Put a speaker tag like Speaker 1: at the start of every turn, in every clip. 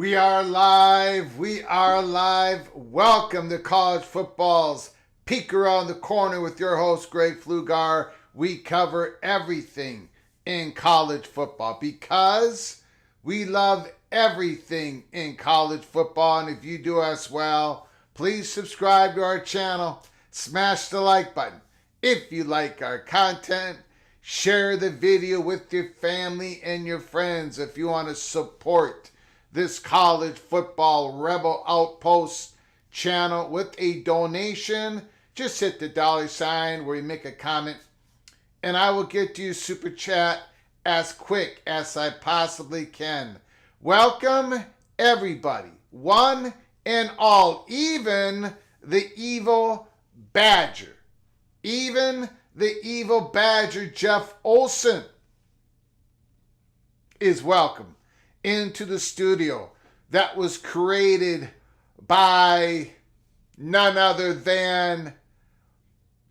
Speaker 1: We are live. We are live. Welcome to College Football's Peek Around the Corner with your host, Greg Flugar. We cover everything in college football because we love everything in college football. And if you do as well, please subscribe to our channel. Smash the like button. If you like our content, share the video with your family and your friends if you want to support this college football Rebel Outpost channel with a donation. Just hit the $ where you make a comment and I will get to you super chat as quick as I possibly can. Welcome everybody, one and all, even the evil badger. Even the evil badger, Jeff Olson, is welcome into the studio that was created by none other than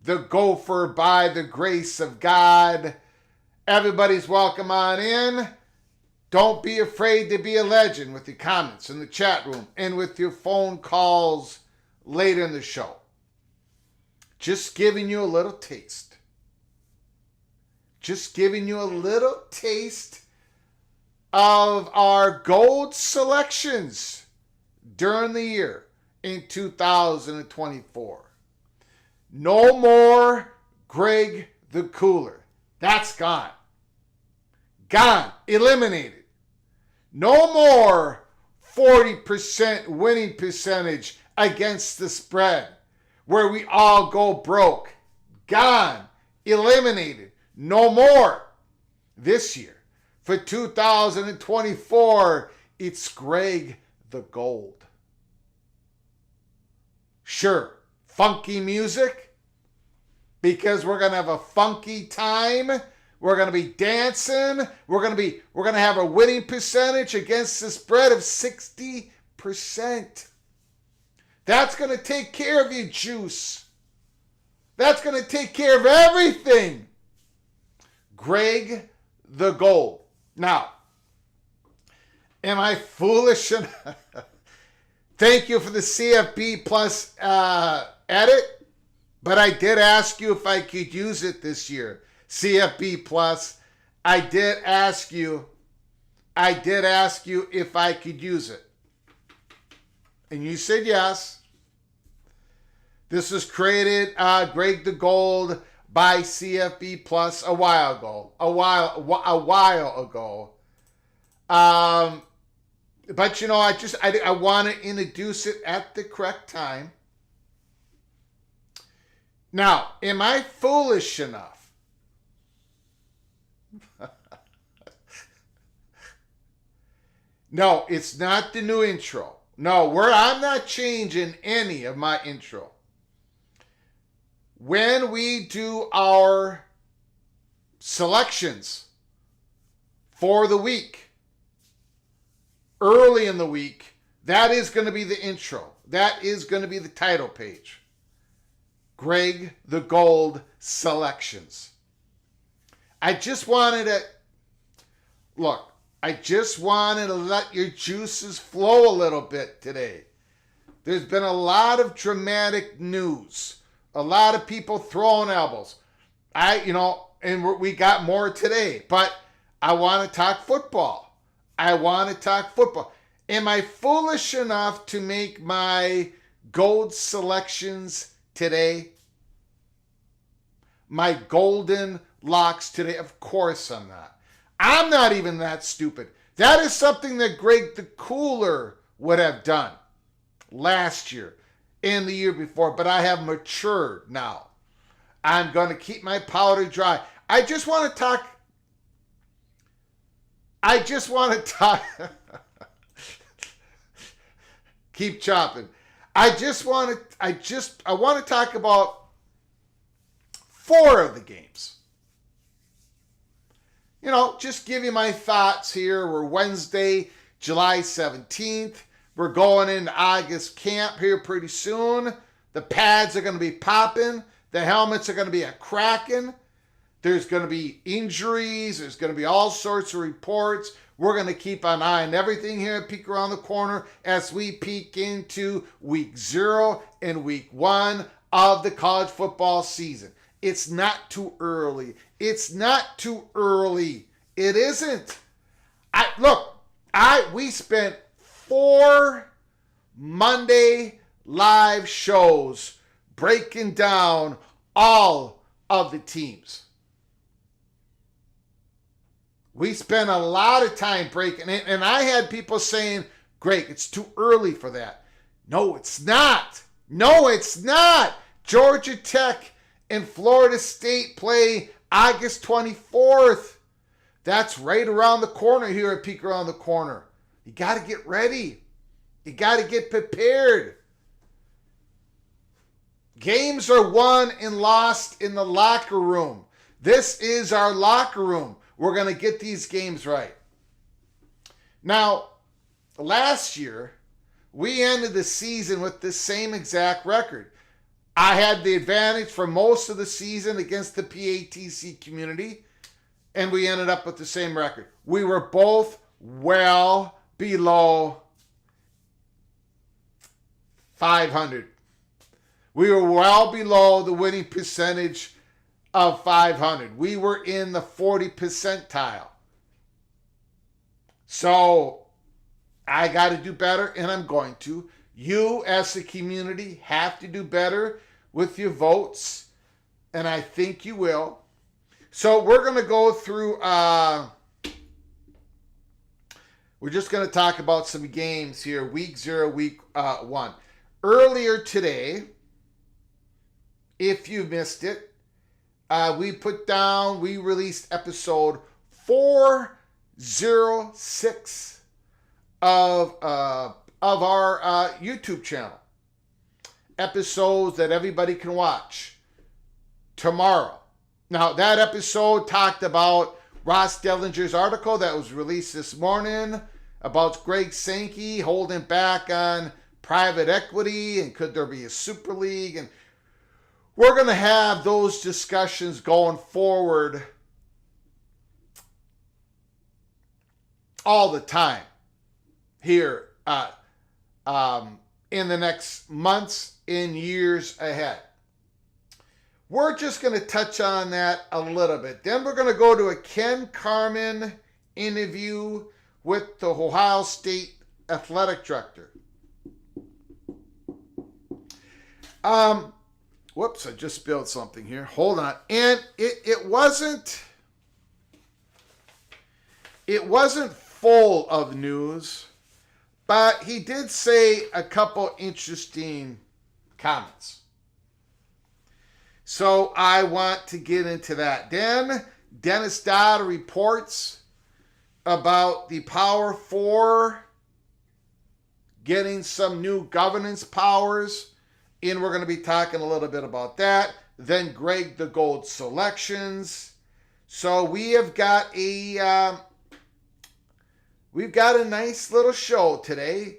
Speaker 1: the Gopher by the grace of God. Everybody's welcome on in. Don't be afraid to be a legend with your comments in the chat room and with your phone calls later in the show. Just giving you a little taste. Just giving you a little taste of our gold selections during the year in 2024. No more Greg the Cooler. That's gone. Gone. Eliminated. No more 40% winning percentage against the spread where we all go broke. Gone. Eliminated. No more this year. For 2024, it's Greg the Gold. Sure, funky music, because we're going to have a funky time. We're going to be dancing. We're going to have a winning percentage against the spread of 60%. That's going to take care of you, Juice. That's going to take care of everything. Greg the Gold. Now, am I foolish enough? Thank you for the CFB Plus edit, but I did ask you if I could use it this year. CFB Plus, I did ask you I did ask you if I could use it. And you said yes. This was created, Greg the Gold, by CFB Plus a while ago. But you know, I want to introduce it at the correct time. Now, am I foolish enough? No, it's not the new intro. No, I'm not changing any of my intro. When we do our selections for the week, early in the week, that is going to be the intro. That is going to be the title page. Greg the Gold Selections. I just wanted to let your juices flow a little bit today. There's been a lot of dramatic news. A lot of people throwing elbows. And we got more today. But I want to talk football. Am I foolish enough to make my gold selections today? My golden locks today? Of course I'm not. I'm not even that stupid. That is something that Greg the Cooler would have done last year and the year before, but I have matured now. I'm going to keep my powder dry. I just want to talk. Keep chopping. I want to talk about 4 of the games. You know, just give you my thoughts here. We're Wednesday, July 17th. We're going into August camp here pretty soon. The pads are going to be popping. The helmets are going to be a-cracking. There's going to be injuries. There's going to be all sorts of reports. We're going to keep an eye on everything here at Peek Around the Corner as we peek into week 0 and week 1 of the college football season. It's not too early. It isn't. We spent 4 Monday live shows breaking down all of the teams. We spent a lot of time breaking it, and I had people saying, Greg, it's too early for that. No, it's not. Georgia Tech and Florida State play August 24th. That's right around the corner here at Peek Around the Corner. You got to get ready. You got to get prepared. Games are won and lost in the locker room. This is our locker room. We're going to get these games right. Now, last year, we ended the season with the same exact record. I had the advantage for most of the season against the PATC community, and we ended up with the same record. We were both well below 500. We were well below the winning percentage of 500. We were in the 40 percentile. So I got to do better, and I'm going to. You, as a community, have to do better with your votes, and I think you will. So we're going to go through, we're just going to talk about some games here, week 0, week 1. Earlier today, if you missed it, we released episode 406 of our YouTube channel. Episodes that everybody can watch tomorrow. Now, that episode talked about Ross Dellinger's article that was released this morning about Greg Sankey holding back on private equity and could there be a super league, and we're going to have those discussions going forward all the time here in the next months and years ahead. We're just going to touch on that a little bit. Then we're going to go to a Ken Carman interview with the Ohio State athletic director. Whoops, I just spilled something here. Hold on. And it wasn't full of news, but he did say a couple interesting comments. So I want to get into that. Then Dennis Dodd reports about the Power Four getting some new governance powers, and we're going to be talking a little bit about that. Then Greg the Gold selections. So we have got a nice little show today.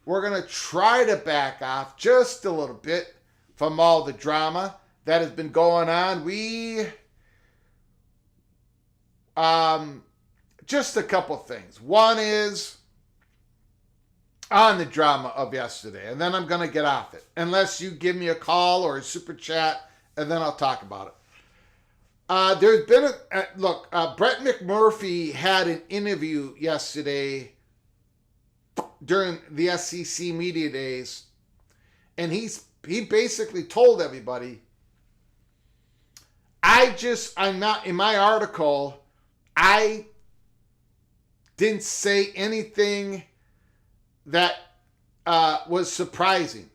Speaker 1: We're going to try to back off just a little bit from all the drama that has been going on. Just a couple things. One is on the drama of yesterday, and then I'm going to get off it. Unless you give me a call or a super chat, and then I'll talk about it. There's been Brett McMurphy had an interview yesterday during the SEC media days, and he basically told everybody, I'm not, in my article, I didn't say anything that was surprising.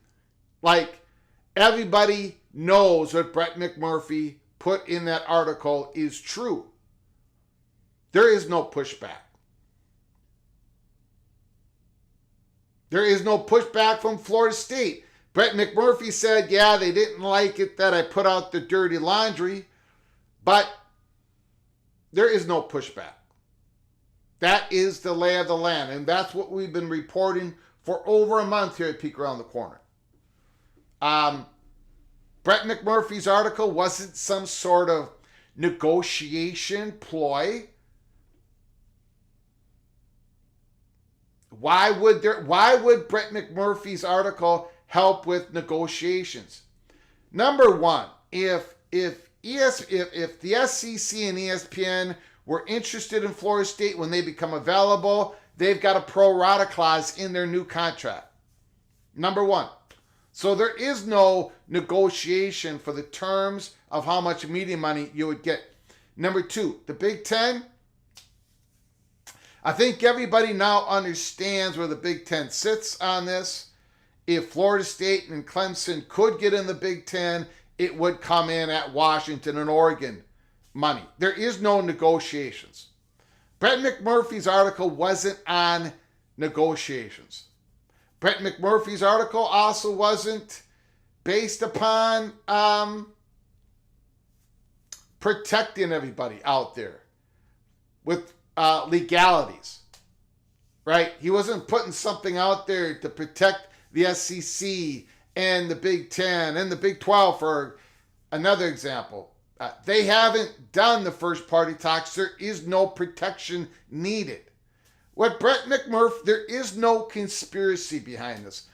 Speaker 1: Like, everybody knows what Brett McMurphy put in that article is true. There is no pushback. There is no pushback from Florida State. Brett McMurphy said, yeah, they didn't like it that I put out the dirty laundry, but there is no pushback. That is the lay of the land, and that's what we've been reporting for over a month here at Peek Around the Corner. Brett McMurphy's article wasn't some sort of negotiation ploy. Why would Brett McMurphy's article help with negotiations? Number one, if the SEC and ESPN were interested in Florida State when they become available, they've got a pro rata clause in their new contract. Number one. So there is no negotiation for the terms of how much media money you would get. Number two, the Big Ten. I think everybody now understands where the Big Ten sits on this. If Florida State and Clemson could get in the Big Ten, it would come in at Washington and Oregon money. There is no negotiations. Brett McMurphy's article wasn't on negotiations. Brett McMurphy's article also wasn't based upon protecting everybody out there with legalities, right? He wasn't putting something out there to protect the SEC and the Big Ten and the Big 12, for another example. They haven't done the first party talks. There is no protection needed. What Brett McMurphy, there is no conspiracy behind this.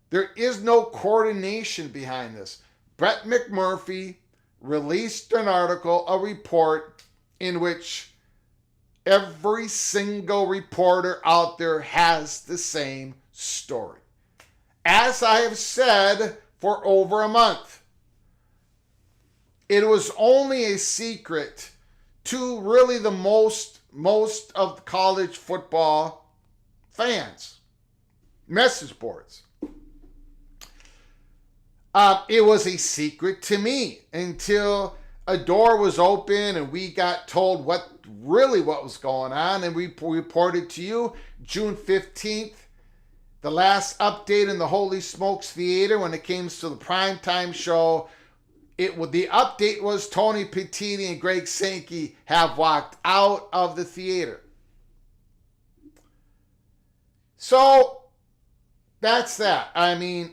Speaker 1: There is no coordination behind this. Brett McMurphy released an article, a report, in which every single reporter out there has the same story. As I have said for over a month, it was only a secret to really the most of college football fans. Message boards. It was a secret to me until a door was open and we got told what was going on, and we reported to you June 15th, the last update in the Holy Smokes Theater when it came to the primetime show. The update was Tony Petitti and Greg Sankey have walked out of the theater. So that's that. I mean,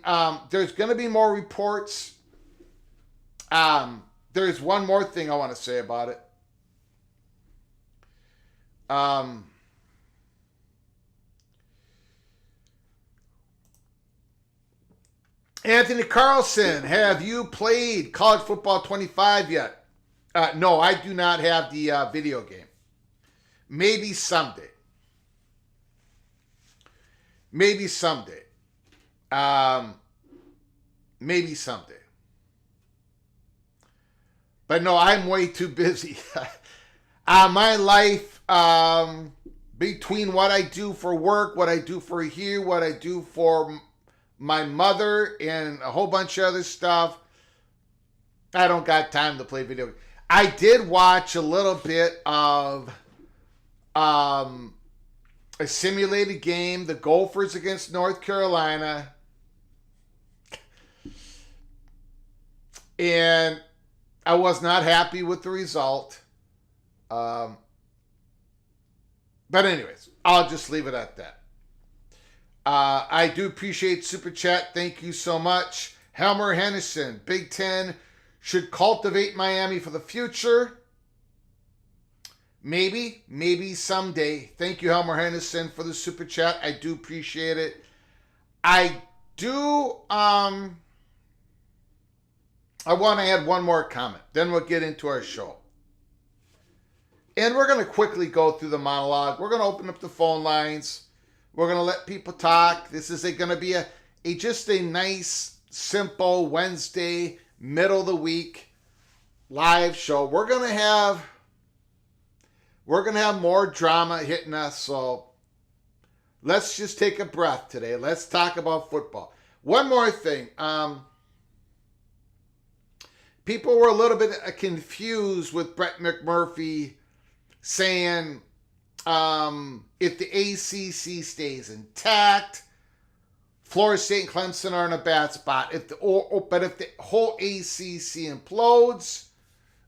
Speaker 1: there's going to be more reports. There's one more thing I want to say about it. Anthony Carlson, have you played College Football 25 yet? No, I do not have the video game. Maybe someday. Maybe someday. Maybe someday. But no, I'm way too busy. My life, between what I do for work, what I do for here, what I do for my mother, and a whole bunch of other stuff, I don't got time to play video games. I did watch a little bit of a simulated game, the Gophers against North Carolina. And I was not happy with the result. But anyways, I'll just leave it at that. I do appreciate Super Chat. Thank you so much. Helmer Henderson, Big Ten should cultivate Miami for the future. Maybe someday. Thank you, Helmer Henderson, for the Super Chat. I do appreciate it. I want to add one more comment. Then we'll get into our show. And we're going to quickly go through the monologue. We're going to open up the phone lines. We're going to let people talk. This is going to be just a nice, simple Wednesday, middle of the week live show. We're going to have more drama hitting us. So let's just take a breath today. Let's talk about football. One more thing. People were a little bit confused with Brett McMurphy saying if the ACC stays intact, Florida State and Clemson are in a bad spot. But if the whole ACC implodes,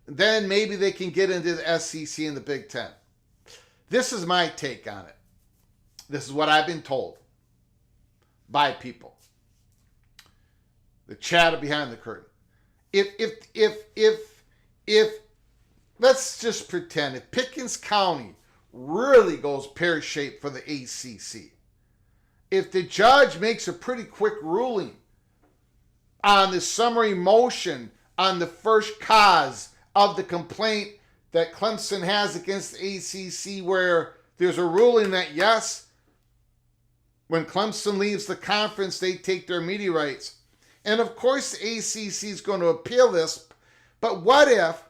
Speaker 1: then maybe they can get into the SEC and the Big Ten. This is my take on it. This is what I've been told by people. The chatter behind the curtain. If let's just pretend if Pickens County really goes pear-shaped for the ACC, if the judge makes a pretty quick ruling on the summary motion on the first cause of the complaint that Clemson has against the ACC, where there's a ruling that yes, when Clemson leaves the conference, they take their media rights. And of course, the ACC is going to appeal this. But what if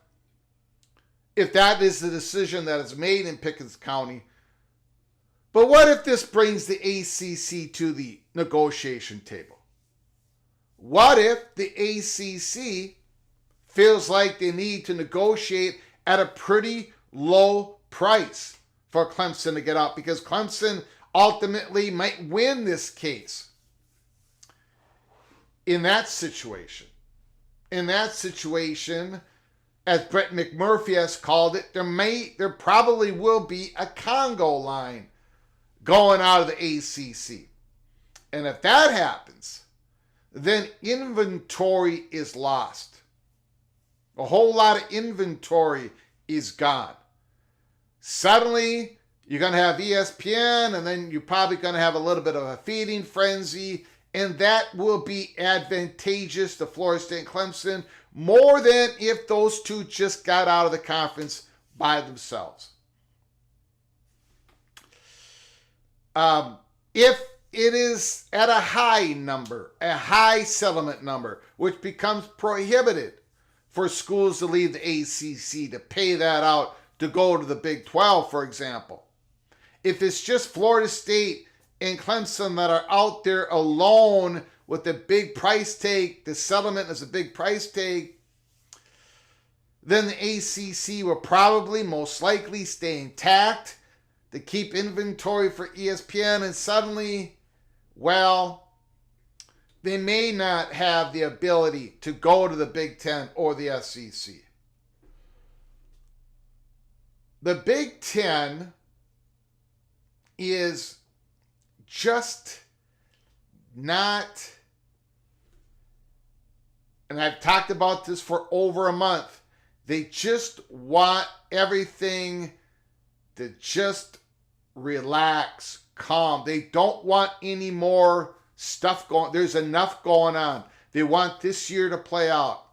Speaker 1: that is the decision that is made in Pickens County? But what if this brings the ACC to the negotiation table? What if the ACC feels like they need to negotiate at a pretty low price for Clemson to get out? Because Clemson ultimately might win this case. In that situation, as Brett McMurphy has called it, there probably will be a Congo line going out of the ACC. And if that happens, then inventory is lost. A whole lot of inventory is gone. Suddenly, you're going to have ESPN, and then you're probably going to have a little bit of a feeding frenzy. And that will be advantageous to Florida State and Clemson more than if those two just got out of the conference by themselves. If it is at a high number, a high settlement number, which becomes prohibited for schools to leave the ACC to pay that out to go to the Big 12, for example. If it's just Florida State and Clemson that are out there alone with the big price tag, the settlement is a big price tag, then the ACC will probably most likely stay intact to keep inventory for ESPN, and suddenly, well, they may not have the ability to go to the Big Ten or the SEC. The Big Ten is just not, and I've talked about this for over a month, they just want everything to just relax, calm. They don't want any more stuff going. There's enough going on. They want this year to play out.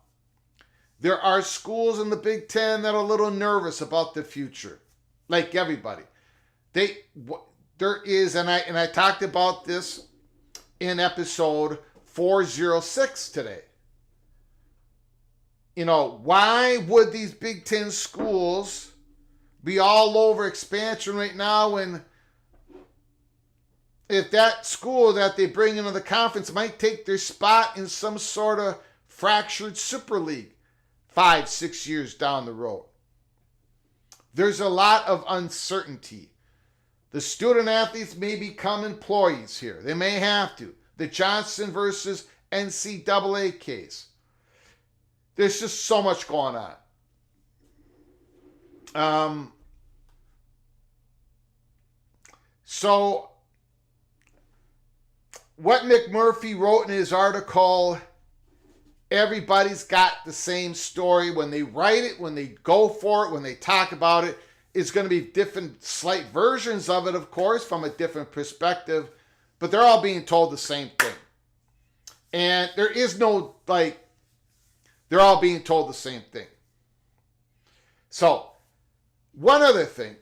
Speaker 1: There are schools in the Big Ten that are a little nervous about the future, like everybody. there is, and I talked about this in episode 406 today. Why would these Big Ten schools be all over expansion right now when if that school that they bring into the conference might take their spot in some sort of fractured Super League 5-6 years down the road? There's a lot of uncertainty. The student athletes may become employees here. They may have to. The Johnson versus NCAA case. There's just so much going on. So what McMurphy wrote in his article, everybody's got the same story. When they write it, when they go for it, when they talk about it, it's going to be different, slight versions of it, of course, from a different perspective, but they're all being told the same thing. And there is no, they're all being told the same thing. So, one other thing.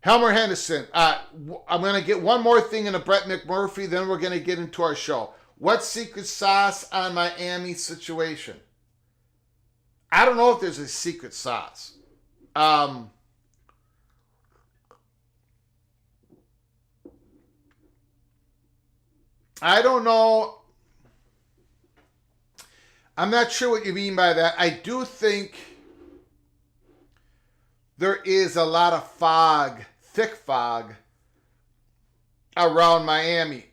Speaker 1: Helmer Henderson. I'm going to get one more thing into Brett McMurphy, then we're going to get into our show. What's secret sauce on Miami's situation? I don't know if there's a secret sauce. I don't know. I'm not sure what you mean by that. I do think there is a lot of fog, thick fog, around Miami.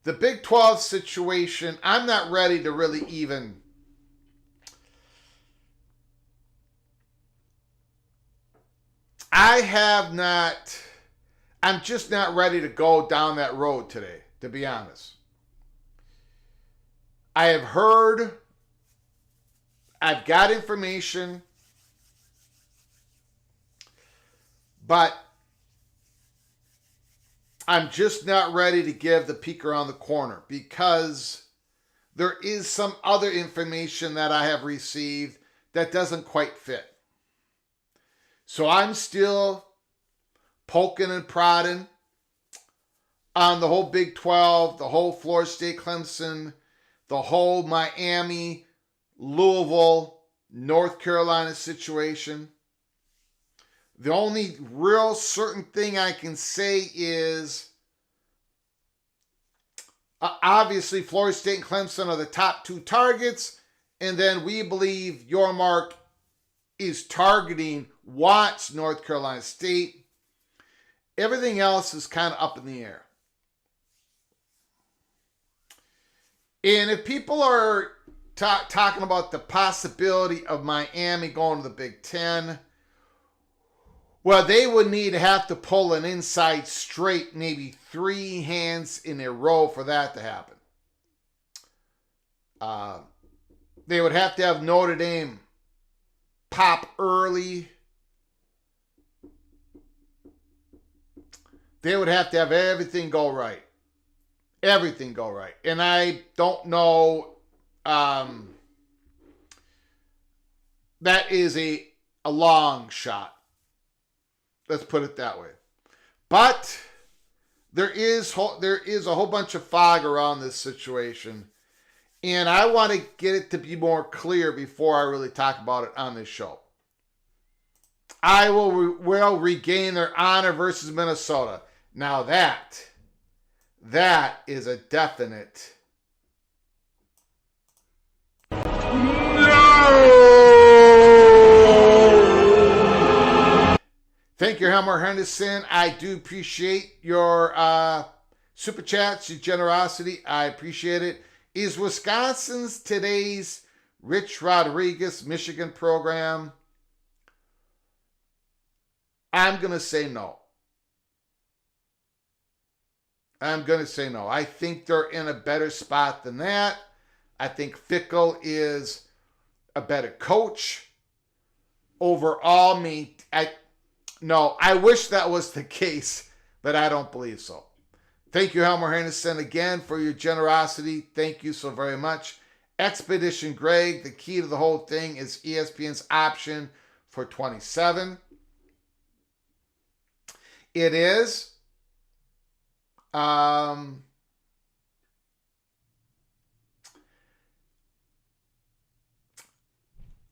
Speaker 1: The Big 12 situation, I'm not ready to really even... I'm just not ready to go down that road today, to be honest. I have heard, I've got information, but I'm just not ready to give the peek around the corner because there is some other information that I have received that doesn't quite fit. So I'm still poking and prodding on the whole Big 12, the whole Florida State Clemson, the whole Miami, Louisville, North Carolina situation. The only real certain thing I can say is obviously Florida State and Clemson are the top two targets, and then we believe Yormark is targeting Watts, North Carolina State. Everything else is kind of up in the air. And if people are talking about the possibility of Miami going to the Big Ten, well, they would have to pull an inside straight, maybe 3 hands in a row for that to happen. They would have to have Notre Dame pop early. They would have to have everything go right. Everything go right. And I don't know. That is a long shot. Let's put it that way. But there is a whole bunch of fog around this situation. And I want to get it to be more clear before I really talk about it on this show. Iowa will regain their honor versus Minnesota. Now that is a definite no. Thank you, Helmer Henderson. I do appreciate your super chats, your generosity. I appreciate it. Is Wisconsin's today's Rich Rodriguez Michigan program? I'm going to say no. I think they're in a better spot than that. I think Fickle is a better coach. Overall, I wish that was the case, but I don't believe so. Thank you, Helmer Henderson, again for your generosity. Thank you so very much. Expedition Greg, the key to the whole thing is ESPN's option for 27. It is. You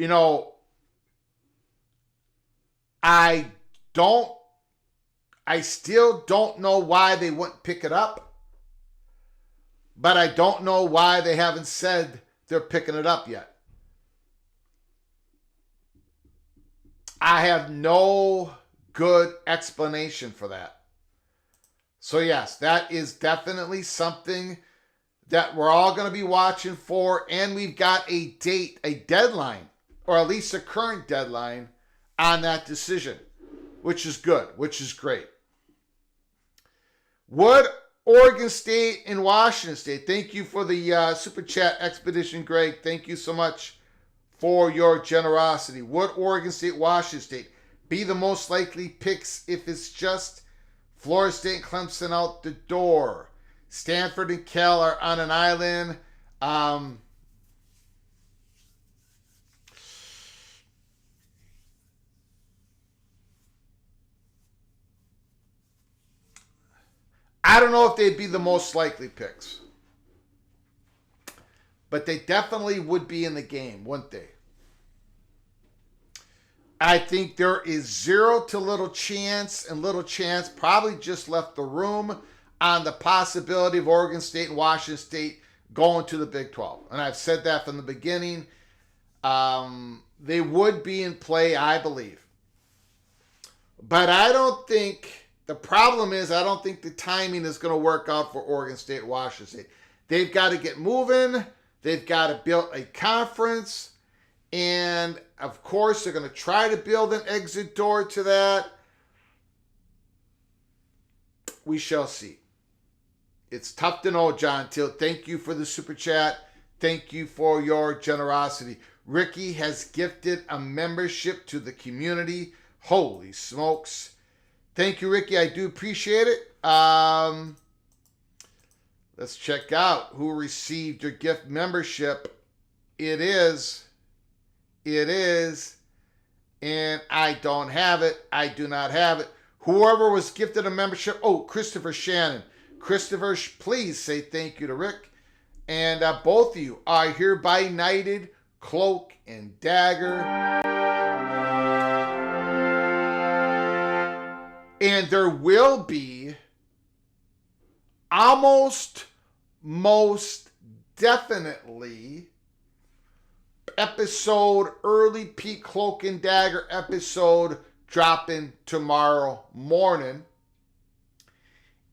Speaker 1: know, I still don't know why they wouldn't pick it up, but I don't know why they haven't said they're picking it up yet. I have no good explanation for that. So yes, that is definitely something that we're all going to be watching for, and we've got a date, a deadline, or at least a current deadline on that decision, which is good, which is great. Would Oregon State and Washington State, thank you for the super chat, Expedition Greg. Thank you so much for your generosity. Would Oregon State, Washington State be the most likely picks if it's just Florida State and Clemson out the door? Stanford and Cal are on an island. I don't know if they'd be the most likely picks, but they definitely would be in the game, wouldn't they? I think there is zero to little chance, and little chance probably just left the room on the possibility of Oregon State and Washington State going to the Big 12. And I've said that from the beginning. They would be in play, I believe. But I don't think, the problem is I don't think the timing is going to work out for Oregon State and Washington State. They've got to get moving. They've got to build a conference. And, of course, they're going to try to build an exit door to that. We shall see. It's tough to know, John Till. Thank you for the super chat. Thank you for your generosity. Ricky has gifted a membership to the community. Holy smokes. Thank you, Ricky. I do appreciate it. Let's check out who received your gift membership. It is, and I don't have it. I do not have it. Whoever was gifted a membership, Christopher Shannon. Christopher, please say thank you to Rick. And both of you are hereby knighted, cloak and dagger. And there will be almost, most definitely early Pete Cloak and Dagger episode dropping tomorrow morning.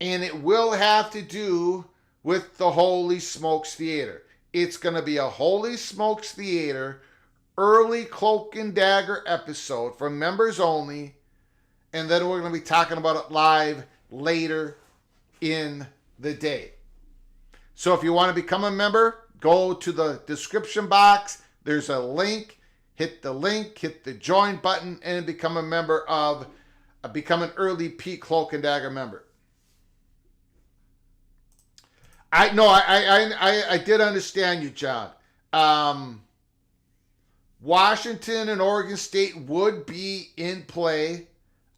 Speaker 1: And it will have to do with the Holy Smokes Theater. It's going to be a Holy Smokes Theater early Cloak and Dagger episode for members only. And then we're going to be talking about it live later in the day. So if you want to become a member, go to the description box. There's a link. Hit the link, hit the join button, and become a member of, become an early Pete Cloak and Dagger member. I did understand you, John. Washington and Oregon State would be in play.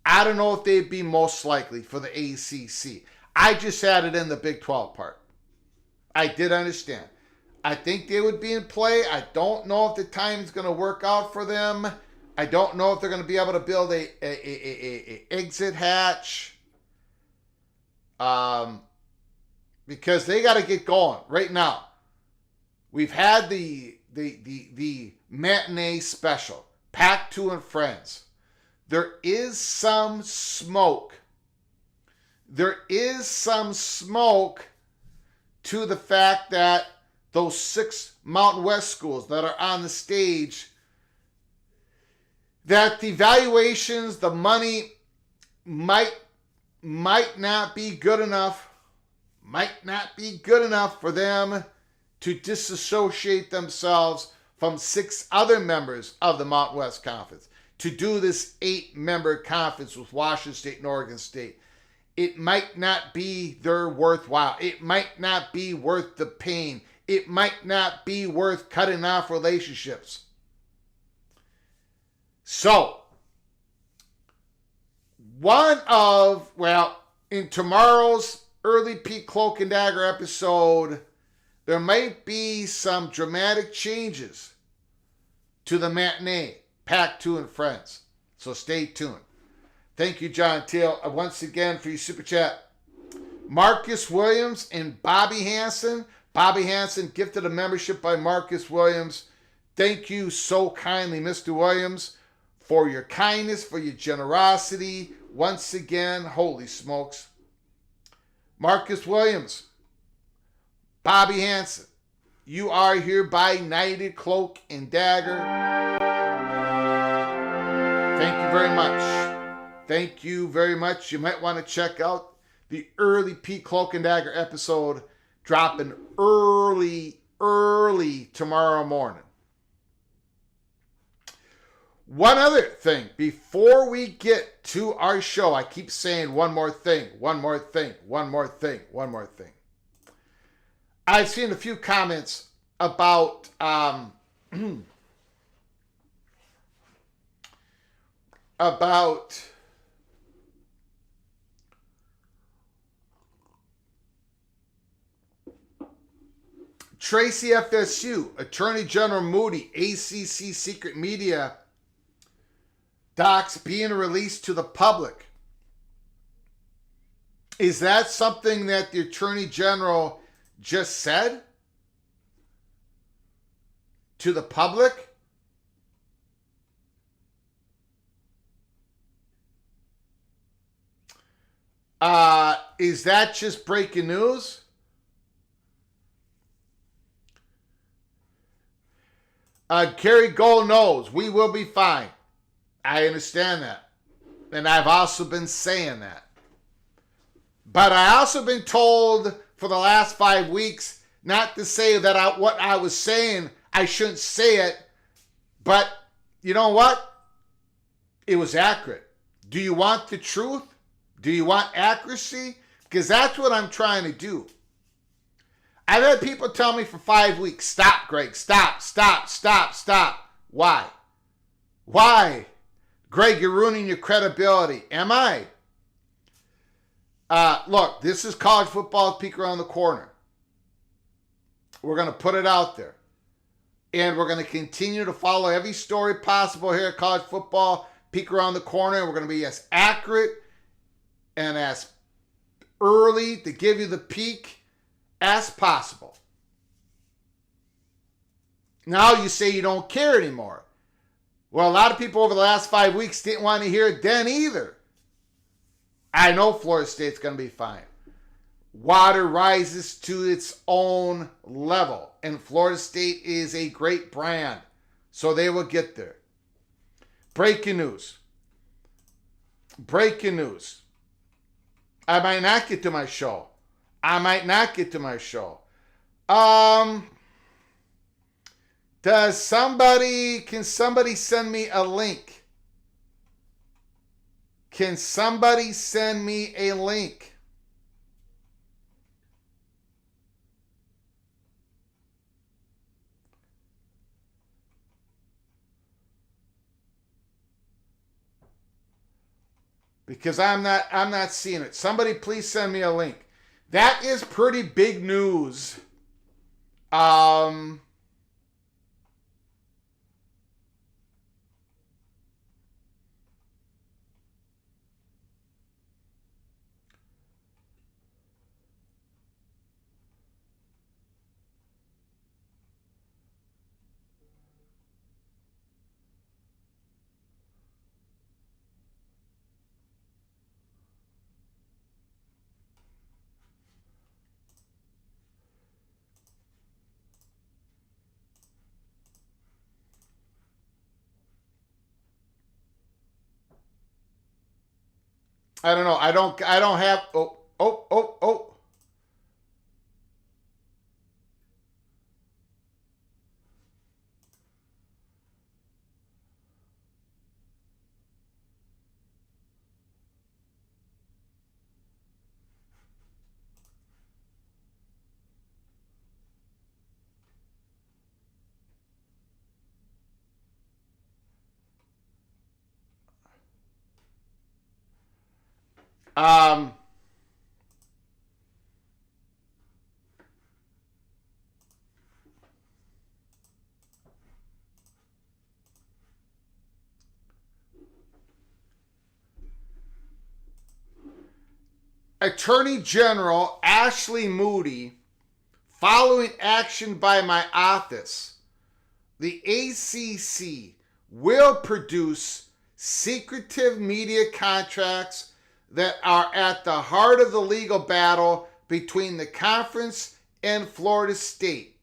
Speaker 1: I don't know if they'd be most likely for the ACC. I just had it in the Big 12 part. I did understand. I think they would be in play. I don't know if the timing's going to work out for them. I don't know if they're going to be able to build a exit hatch. Because they got to get going right now. We've had the matinee special, Pack 2 and Friends. There is some smoke. There is some smoke to the fact that those 6 Mountain West schools that are on the stage, that the valuations, the money might not be good enough, for them to disassociate themselves from 6 other members of the Mountain West Conference to do this 8-member conference with Washington State and Oregon State. it might not be their worthwhile. It might not be worth the pain. It might not be worth cutting off relationships. So, in tomorrow's early Pete Cloak and Dagger episode, there might be some dramatic changes to the matinee, Pack 2 and Friends. So stay tuned. Thank you, John Teal, once again for your super chat. Marcus Williams and Bobby Hansen. Bobby Hansen gifted a membership by Marcus Williams. Thank you so kindly, Mr. Williams, for your kindness, for your generosity. Once again, holy smokes. Marcus Williams, Bobby Hansen, you are hereby knighted Cloak and Dagger. Thank you very much. Thank you very much. You might want to check out the early Pete Cloak and Dagger episode dropping early tomorrow morning. One other thing, before we get to our show, I keep saying one more thing. I've seen a few comments about Tracy FSU, Attorney General Moody, ACC secret media docs being released to the public. Is that something that the Attorney General just said to the public? Is that just breaking news? Gary Gold knows we will be fine. I understand that. And I've also been saying that. But I also been told for the last 5 weeks not to say that what I was saying, I shouldn't say it. But you know what? It was accurate. Do you want the truth? Do you want accuracy? Because that's what I'm trying to do. I've had people tell me for 5 weeks, stop, Greg, stop. Why? Greg, you're ruining your credibility. Am I? Look, this is college football peek around the corner. We're going to put it out there. And we're going to continue to follow every story possible here at College Football Peek Around the Corner. And we're going to be as accurate and as early to give you the peek as possible. Now you say you don't care anymore. Well, a lot of people over the last 5 weeks didn't want to hear it then either. I know Florida State's going to be fine. Water rises to its own level. And Florida State is a great brand. So they will get there. Breaking news. I might not get to my show. Can somebody send me a link? Because I'm not seeing it. Somebody please send me a link. That is pretty big news. I don't know. I don't have. Oh. Um, Attorney General Ashley Moody, following action by my office, the ACC will produce secretive media contracts that are at the heart of the legal battle between the conference and Florida State.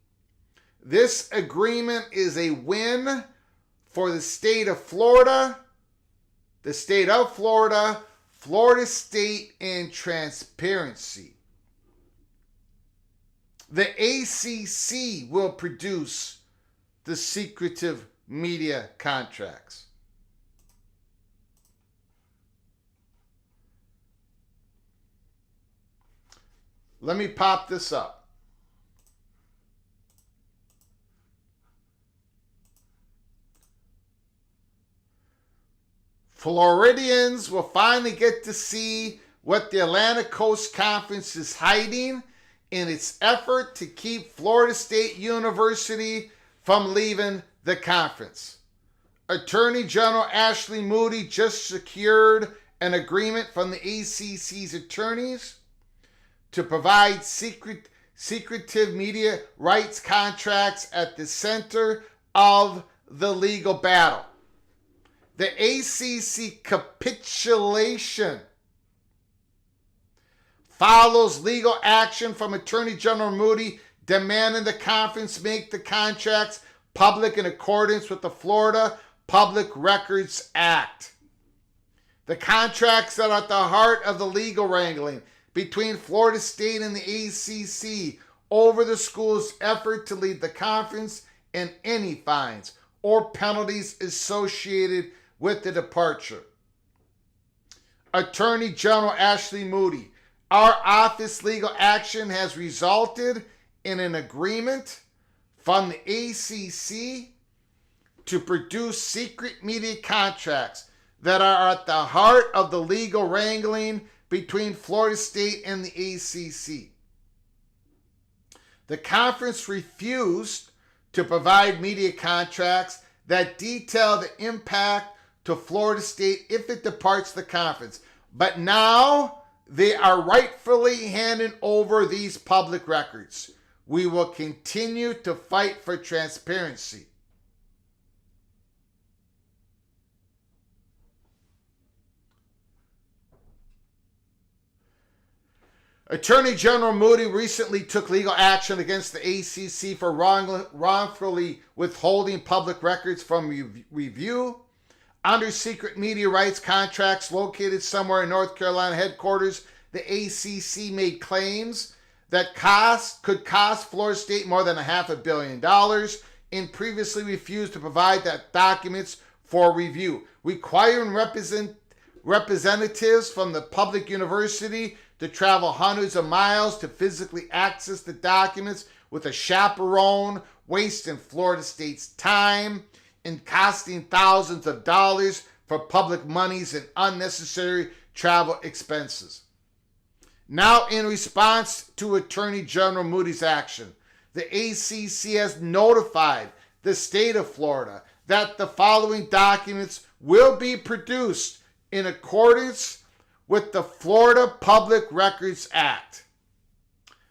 Speaker 1: This agreement is a win for the state of Florida, Florida State, and transparency. The ACC will produce the secretive media contracts. Let me pop this up. Floridians will finally get to see what the Atlantic Coast Conference is hiding in its effort to keep Florida State University from leaving the conference. Attorney General Ashley Moody just secured an agreement from the ACC's attorneys to provide secretive media rights contracts at the center of the legal battle. The ACC capitulation follows legal action from Attorney General Moody demanding the conference make the contracts public in accordance with the Florida Public Records Act. The contracts are at the heart of the legal wrangling between Florida State and the ACC over the school's effort to lead the conference and any fines or penalties associated with the departure. Attorney General Ashley Moody, our office legal action has resulted in an agreement from the ACC to produce secret media contracts that are at the heart of the legal wrangling between Florida State and the ACC. The conference refused to provide media contracts that detail the impact to Florida State if it departs the conference. But now they are rightfully handing over these public records. We will continue to fight for transparency. Attorney General Moody recently took legal action against the ACC for wrongfully withholding public records from review. Under secret media rights contracts located somewhere in North Carolina headquarters, the ACC made claims that could cost Florida State more than $500 million and previously refused to provide that documents for review, requiring representatives from the public university to travel hundreds of miles to physically access the documents with a chaperone, wasting Florida State's time and costing thousands of dollars for public monies and unnecessary travel expenses. Now, in response to Attorney General Moody's action, the ACC has notified the state of Florida that the following documents will be produced in accordance with the Florida Public Records Act.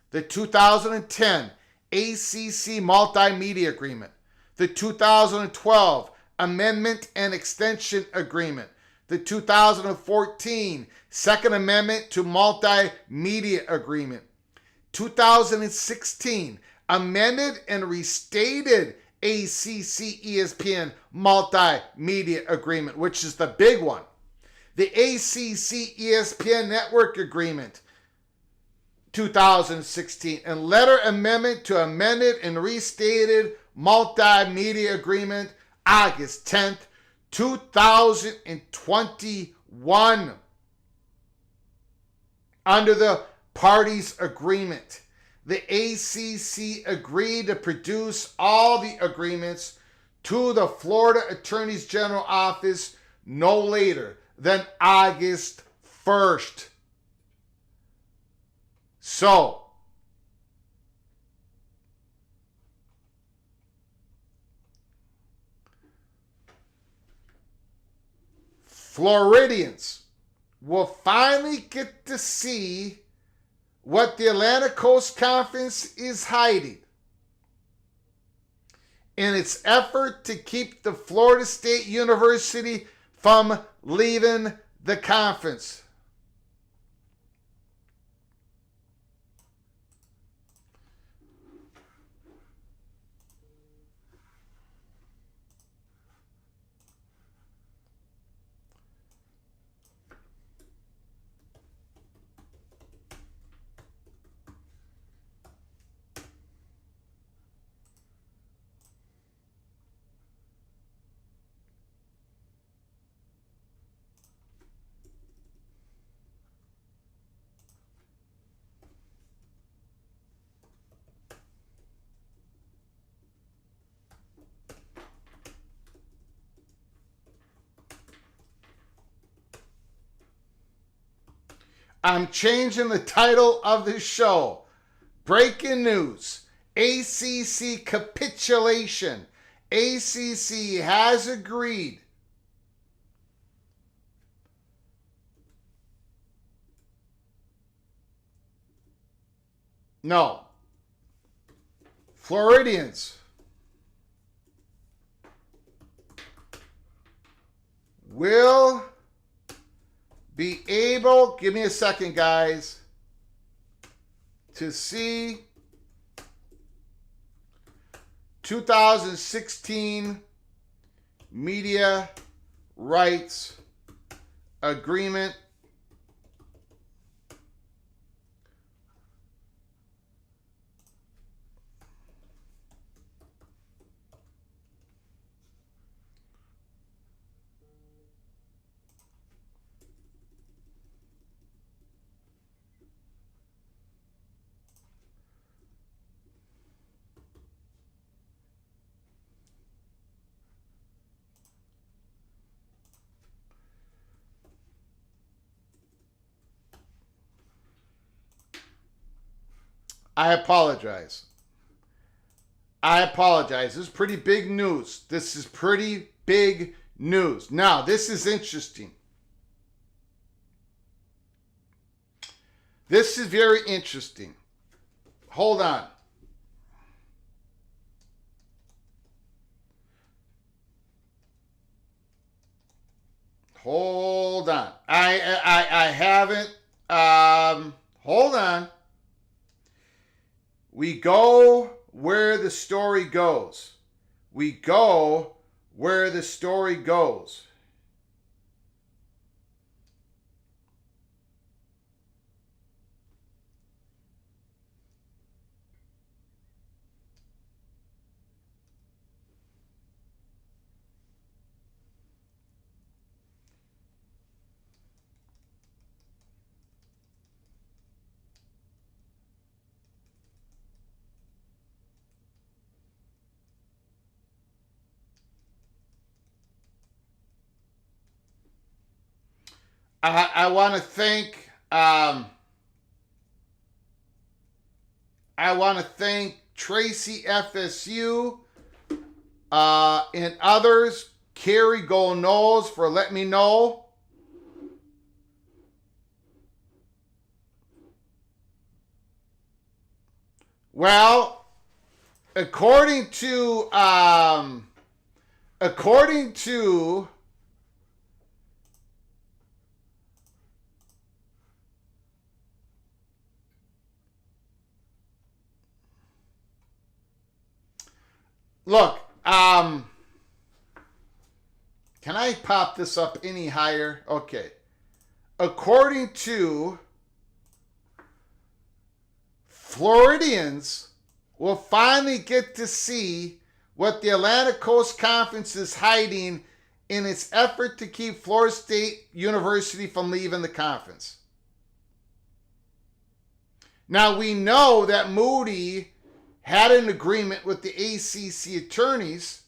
Speaker 1: The 2010 ACC Multimedia Agreement, the 2012 Amendment and Extension Agreement, the 2014 Second Amendment to Multimedia Agreement, 2016 Amended and Restated ACC ESPN Multimedia Agreement, which is the big one, the ACC ESPN Network Agreement, 2016, and Letter Amendment to Amended and Restated Multimedia Agreement, August 10th, 2021. Under the parties' agreement, the ACC agreed to produce all the agreements to the Florida Attorney General Office no later than August 1st. So, Floridians will finally get to see what the Atlantic Coast Conference is hiding in its effort to keep the Florida State University from leaving the conference. I'm changing the title of this show. Breaking news. ACC capitulation. ACC has agreed no. Floridians will be able, give me a second, guys, to see 2016 media rights agreement I apologize. This is pretty big news. Now, this is interesting. This is very interesting. Hold on. I haven't. Hold on. We go where the story goes. I want to thank Tracy FSU and others, Carrie Go Knowles, for letting me know. Well, according to look, can I pop this up any higher? Okay. According to Floridians will finally get to see what the Atlantic Coast Conference is hiding in its effort to keep Florida State University from leaving the conference. Now, we know that Moody had an agreement with the ACC attorneys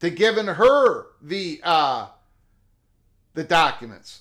Speaker 1: to giving her the documents.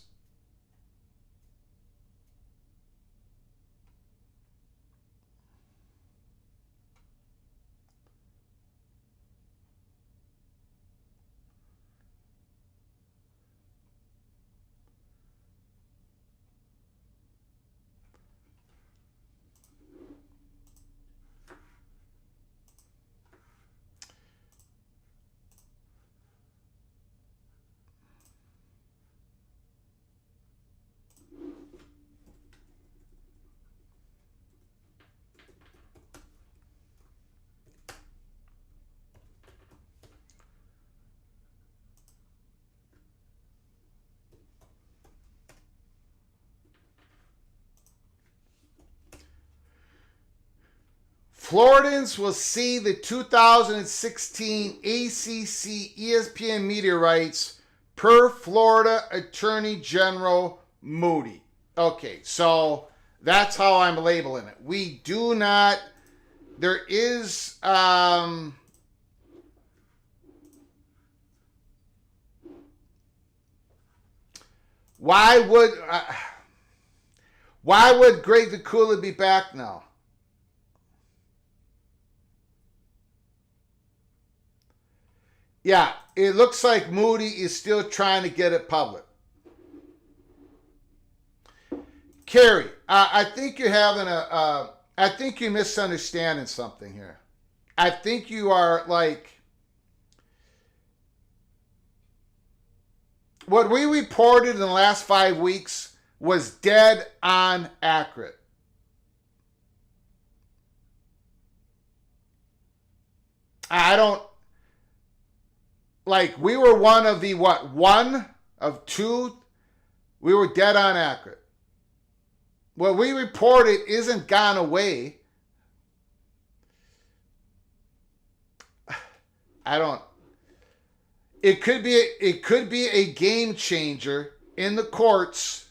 Speaker 1: Floridans will see the 2016 ACC ESPN media rights per Florida Attorney General Moody. Okay, so that's how I'm labeling it. We do not, there is, why would Greg DeCoula be back now? Yeah, it looks like Moody is still trying to get it public. Carrie, I think you're having I think you're misunderstanding something here. I think you are like, what we reported in the last 5 weeks was dead on accurate. I don't, like, we were one of the, one of two, we were dead on accurate. What we reported isn't gone away. It could be a game changer in the courts.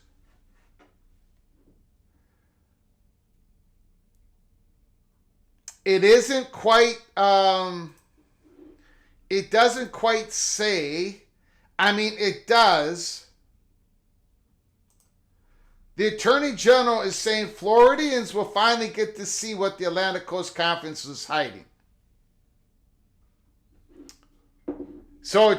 Speaker 1: It isn't quite, it doesn't quite say, I mean, it does. The Attorney General is saying Floridians will finally get to see what the Atlantic Coast Conference is hiding. So,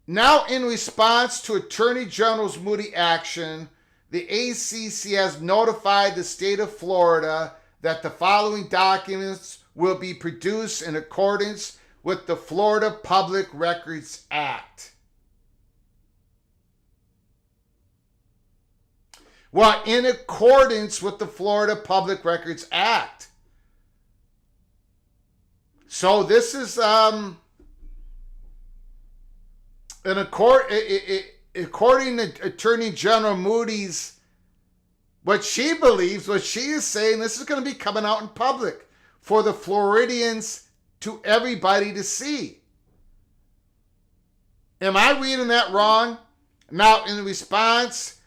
Speaker 1: now, in response to Attorney General's Moody action, the ACC has notified the state of Florida that the following documents will be produced in accordance with the Florida Public Records Act. Well, in accordance with the Florida Public Records Act. So this is according to Attorney General Moody's, what she believes, what she is saying, this is going to be coming out in public for the Floridians, to everybody to see. Am I reading that wrong? Now, in response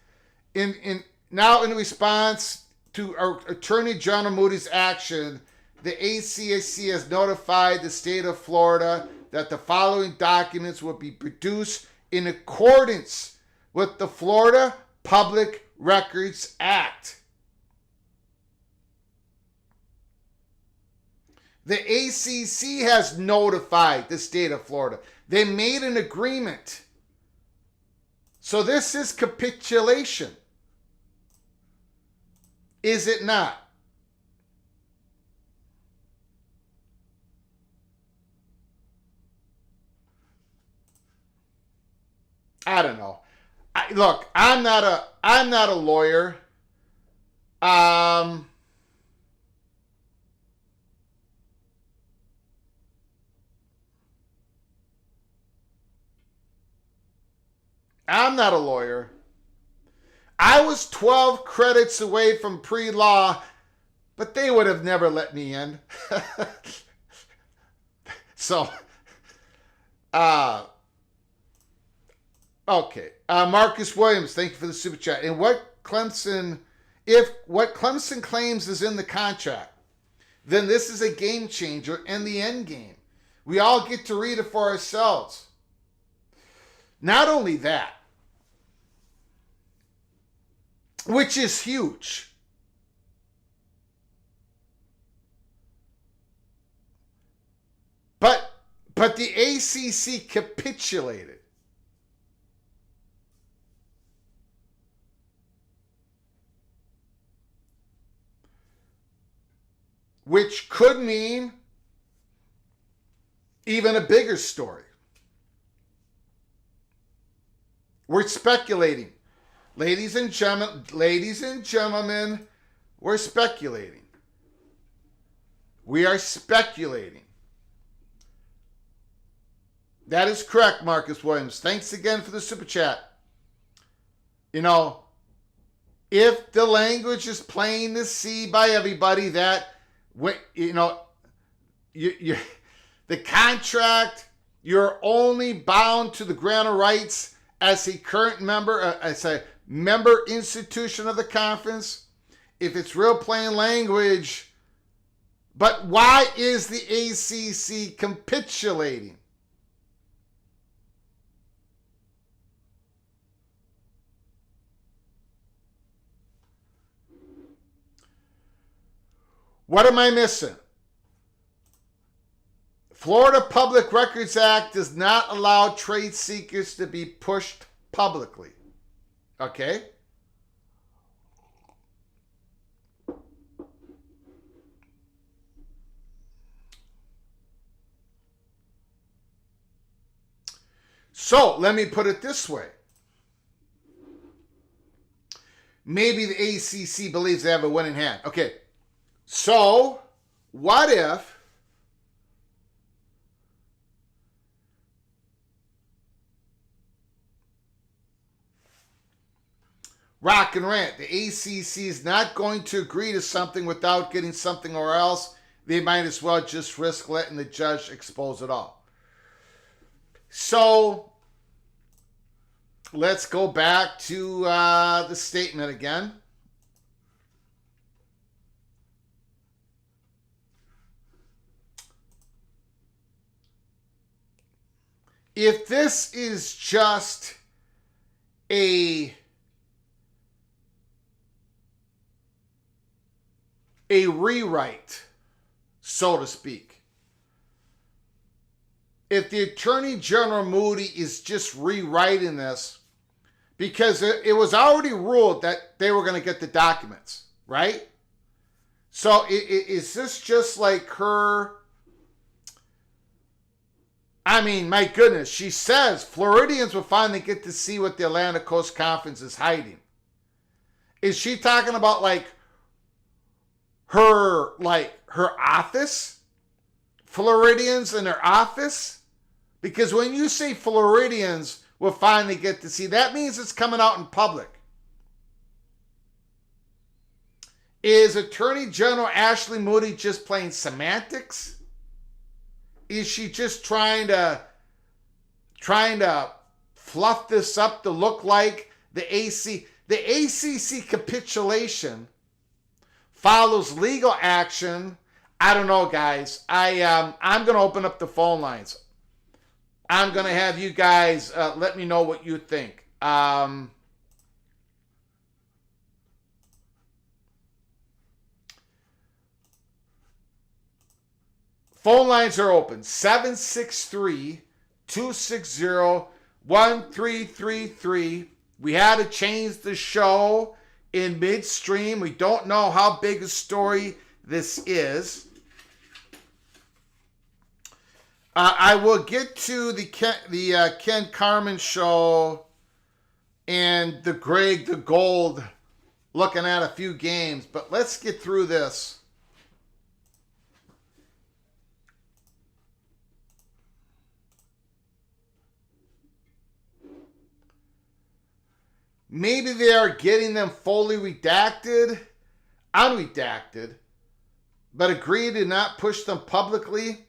Speaker 1: to Attorney General Moody's action, the ACC has notified the state of Florida that the following documents will be produced in accordance with the Florida Public Records Act. The ACC has notified the state of Florida. They made an agreement. So this is capitulation. Is it not? I don't know. Look, I'm not a lawyer. I'm not a lawyer. I was 12 credits away from pre-law, but they would have never let me in. So, okay. Marcus Williams, thank you for the super chat. And if what Clemson claims is in the contract, then this is a game changer and the end game. We all get to read it for ourselves. Not only that, which is huge, but the ACC capitulated. Which could mean even a bigger story. We're speculating. Ladies and gentlemen, we're speculating. We are speculating. That is correct, Marcus Williams. Thanks again for the super chat. You know, if the language is plain to see by everybody that, you know, the contract, you're only bound to the grant of rights as a current member, as a member institution of the conference. If it's real plain language, but why is the ACC capitulating? What am I missing? Florida Public Records Act does not allow trade secrets to be pushed publicly. Okay? So, let me put it this way. Maybe the ACC believes they have a winning hand. Okay. So, what if Rock and Rant, the ACC is not going to agree to something without getting something, or else they might as well just risk letting the judge expose it all. So, let's go back to the statement again. If this is just a rewrite, so to speak, if the Attorney General Moody is just rewriting this, because it was already ruled that they were going to get the documents, right? So is this just like her? I mean, my goodness, she says Floridians will finally get to see what the Atlantic Coast Conference is hiding. Is she talking about like her office? Floridians in her office? Because when you say Floridians will finally get to see, that means it's coming out in public. Is Attorney General Ashley Moody just playing semantics? Is she just trying to fluff this up to look like the ACC capitulation follows legal action? I don't know, guys. I'm going to open up the phone lines. I'm going to have you guys let me know what you think. Phone lines are open. 763-260-1333. We had to change the show in midstream. We don't know how big a story this is. I will get to the Ken Carman show and the Greg the Gold looking at a few games, but let's get through this. Maybe they are getting them fully redacted, unredacted, but agree to not push them publicly.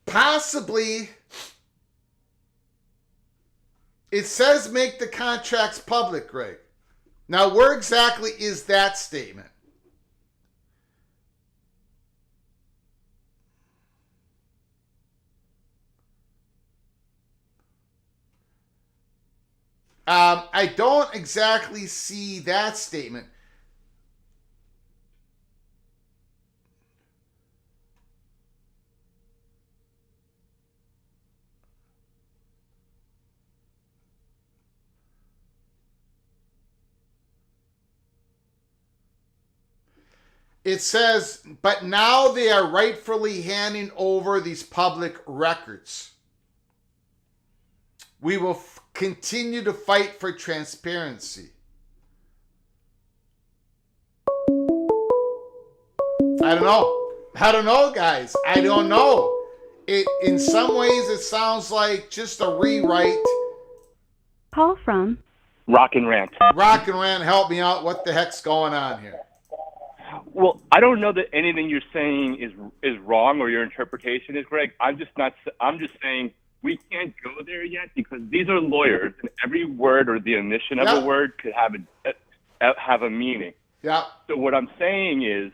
Speaker 1: Possibly. It says make the contracts public, Greg. Now, where exactly is that statement? I don't exactly see that statement. It says, but now they are rightfully handing over these public records. We will continue to fight for transparency. I don't know, guys. I don't know. in some ways it sounds like just a rewrite.
Speaker 2: Call from
Speaker 3: Rock and rant.
Speaker 1: Rock and Rand, help me out. What the heck's going on here?
Speaker 3: Well, I don't know that anything you're saying is wrong or your interpretation is correct. I'm just not. I'm just saying we can't go there yet because these are lawyers, and every word or the omission of a word could have a meaning.
Speaker 1: Yeah.
Speaker 3: So what I'm saying is,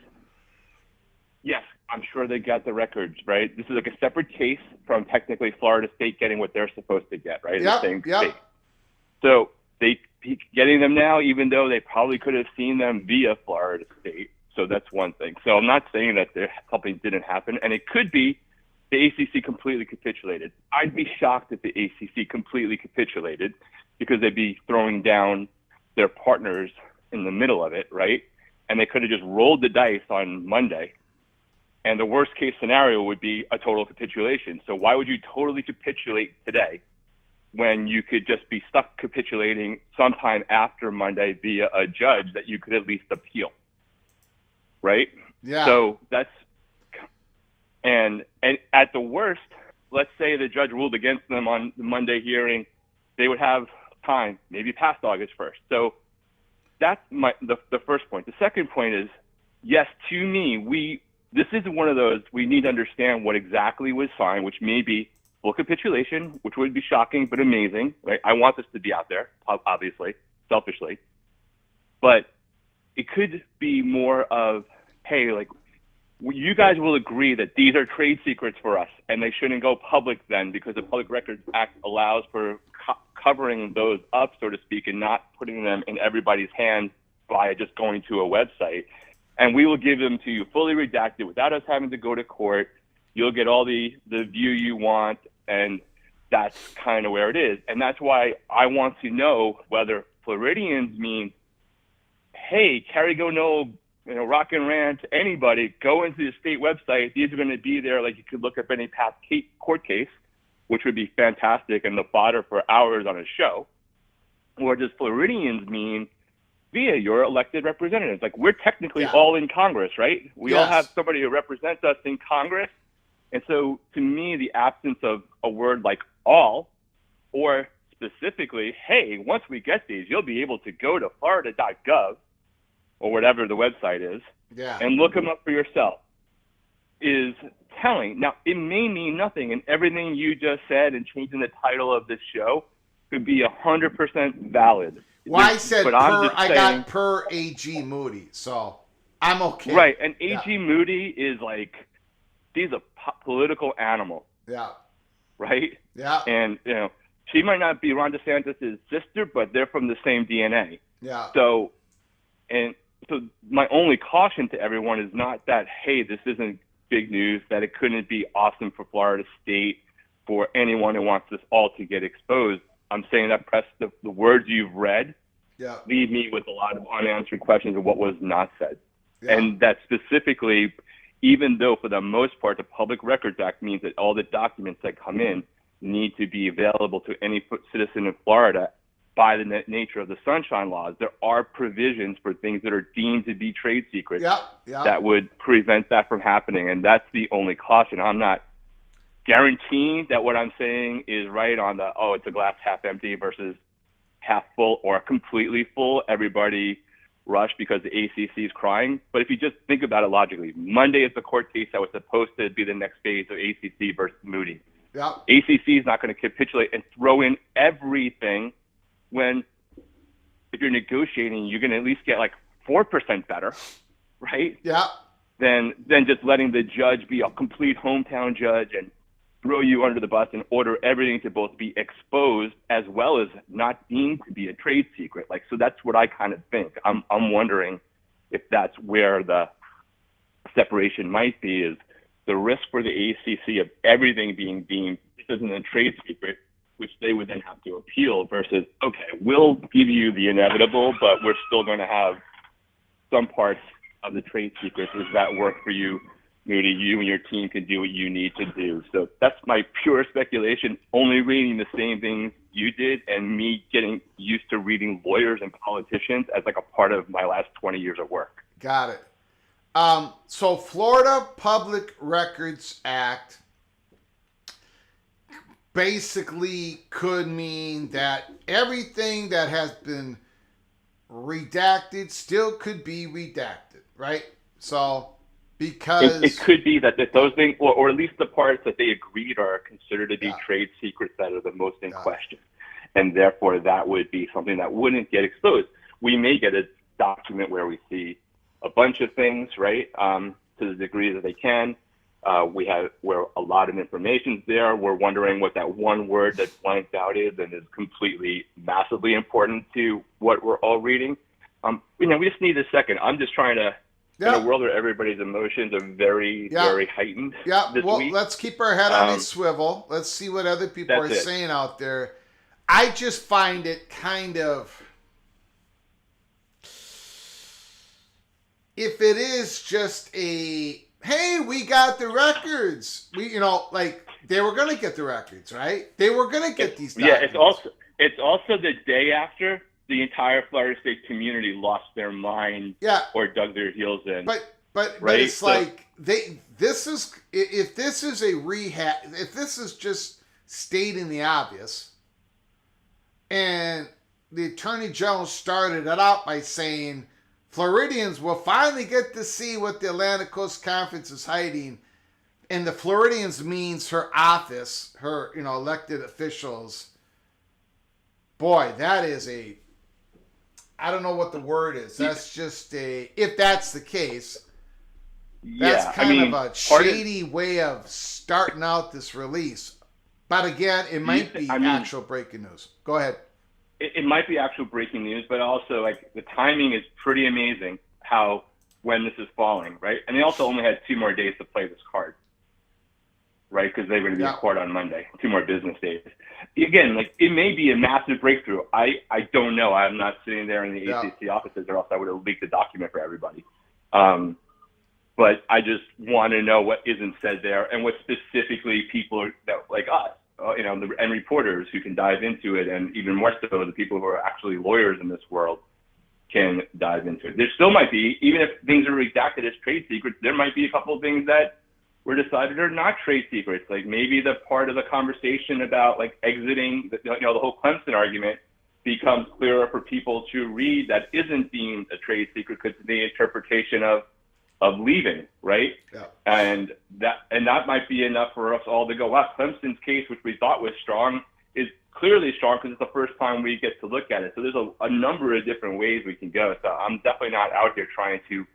Speaker 3: yes, I'm sure they got the records, right? This is like a separate case from technically Florida State getting what they're supposed to get, right?
Speaker 1: Yeah.
Speaker 3: The same
Speaker 1: Yeah.
Speaker 3: state. So they getting them now, even though they probably could have seen them via Florida State. So that's one thing. So I'm not saying that something didn't happen, and it could be the ACC completely capitulated. I'd be shocked if the ACC completely capitulated because they'd be throwing down their partners in the middle of it, right? And they could have just rolled the dice on Monday. And the worst case scenario would be a total capitulation. So why would you totally capitulate today when you could just be stuck capitulating sometime after Monday via a judge that you could at least appeal? Right?
Speaker 1: Yeah.
Speaker 3: So that's, and at the worst, let's say the judge ruled against them on the Monday hearing, they would have time, maybe past August 1st. So that's the first point. The second point is, yes, to me, this isn't one of those, we need to understand what exactly was signed, which may be full capitulation, which would be shocking but amazing, right? I want this to be out there, obviously, selfishly. But it could be more of, hey, like, you guys will agree that these are trade secrets for us and they shouldn't go public then because the Public Records Act allows for covering those up, so to speak, and not putting them in everybody's hands via just going to a website. And we will give them to you fully redacted without us having to go to court. You'll get all the view you want, and that's kind of where it is. And that's why I want to know whether Floridians mean, hey, Carrie Go No, Rock and Rant, anybody, go into the state website. These are going to be there. Like you could look up any past court case, which would be fantastic and the fodder for hours on a show. Or does Floridians mean via your elected representatives? Like we're technically all in Congress, right? We all have somebody who represents us in Congress. And so to me, the absence of a word like all, or specifically, hey, once we get these, you'll be able to go to florida.gov or whatever the website is and look them up for yourself, is telling. Now, it may mean nothing, and everything you just said and changing the title of this show could be 100% valid.
Speaker 1: Well, I said I got per AG Moody, so I'm okay.
Speaker 3: Right, and AG Moody is like, he's a political animal.
Speaker 1: Yeah.
Speaker 3: Right?
Speaker 1: Yeah.
Speaker 3: And, she might not be Ron DeSantis' sister, but they're from the same DNA.
Speaker 1: Yeah.
Speaker 3: So my only caution to everyone is not that, hey, this isn't big news, that it couldn't be awesome for Florida State, for anyone who wants this all to get exposed. I'm saying that the words you've read leave me with a lot of unanswered questions of what was not said. Yeah. And that specifically, even though for the most part, the Public Records Act means that all the documents that come in need to be available to any citizen of Florida by the nature of the Sunshine Laws, there are provisions for things that are deemed to be trade secrets that would prevent that from happening. And that's the only caution. I'm not guaranteeing that what I'm saying is right on the, it's a glass half empty versus half full or completely full. Everybody rush because the ACC is crying. But if you just think about it logically, Monday is the court case that was supposed to be the next phase of ACC versus Moody.
Speaker 1: Yeah.
Speaker 3: ACC is not going to capitulate and throw in everything when if you're negotiating, you're going to at least get like 4% better, right?
Speaker 1: Yeah.
Speaker 3: Than just letting the judge be a complete hometown judge and throw you under the bus and order everything to both be exposed as well as not deemed to be a trade secret. Like, so that's what I kind of think. I'm wondering if that's where the separation might be, is the risk for the ACC of everything being deemed this isn't a trade secret, which they would then have to appeal, versus, okay, we'll give you the inevitable, but we're still going to have some parts of the trade secrets. Does that work for you, Moody? You and your team can do what you need to do. So that's my pure speculation, only reading the same things you did and me getting used to reading lawyers and politicians as like a part of my last 20 years of work.
Speaker 1: Got it. So Florida Public Records Act basically could mean that everything that has been redacted still could be redacted, right? So, because
Speaker 3: it could be that those things, or at least the parts that they agreed are considered to be
Speaker 1: yeah,
Speaker 3: trade secrets that are the most in
Speaker 1: yeah,
Speaker 3: question. And therefore, that would be something that wouldn't get exposed. We may get a document where we see a bunch of things, right, to the degree that they can. We have where a lot of information's there. We're wondering what that one word that's blanked out is and is completely massively important to what we're all reading. We just need a second. I'm just trying to, in a world where everybody's emotions are very, very heightened this
Speaker 1: well,
Speaker 3: week.
Speaker 1: let's keep our head on a swivel. Let's see what other people are saying out there. I just find it kind of, if it is just a, hey, we got the records. Like they were going to get the records, right? They were going to get these documents.
Speaker 3: Yeah, it's also the day after the entire Florida State community lost their mind or dug their heels in.
Speaker 1: But it's like this is, if this is a rehab, if this is just stating the obvious, and the Attorney General started it out by saying Floridians will finally get to see what the Atlantic Coast Conference is hiding, and the Floridians means her office, her elected officials. Boy, that is a, I don't know what the word is. That's just a, if that's the case, that's kind of a shady way of starting out this release. But again, it might be actual breaking news. Go ahead.
Speaker 3: It might be actual breaking news, but also like the timing is pretty amazing how when this is falling, right? And they also only had 2 more days to play this card, right? Because they were going to be in court on Monday, 2 more business days. Again, like it may be a massive breakthrough. I don't know. I'm not sitting there in the ACC offices, or else I would have leaked the document for everybody. But I just want to know what isn't said there, and what specifically people that like us, and reporters who can dive into it, and even more so the people who are actually lawyers in this world can dive into it. There still might be, even if things are redacted as trade secrets, there might be a couple of things that were decided are not trade secrets. Like maybe the part of the conversation about like exiting, the whole Clemson argument becomes clearer for people to read that isn't deemed a trade secret because of the interpretation of leaving, right?
Speaker 1: Yeah.
Speaker 3: And that might be enough for us all to go, wow, Clemson's case, which we thought was strong, is clearly strong because it's the first time we get to look at it. So there's a number of different ways we can go. So I'm definitely not out here trying to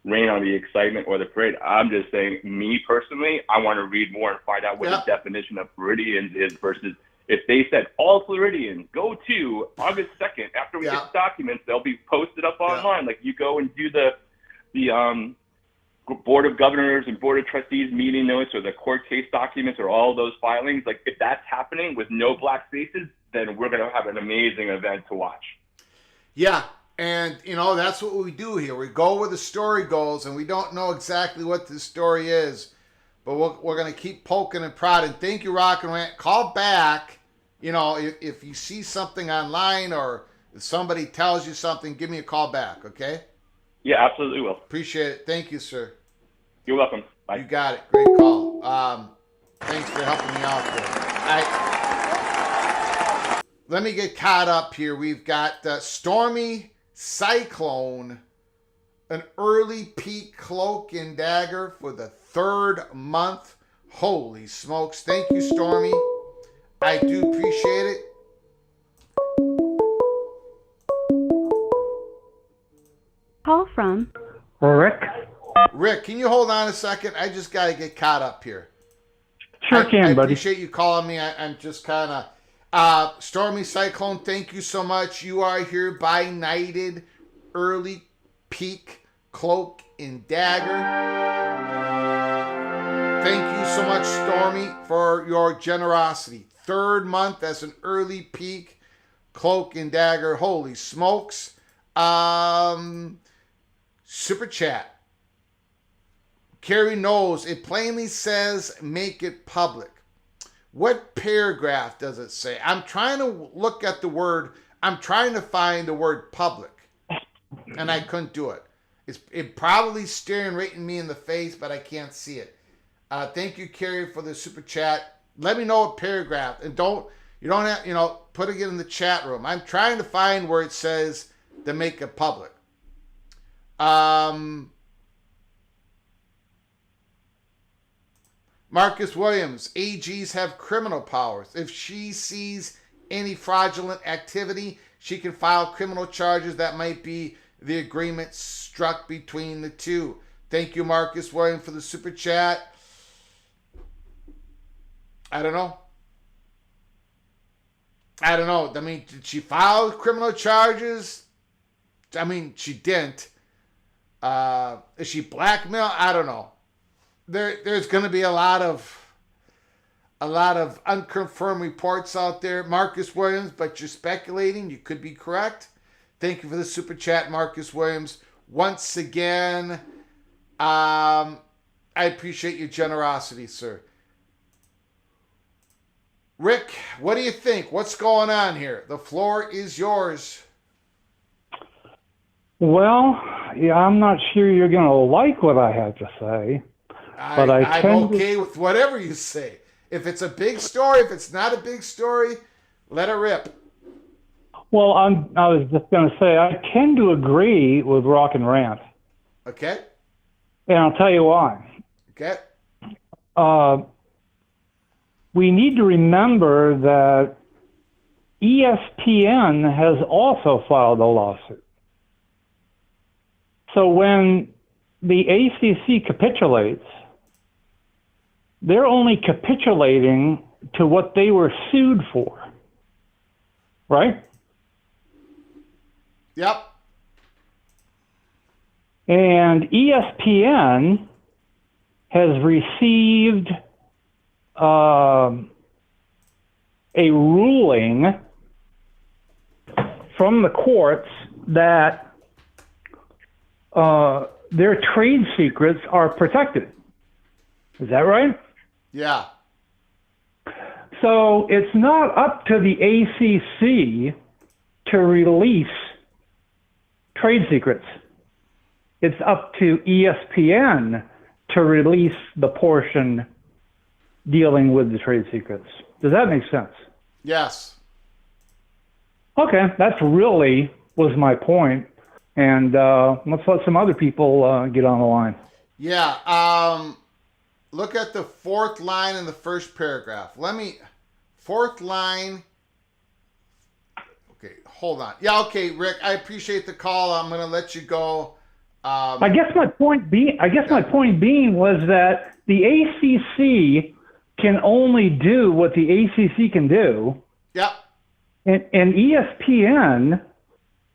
Speaker 3: rain on the excitement or the parade. I'm just saying, me personally, I want to read more and find out what the definition of Floridians is versus if they said all Floridians go to August 2nd after we get the documents, they'll be posted up online. Like you go and do the Board of Governors and Board of Trustees meeting notes or the court case documents or all those filings. Like if that's happening with no black faces, then we're going to have an amazing event to watch.
Speaker 1: Yeah. And, that's what we do here. We go where the story goes, and we don't know exactly what the story is, but we're going to keep poking and prodding. Thank you, Rock and Rant. Call back. If you see something online or if somebody tells you something, give me a call back, okay?
Speaker 3: Yeah, absolutely will.
Speaker 1: Appreciate it. Thank you, sir.
Speaker 3: You're welcome. Bye.
Speaker 1: You got it. Great call. Thanks for helping me out there. Let me get caught up here. We've got Stormy Cyclone, an early peak cloak and dagger for the 3rd month. Holy smokes. Thank you, Stormy. I do appreciate it.
Speaker 2: Call from
Speaker 4: Rick.
Speaker 1: Rick, can you hold on a second? I just got to get caught up here.
Speaker 4: Sure can,
Speaker 1: I
Speaker 4: buddy.
Speaker 1: appreciate you calling me. I'm just kind of... Stormy Cyclone, thank you so much. You are here by Knighted Early Peak Cloak and Dagger. Thank you so much, Stormy, for your generosity. 3rd month as an early peak Cloak and Dagger. Holy smokes. Super chat. Carrie knows it plainly says make it public. What paragraph does it say? I'm trying to look at the word. I'm trying to find the word public, and I couldn't do it. It probably staring right in me in the face, but I can't see it. Thank you, Carrie, for the super chat. Let me know what paragraph, and you don't have, put it in the chat room. I'm trying to find where it says to make it public. Marcus Williams, AGs have criminal powers. If she sees any fraudulent activity, she can file criminal charges. That might be the agreement struck between the two. Thank you, Marcus Williams, for the super chat. I don't know. I mean, did she file criminal charges? I mean, she didn't. Is she blackmail? I don't know. There's going to be a lot of unconfirmed reports out there, Marcus Williams, but you're speculating. You could be correct. Thank you for the super chat, Marcus Williams. Once again, I appreciate your generosity, sir. Rick, what do you think? What's going on here? The floor is yours.
Speaker 4: Well, yeah, I'm not sure you're going to like what I have to say. But
Speaker 1: I'm okay with whatever you say. If it's a big story, if it's not a big story, let it rip.
Speaker 4: Well, I was just going to say, I tend to agree with Rock and Rant.
Speaker 1: Okay.
Speaker 4: And I'll tell you why.
Speaker 1: Okay.
Speaker 4: We need to remember that ESPN has also filed a lawsuit. So when the ACC capitulates, they're only capitulating to what they were sued for, right?
Speaker 1: Yep.
Speaker 4: And ESPN has received a ruling from the courts that their trade secrets are protected. Is that right?
Speaker 1: Yeah.
Speaker 4: So it's not up to the ACC to release trade secrets. It's up to ESPN to release the portion dealing with the trade secrets. Does that make sense?
Speaker 1: Yes.
Speaker 4: Okay, that's really was my point. And let's let some other people get on the line.
Speaker 1: Yeah. Look at the fourth line in the first paragraph. Fourth line. Okay, hold on. Yeah, okay, Rick, I appreciate the call. I'm going to let you go.
Speaker 4: I guess my point being was that the ACC can only do what the ACC can do.
Speaker 1: Yep.
Speaker 4: And ESPN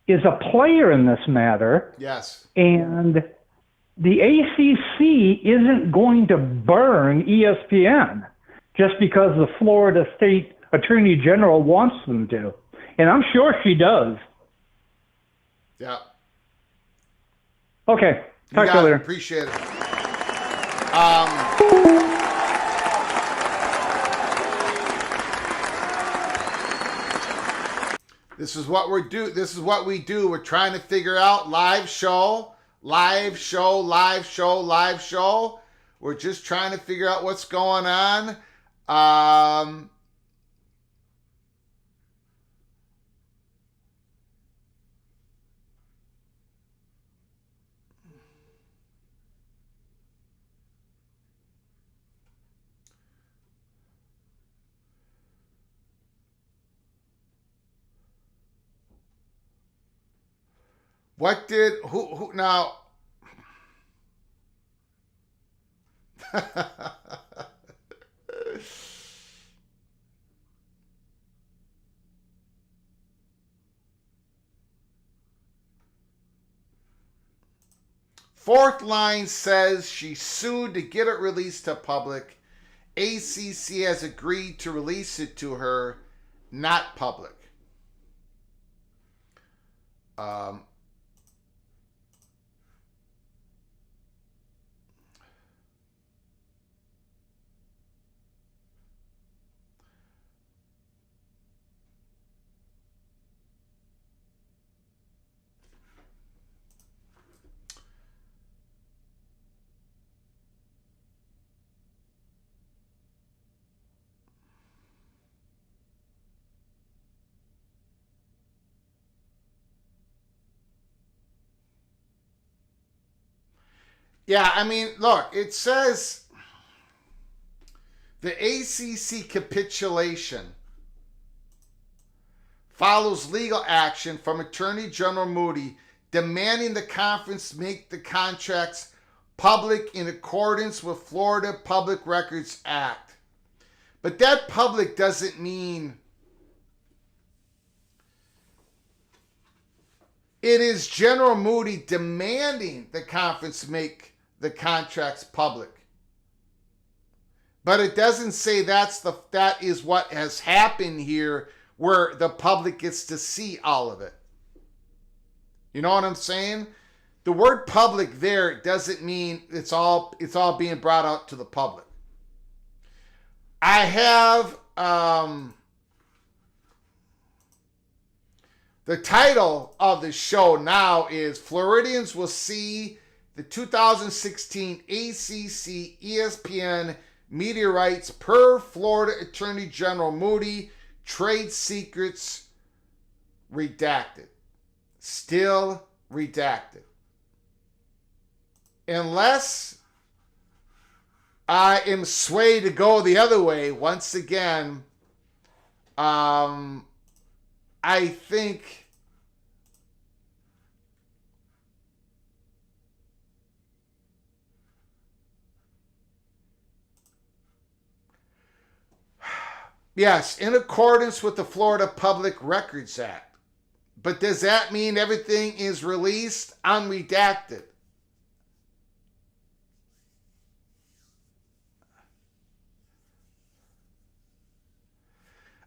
Speaker 4: is a player in this matter.
Speaker 1: Yes.
Speaker 4: And the ACC isn't going to burn ESPN just because the Florida State Attorney General wants them to. And I'm sure she does.
Speaker 1: Yeah.
Speaker 4: Okay. Talk to you later.
Speaker 1: Appreciate it. This is what we do. We're trying to figure out live show. We're just trying to figure out what's going on. Who now? Fourth line says she sued to get it released to public. ACC has agreed to release it to her, not public. Yeah, I mean, look, it says the ACC capitulation follows legal action from Attorney General Moody demanding the conference make the contracts public in accordance with Florida Public Records Act. But that public doesn't mean it is General Moody demanding the conference make the contracts public. But it doesn't say that is what has happened here, where the public gets to see all of it. You know what I'm saying? The word public there doesn't mean it's all being brought out to the public. I have the title of the show now is Floridians Will See the 2016 ACC ESPN Media Rights per Florida Attorney General Moody, Trade Secrets Redacted. Still redacted. Unless I am swayed to go the other way, once again, I think yes, in accordance with the Florida Public Records Act. But does that mean everything is released unredacted?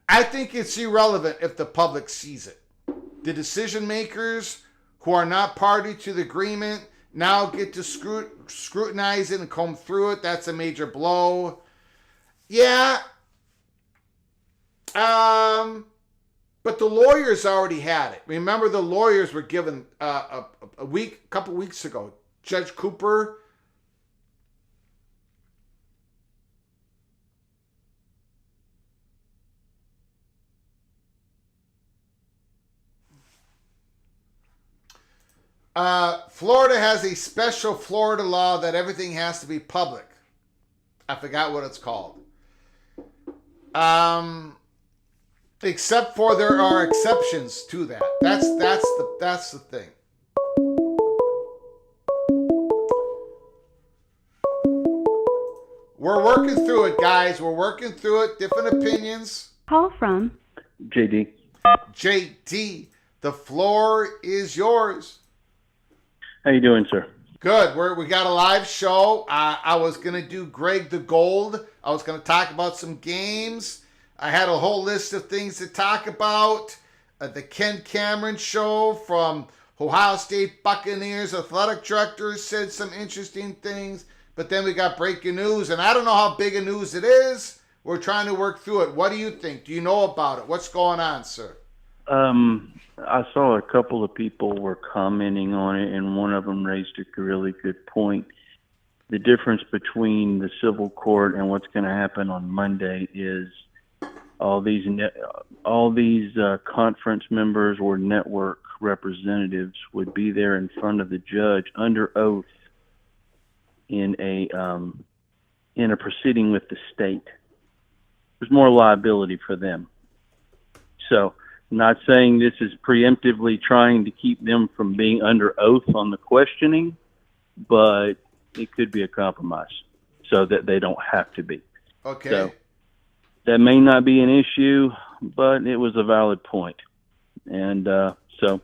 Speaker 1: I think it's irrelevant if the public sees it. The decision makers who are not party to the agreement now get to scrutinize it and comb through it. That's a major blow. Yeah. But the lawyers already had it. Remember, the lawyers were given a couple weeks ago. Judge Cooper. Florida has a special Florida law that everything has to be public. I forgot what it's called. Except for there are exceptions to that. That's the thing. We're working through it, guys. We're working through it. Different opinions.
Speaker 2: Call from
Speaker 5: JD.
Speaker 1: JD, the floor is yours.
Speaker 5: How you doing, sir?
Speaker 1: Good. We got a live show. I was going to do Greg the Gold. I was going to talk about some games. I had a whole list of things to talk about. The Ken Cameron show from Ohio State Buccaneers athletic director said some interesting things. But then we got breaking news, and I don't know how big a news it is. We're trying to work through it. What do you think? Do you know about it? What's going on, sir?
Speaker 5: I saw a couple of people were commenting on it, and one of them raised a really good point. The difference between the civil court and what's going to happen on Monday is all these conference members or network representatives would be there in front of the judge under oath in a proceeding with the state. There's more liability for them. So, not saying this is preemptively trying to keep them from being under oath on the questioning, but it could be a compromise so that they don't have to be.
Speaker 1: Okay.
Speaker 5: So that may not be an issue, but it was a valid point. And so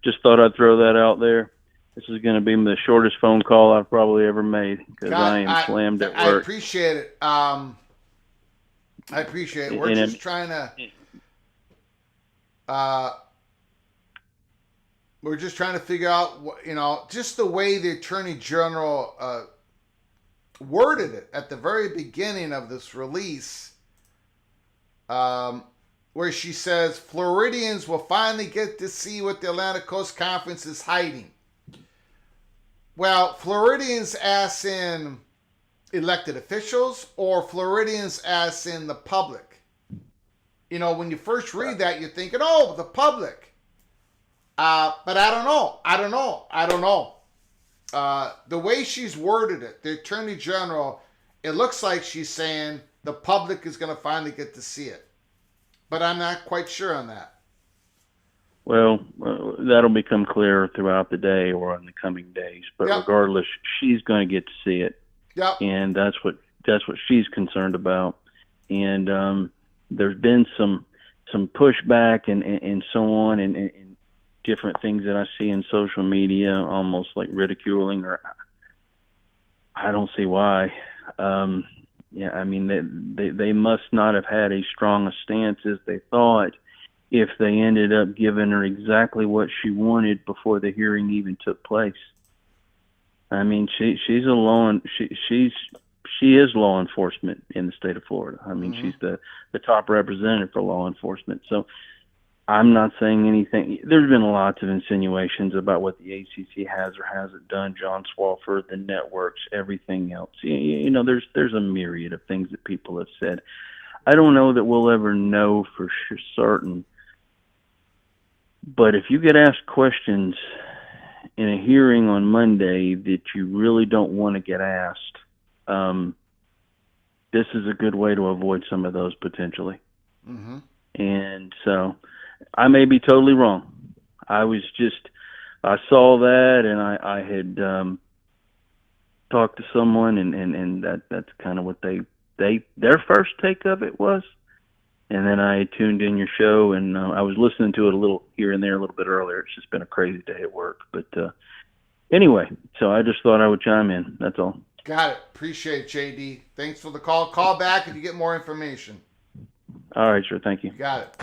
Speaker 5: just thought I'd throw that out there. This is going to be the shortest phone call I've probably ever made because I am slammed at work.
Speaker 1: I appreciate it. We're just trying to... we're just trying to figure out, just the way the Attorney General worded it at the very beginning of this release, where she says, Floridians will finally get to see what the Atlantic Coast Conference is hiding. Well, Floridians as in elected officials or Floridians as in the public? When you first read that, you're thinking, oh, the public. But I don't know. The way she's worded it, the Attorney General, it looks like she's saying the public is going to finally get to see it. But I'm not quite sure on that.
Speaker 5: Well, that'll become clearer throughout the day or in the coming days. But
Speaker 1: Yep.
Speaker 5: regardless, she's going to get to see it,
Speaker 1: Yep.
Speaker 5: and that's what she's concerned about. And there's been some pushback and so on, and different things that I see in social media, almost like ridiculing, or I don't see why. Yeah, I mean, they must not have had as strong a stance as they thought if they ended up giving her exactly what she wanted before the hearing even took place. I mean, she is law enforcement in the state of Florida. I mean, she's the top representative for law enforcement. So I'm not saying anything. There's been lots of insinuations about what the ACC has or hasn't done. John Swofford, the networks, everything else. You know, there's a myriad of things that people have said. I don't know that we'll ever know for certain. But if you get asked questions in a hearing on Monday that you really don't want to get asked, this is a good way to avoid some of those potentially.
Speaker 1: Mm-hmm.
Speaker 5: And so I may be totally wrong. I saw that, and I had talked to someone, and that's kind of what their first take of it was. And then I tuned in your show, and I was listening to it a little here and there a little bit earlier. It's just been a crazy day at work. But anyway, so I just thought I would chime in. That's all.
Speaker 1: Got it. Appreciate it, JD. Thanks for the call. Call back if you get more information.
Speaker 5: All right, sure. Thank you.
Speaker 1: You got it.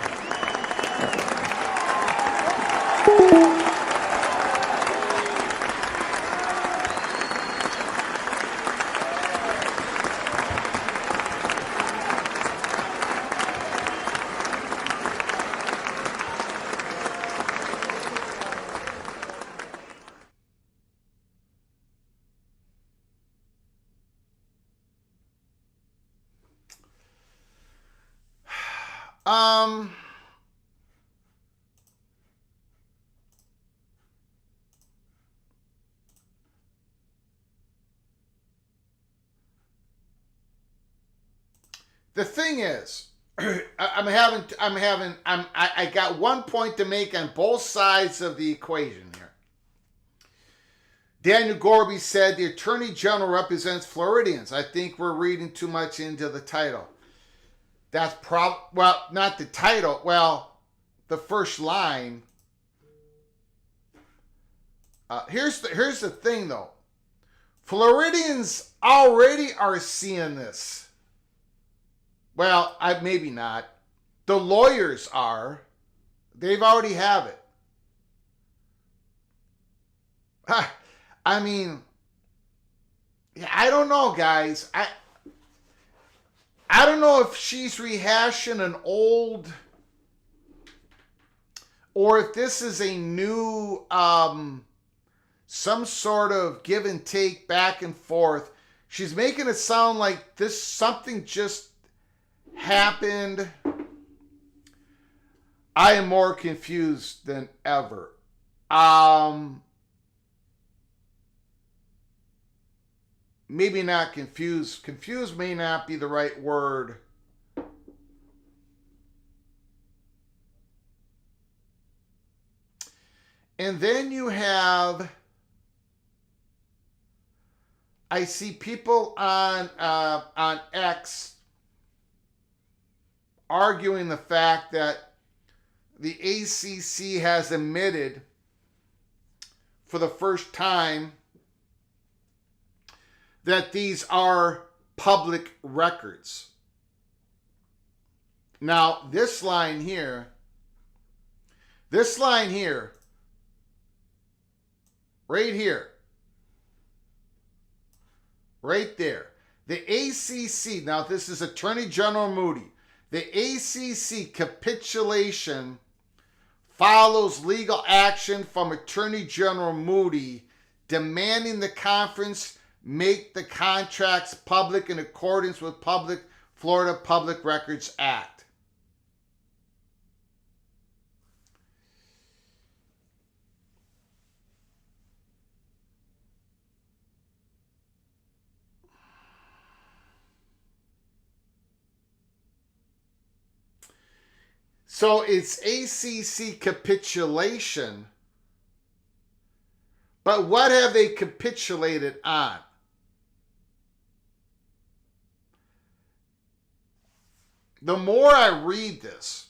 Speaker 1: The thing is, I got one point to make on both sides of the equation here. Daniel Gorby said the Attorney General represents Floridians. I think we're reading too much into the title. That's well, not the title. Well, the first line. Here's the thing, though. Floridians already are seeing this. Well, maybe not. The lawyers are. They've already have it. I mean, I don't know, guys. I don't know if she's rehashing an old, or if this is a new, some sort of give and take back and forth. She's making it sound like something just happened. I am more confused than ever. Maybe not confused. Confused may not be the right word. And then you have, I see people on X arguing the fact that the ACC has admitted for the first time that these are public records. Now, this line here, right here, right there, the ACC, now this is Attorney General Moody, the ACC capitulation follows legal action from Attorney General Moody demanding the conference make the contracts public in accordance with Florida Public Records Act. So it's ACC capitulation, but what have they capitulated on? The more I read this,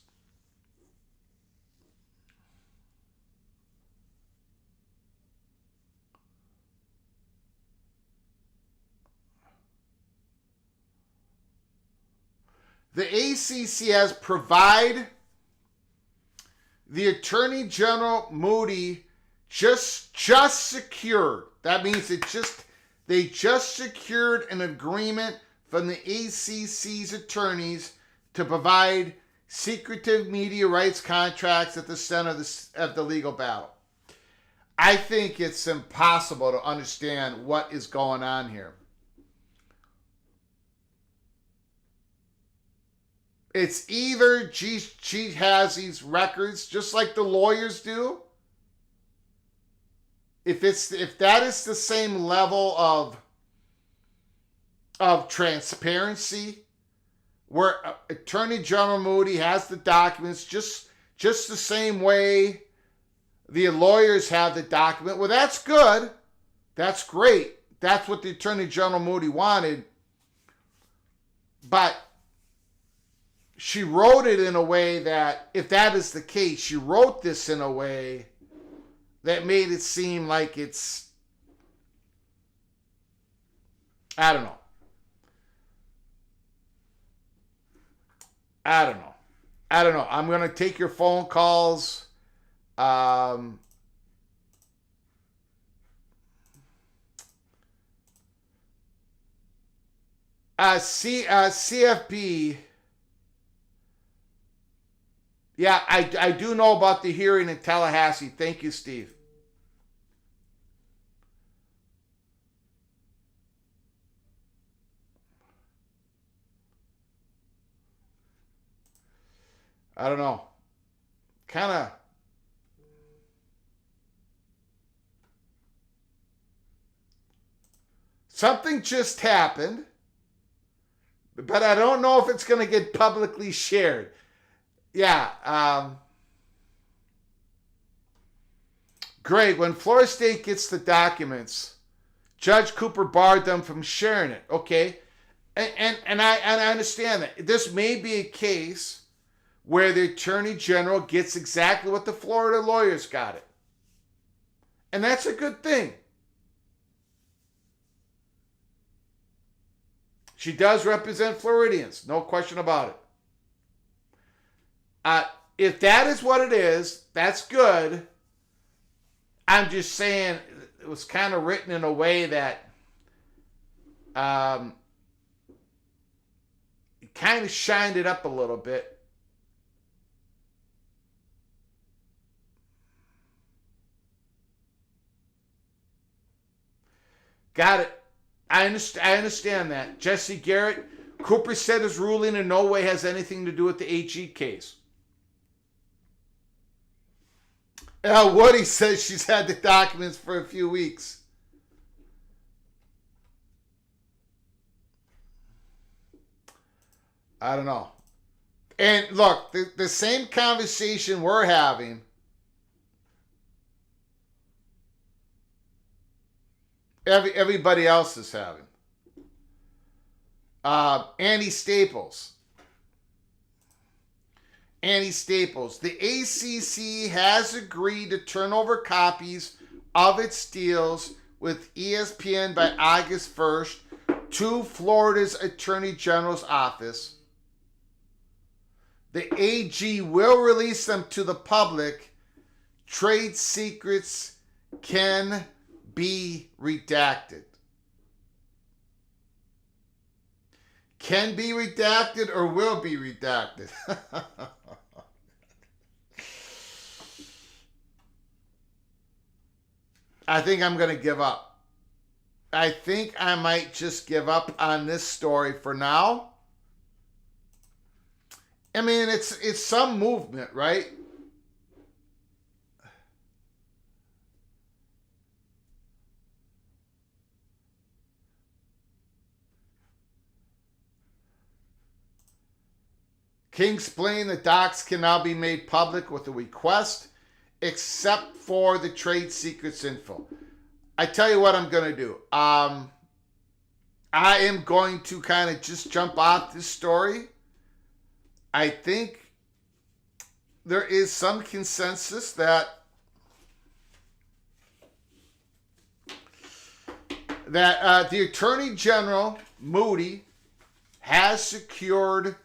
Speaker 1: the ACC has provided the Attorney General Moody just secured. That means they just secured an agreement from the ACC's attorneys to provide secretive media rights contracts at the center of the legal battle. I think it's impossible to understand what is going on here. It's either she has these records just like the lawyers do. If that is the same level of transparency, where Attorney General Moody has the documents just the same way the lawyers have the document, well, that's good. That's great. That's what the Attorney General Moody wanted. But she wrote it in a way that, if that is the case, she wrote this in a way that made it seem like it's, I don't know. I'm going to take your phone calls. CFB. Yeah, I do know about the hearing in Tallahassee. Thank you, Steve. I don't know. Kind of. Something just happened, but I don't know if it's going to get publicly shared. Yeah. Greg, when Florida State gets the documents, Judge Cooper barred them from sharing it. Okay. And I understand that. This may be a case where the Attorney General gets exactly what the Florida lawyers got it. And that's a good thing. She does represent Floridians, no question about it. If that is what it is, that's good. I'm just saying it was kind of written in a way that it kind of shined it up a little bit. Got it. I understand that. Jesse Garrett, Cooper said his ruling in no way has anything to do with the AG case. Woody says she's had the documents for a few weeks. I don't know. And look, the same conversation we're having, everybody else is having. Andy Staples. The ACC has agreed to turn over copies of its deals with ESPN by August 1st to Florida's Attorney General's office. The AG will release them to the public. Trade secrets can be redacted. Can be redacted or will be redacted. I think I'm going to give up. I think I might just give up on this story for now. I mean, it's some movement, right? King explained that docs can now be made public with a request, except for the trade secrets info. I tell you what I'm going to do. I am going to kind of just jump off this story. I think there is some consensus that the Attorney General, Moody, has secured,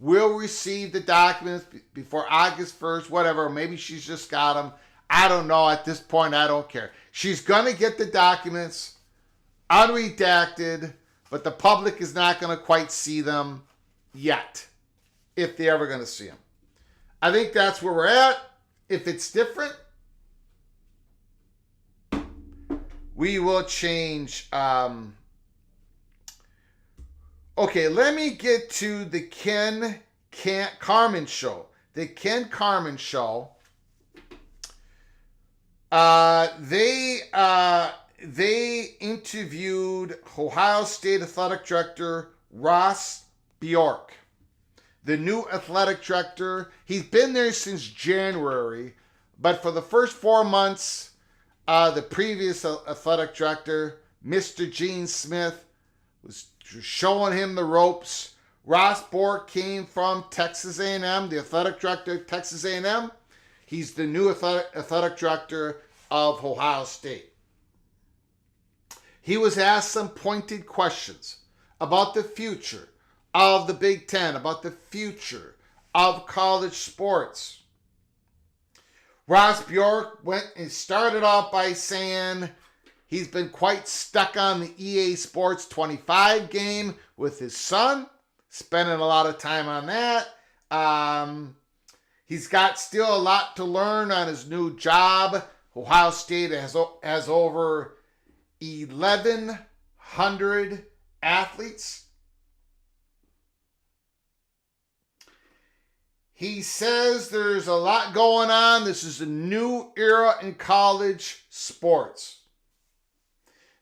Speaker 1: will receive the documents before August 1st, whatever. Maybe she's just got them. I don't know. At this point, I don't care. She's going to get the documents unredacted, but the public is not going to quite see them yet, if they're ever going to see them. I think that's where we're at. If it's different, we will change. Okay, let me get to the Ken Carman show. The Ken Carman show. They interviewed Ohio State Athletic Director Ross Bjork, the new athletic director. He's been there since January, but for the first 4 months, the previous athletic director, Mr. Gene Smith, was showing him the ropes. Ross Bjork came from Texas A&M, the athletic director of Texas A&M. He's the new athletic director of Ohio State. He was asked some pointed questions about the future of the Big Ten, about the future of college sports. Ross Bjork went and started off by saying he's been quite stuck on the EA Sports 25 game with his son, spending a lot of time on that. He's got still a lot to learn on his new job. Ohio State has over 1,100 athletes. He says there's a lot going on. This is a new era in college sports.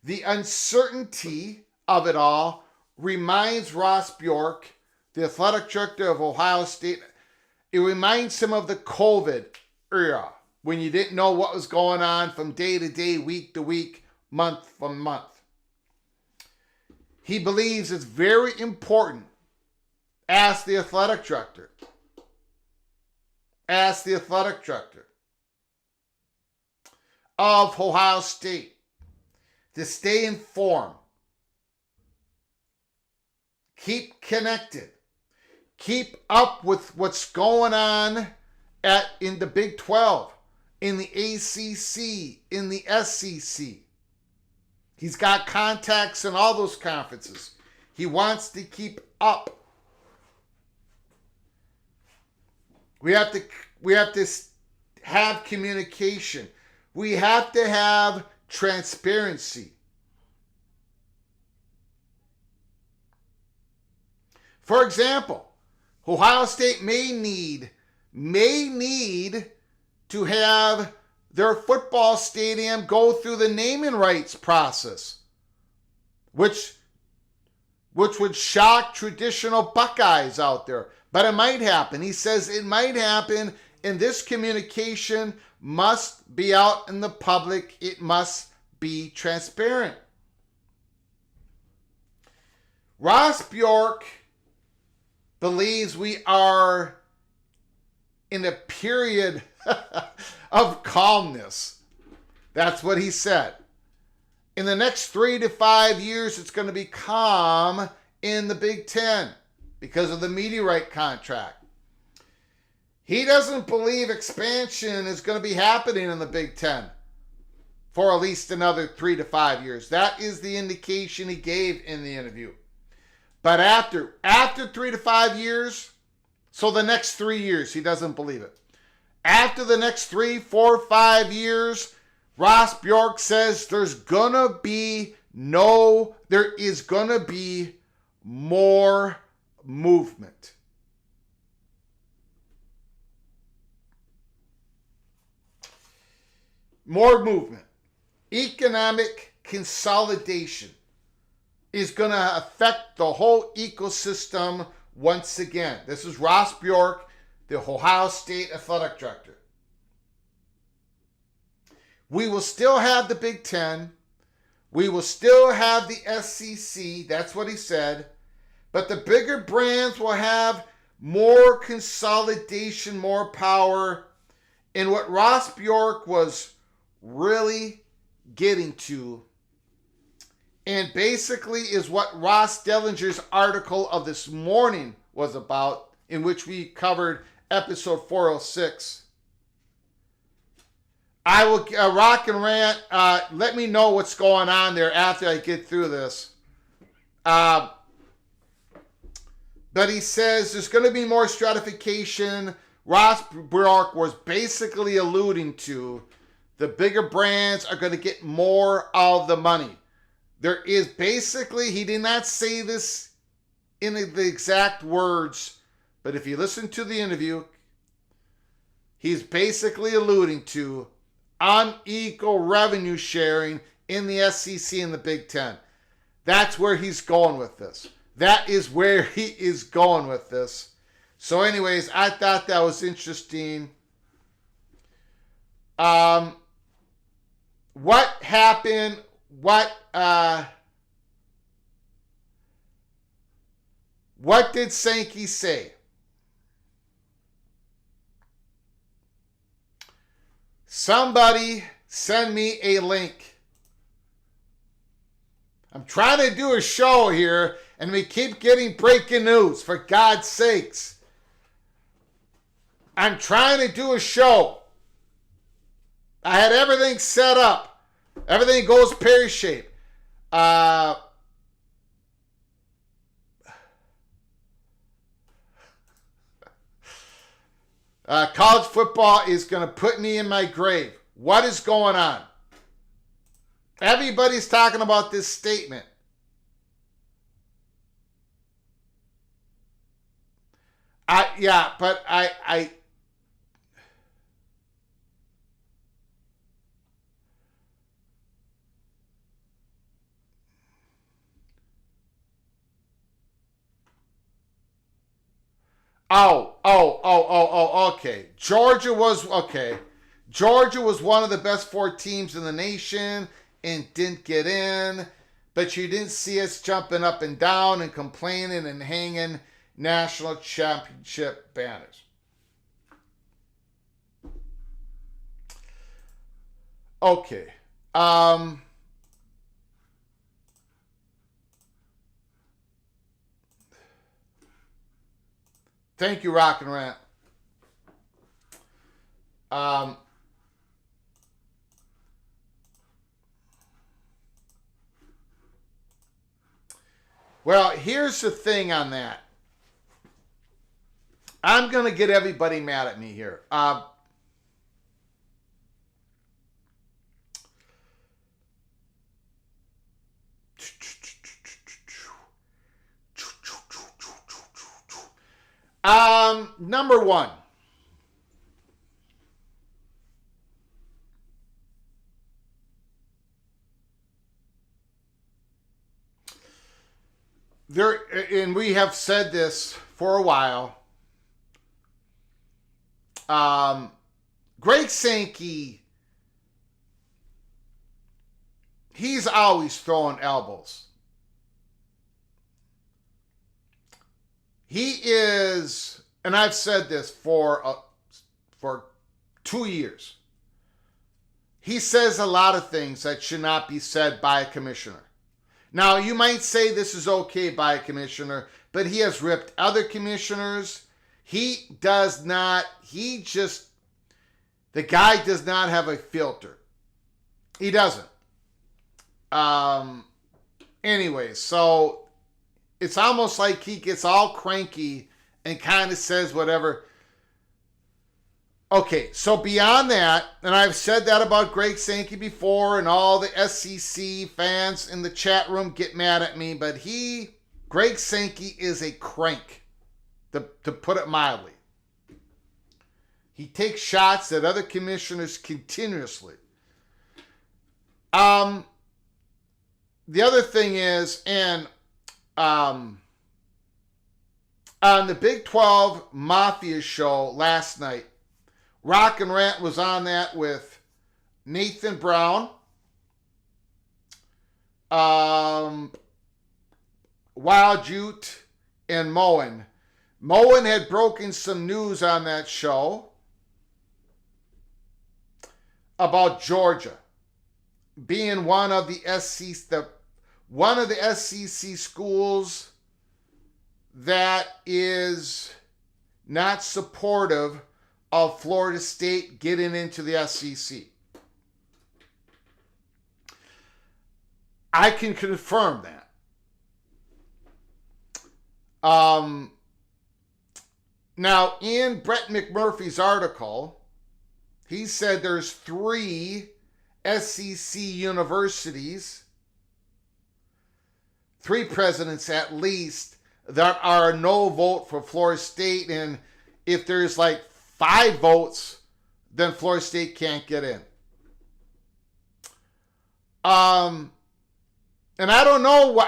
Speaker 1: The uncertainty of it all reminds Ross Bjork, the athletic director of Ohio State, it reminds him of the COVID era, when you didn't know what was going on from day to day, week to week, month from month. He believes it's very important. Ask the athletic director. Ask the athletic director of Ohio State to stay informed. Keep connected. Keep up with what's going on in the Big 12, in the ACC, in the SEC. He's got contacts in all those conferences. He wants to keep up. We have to have communication. We have to have transparency. For example, Ohio State may need to have their football stadium go through the naming rights process, which would shock traditional Buckeyes out there. But it might happen. He says it might happen, and this communication must be out in the public. It must be transparent. Ross Bjork believes we are in a period of calmness. That's what he said. In the next 3 to 5 years, it's going to be calm in the Big Ten because of the meteorite contract. He doesn't believe expansion is going to be happening in the Big Ten for at least another 3 to 5 years. That is the indication he gave in the interview. But after 3 to 5 years, so the next 3 years, he doesn't believe it. After the next 3, 4, 5 years, Ross Bjork says there is going to be more movement. More movement. Economic consolidation is going to affect the whole ecosystem once again. This is Ross Bjork, the Ohio State Athletic Director. We will still have the Big Ten. We will still have the SEC. That's what he said. But the bigger brands will have more consolidation, more power. And what Ross Bjork was really getting to, and basically is what Ross Dellinger's article of this morning was about, in which we covered episode 406. I will rock and rant. Let me know what's going on there after I get through this. But he says there's going to be more stratification. Ross Bjork was basically alluding to the bigger brands are going to get more of the money. There is basically, he did not say this in the exact words, but if you listen to the interview, he's basically alluding to unequal revenue sharing in the SEC and the Big Ten. That's where he's going with this. That is where he is going with this. So anyways, I thought that was interesting. What happened? What did Sankey say? Somebody send me a link. I'm trying to do a show here, and we keep getting breaking news, for God's sakes. I'm trying to do a show. I had everything set up. Everything goes pear-shaped. College football is going to put me in my grave. What is going on? Everybody's talking about this statement. Okay. Georgia was one of the best 4 teams in the nation and didn't get in, but you didn't see us jumping up and down and complaining and hanging national championship banners. Okay. Thank you, Rock and Rant. Well, here's the thing on that. I'm going to get everybody mad at me here. Number one. There, and we have said this for a while. Greg Sankey, he's always throwing elbows. He is, and I've said this for 2 years. He says a lot of things that should not be said by a commissioner. Now, you might say this is okay by a commissioner, but he has ripped other commissioners. The guy does not have a filter. He doesn't. Anyway, so it's almost like he gets all cranky and kind of says whatever. Okay, so beyond that, and I've said that about Greg Sankey before, and all the SEC fans in the chat room get mad at me, but Greg Sankey is a crank, to put it mildly. He takes shots at other commissioners continuously. The other thing is, and On the Big 12 Mafia show last night, Rock and Rant was on that with Nathan Brown, Wild Jute, and Moen. Moen had broken some news on that show about Georgia being one of the SEC schools that is not supportive of Florida State getting into the SEC. I can confirm that. Now, in Brett McMurphy's article, he said there's 3 SEC universities, 3 presidents at least, that are a no vote for Florida State. And if there's like 5 votes, then Florida State can't get in. And I don't know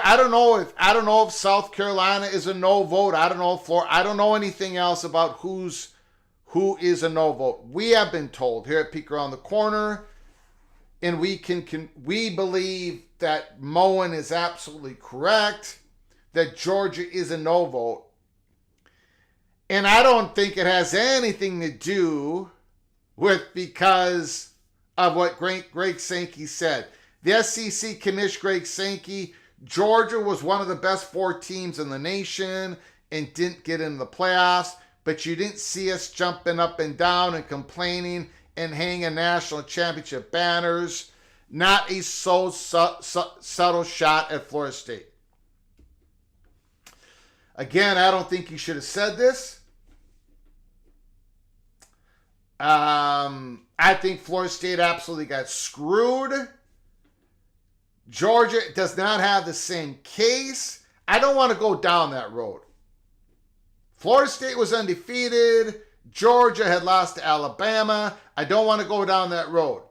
Speaker 1: if South Carolina is a no vote. I don't know if Florida, I don't know anything else about who is a no vote. We have been told here at Peek Around the Corner, and we believe that Moen is absolutely correct, that Georgia is a no vote. And I don't think it has anything to do with because of what Greg Sankey said. The SEC Commissioner Greg Sankey, Georgia was one of the best 4 teams in the nation and didn't get into the playoffs, but you didn't see us jumping up and down and complaining and hanging national championship banners. Not a subtle shot at Florida State. Again, I don't think he should have said this. I think Florida State absolutely got screwed. Georgia does not have the same case. I don't want to go down that road. Florida State was undefeated. Georgia had lost to Alabama. I don't want to go down that road.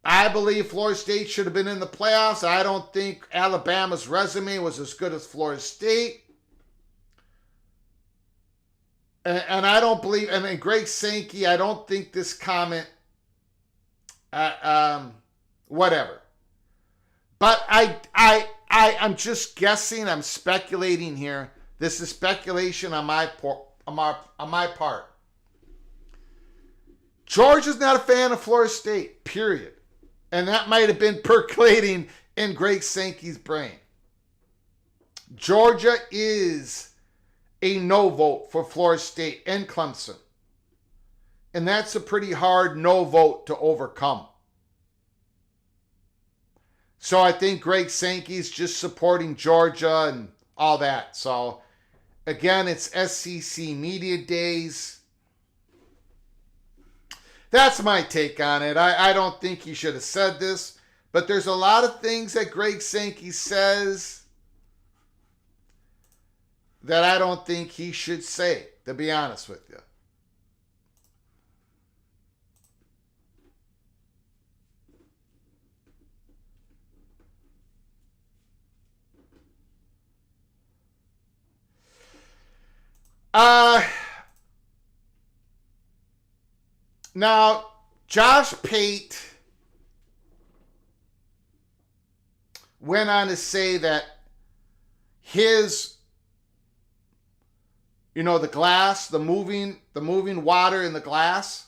Speaker 1: I believe Florida State should have been in the playoffs. I don't think Alabama's resume was as good as Florida State. And I don't believe, I mean, Greg Sankey, I don't think this comment, whatever. But I'm just guessing, I'm speculating here. This is speculation on my part. Georgia's not a fan of Florida State, period. And that might have been percolating in Greg Sankey's brain. Georgia is a no vote for Florida State and Clemson. And that's a pretty hard no vote to overcome. So I think Greg Sankey's just supporting Georgia and all that. So again, it's SEC Media Days. That's my take on it. I don't think he should have said this, but there's a lot of things that Greg Sankey says that I don't think he should say, to be honest with you. Now, Josh Pate went on to say that his, the glass, the moving water in the glass,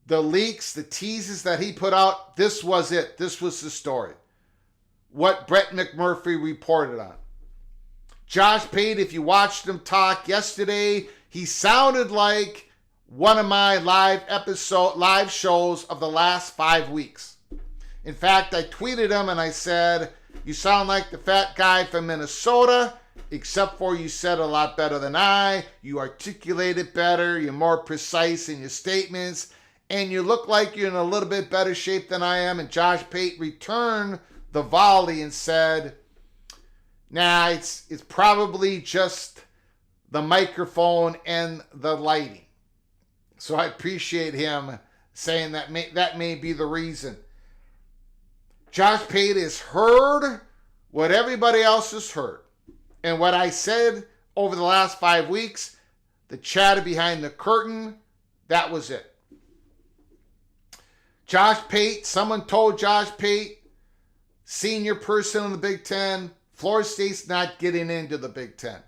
Speaker 1: the leaks, the teases that he put out, this was it. This was the story. What Brett McMurphy reported on. Josh Pate, if you watched him talk yesterday, he sounded like one of my live shows of the last 5 weeks. In fact, I tweeted him and I said, "You sound like the fat guy from Minnesota, except for you said a lot better than I. You articulated better. You're more precise in your statements. And you look like you're in a little bit better shape than I am." And Josh Pate returned the volley and said, "Nah, it's probably just the microphone and the lighting." So I appreciate him saying that may be the reason. Josh Pate has heard what everybody else has heard. And what I said over the last 5 weeks, the chatter behind the curtain, that was it. Josh Pate, someone told Josh Pate, senior person in the Big Ten, Florida State's not getting into the Big Ten.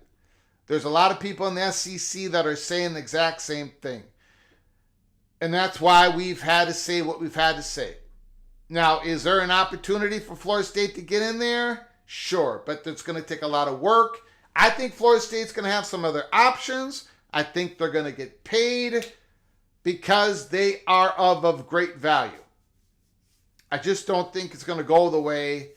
Speaker 1: There's a lot of people in the SEC that are saying the exact same thing. And that's why we've had to say what we've had to say. Now, is there an opportunity for Florida State to get in there? Sure, but it's going to take a lot of work. I think Florida State's going to have some other options. I think they're going to get paid because they are of great value. I just don't think it's going to go the way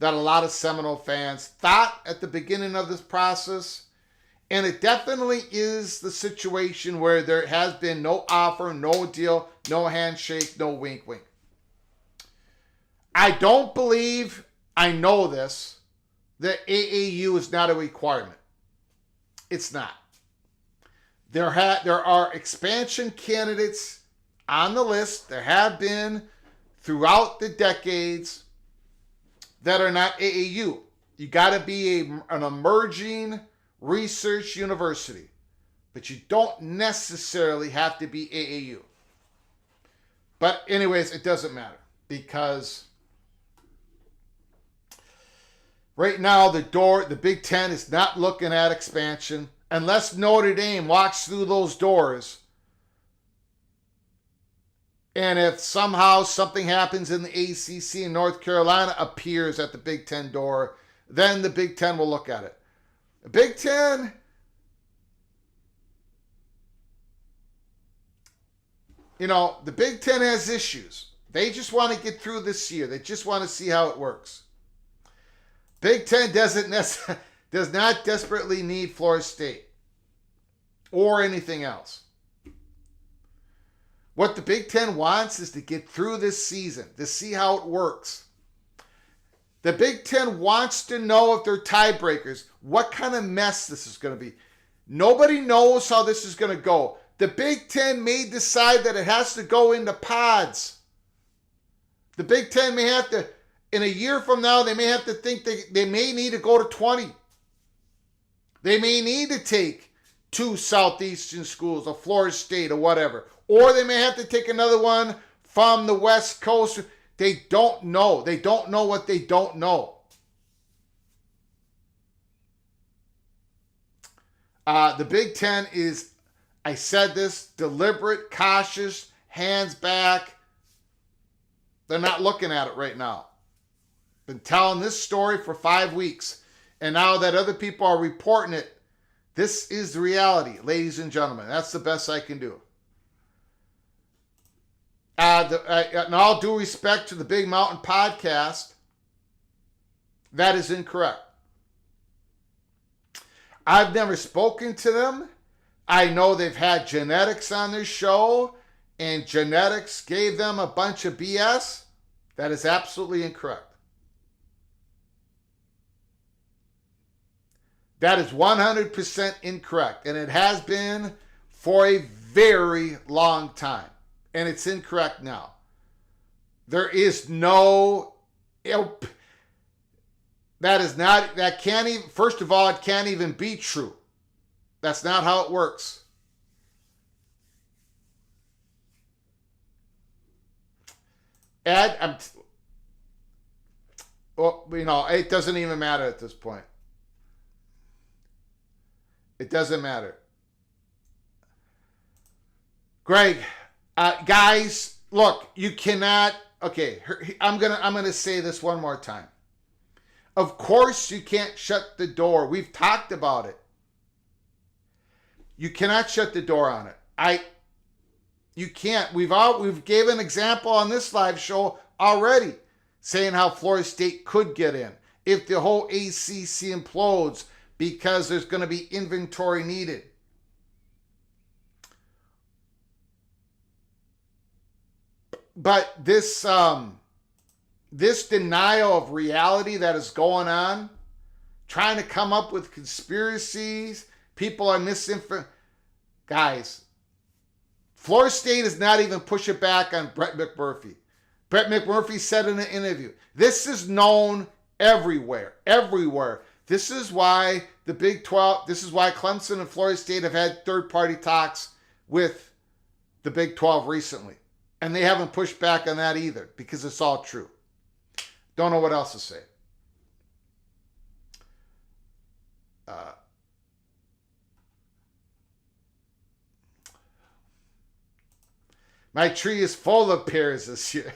Speaker 1: that a lot of Seminole fans thought at the beginning of this process. And it definitely is the situation where there has been no offer, no deal, no handshake, no wink wink. I don't believe, I know this, that AAU is not a requirement. It's not. There are expansion candidates on the list. There have been throughout the decades that are not AAU. You got to be an emerging research university, but you don't necessarily have to be AAU. But anyways, it doesn't matter because right now the Big Ten is not looking at expansion unless Notre Dame walks through those doors. And if somehow something happens in the ACC and North Carolina appears at the Big Ten door, then the Big Ten will look at it. The Big Ten, the Big Ten has issues. They just want to get through this year. They just want to see how it works. Big Ten does not desperately need Florida State or anything else. What the Big Ten wants is to get through this season, to see how it works. The Big Ten wants to know if they're tiebreakers, what kind of mess this is going to be. Nobody knows how this is going to go. The Big Ten may decide that it has to go into pods. The Big Ten may have to, in a year from now, they may have to think they may need to go to 20. They may need to take 2 Southeastern schools, a Florida State or whatever. Or they may have to take another one from the West Coast. They don't know. They don't know what they don't know. The Big Ten is, I said this, deliberate, cautious, hands back. They're not looking at it right now. Been telling this story for 5 weeks. And now that other people are reporting it, this is the reality, ladies and gentlemen. That's the best I can do. In all due respect to the Big Mountain Podcast, that is incorrect. I've never spoken to them. I know they've had genetics on their show, and genetics gave them a bunch of BS. That is absolutely incorrect. That is 100% incorrect, and it has been for a very long time. And it's incorrect now. There is no, that can't even, first of all, it can't even be true. That's not how it works. Ed, it doesn't even matter at this point. It doesn't matter. Greg, guys, look, you cannot. Okay, I'm gonna say this one more time. Of course, you can't shut the door. We've talked about it. You cannot shut the door on it. You can't. We've gave an example on this live show already, saying how Florida State could get in if the whole ACC implodes because there's going to be inventory needed. But this denial of reality that is going on, trying to come up with conspiracies, people are misinformed. Guys, Florida State is not even pushing back on Brett McMurphy. Brett McMurphy said in an interview, this is known everywhere. This is why the Big 12, this is why Clemson and Florida State have had third-party talks with the Big 12 recently. And they haven't pushed back on that either because it's all true. Don't know what else to say. My tree is full of pears this year.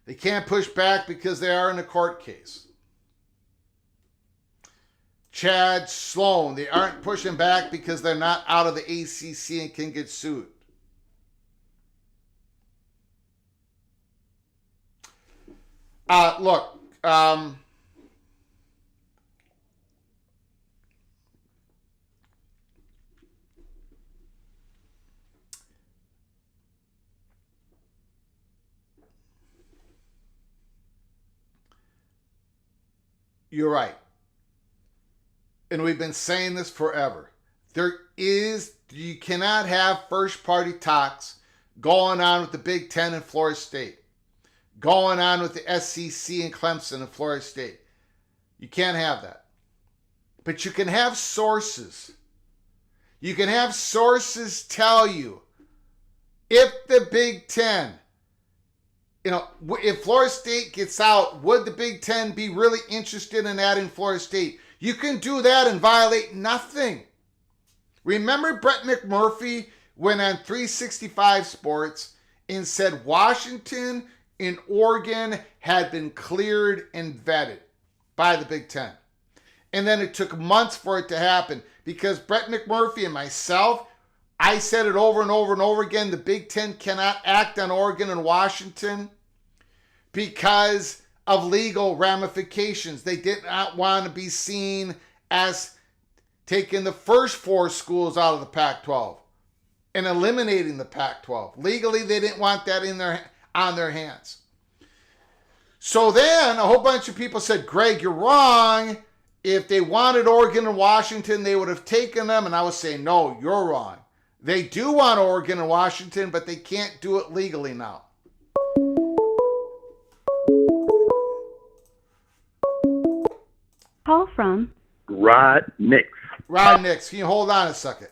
Speaker 1: They can't push back because they are in a court case. Chad Sloan, they aren't pushing back because they're not out of the ACC and can get sued. Look, you're right. And we've been saying this forever. You cannot have first party talks going on with the Big Ten and Florida State, going on with the SEC and Clemson and Florida State. You can't have that. But you can have sources. You can have sources tell you if the Big Ten, if Florida State gets out, would the Big Ten be really interested in adding Florida State? You can do that and violate nothing. Remember Brett McMurphy went on 365 Sports and said Washington and Oregon had been cleared and vetted by the Big Ten. And then it took months for it to happen because Brett McMurphy and myself, I said it over and over and over again, the Big Ten cannot act on Oregon and Washington because of legal ramifications. They did not want to be seen as taking the first four schools out of the Pac-12 and eliminating the Pac-12. Legally, they didn't want that on their hands. So then a whole bunch of people said, Greg, you're wrong. If they wanted Oregon and Washington, they would have taken them. And I was saying, no, you're wrong. They do want Oregon and Washington, but they can't do it legally now.
Speaker 2: Call from
Speaker 5: Rod Nix.
Speaker 1: Rod Nix, can you hold on a second?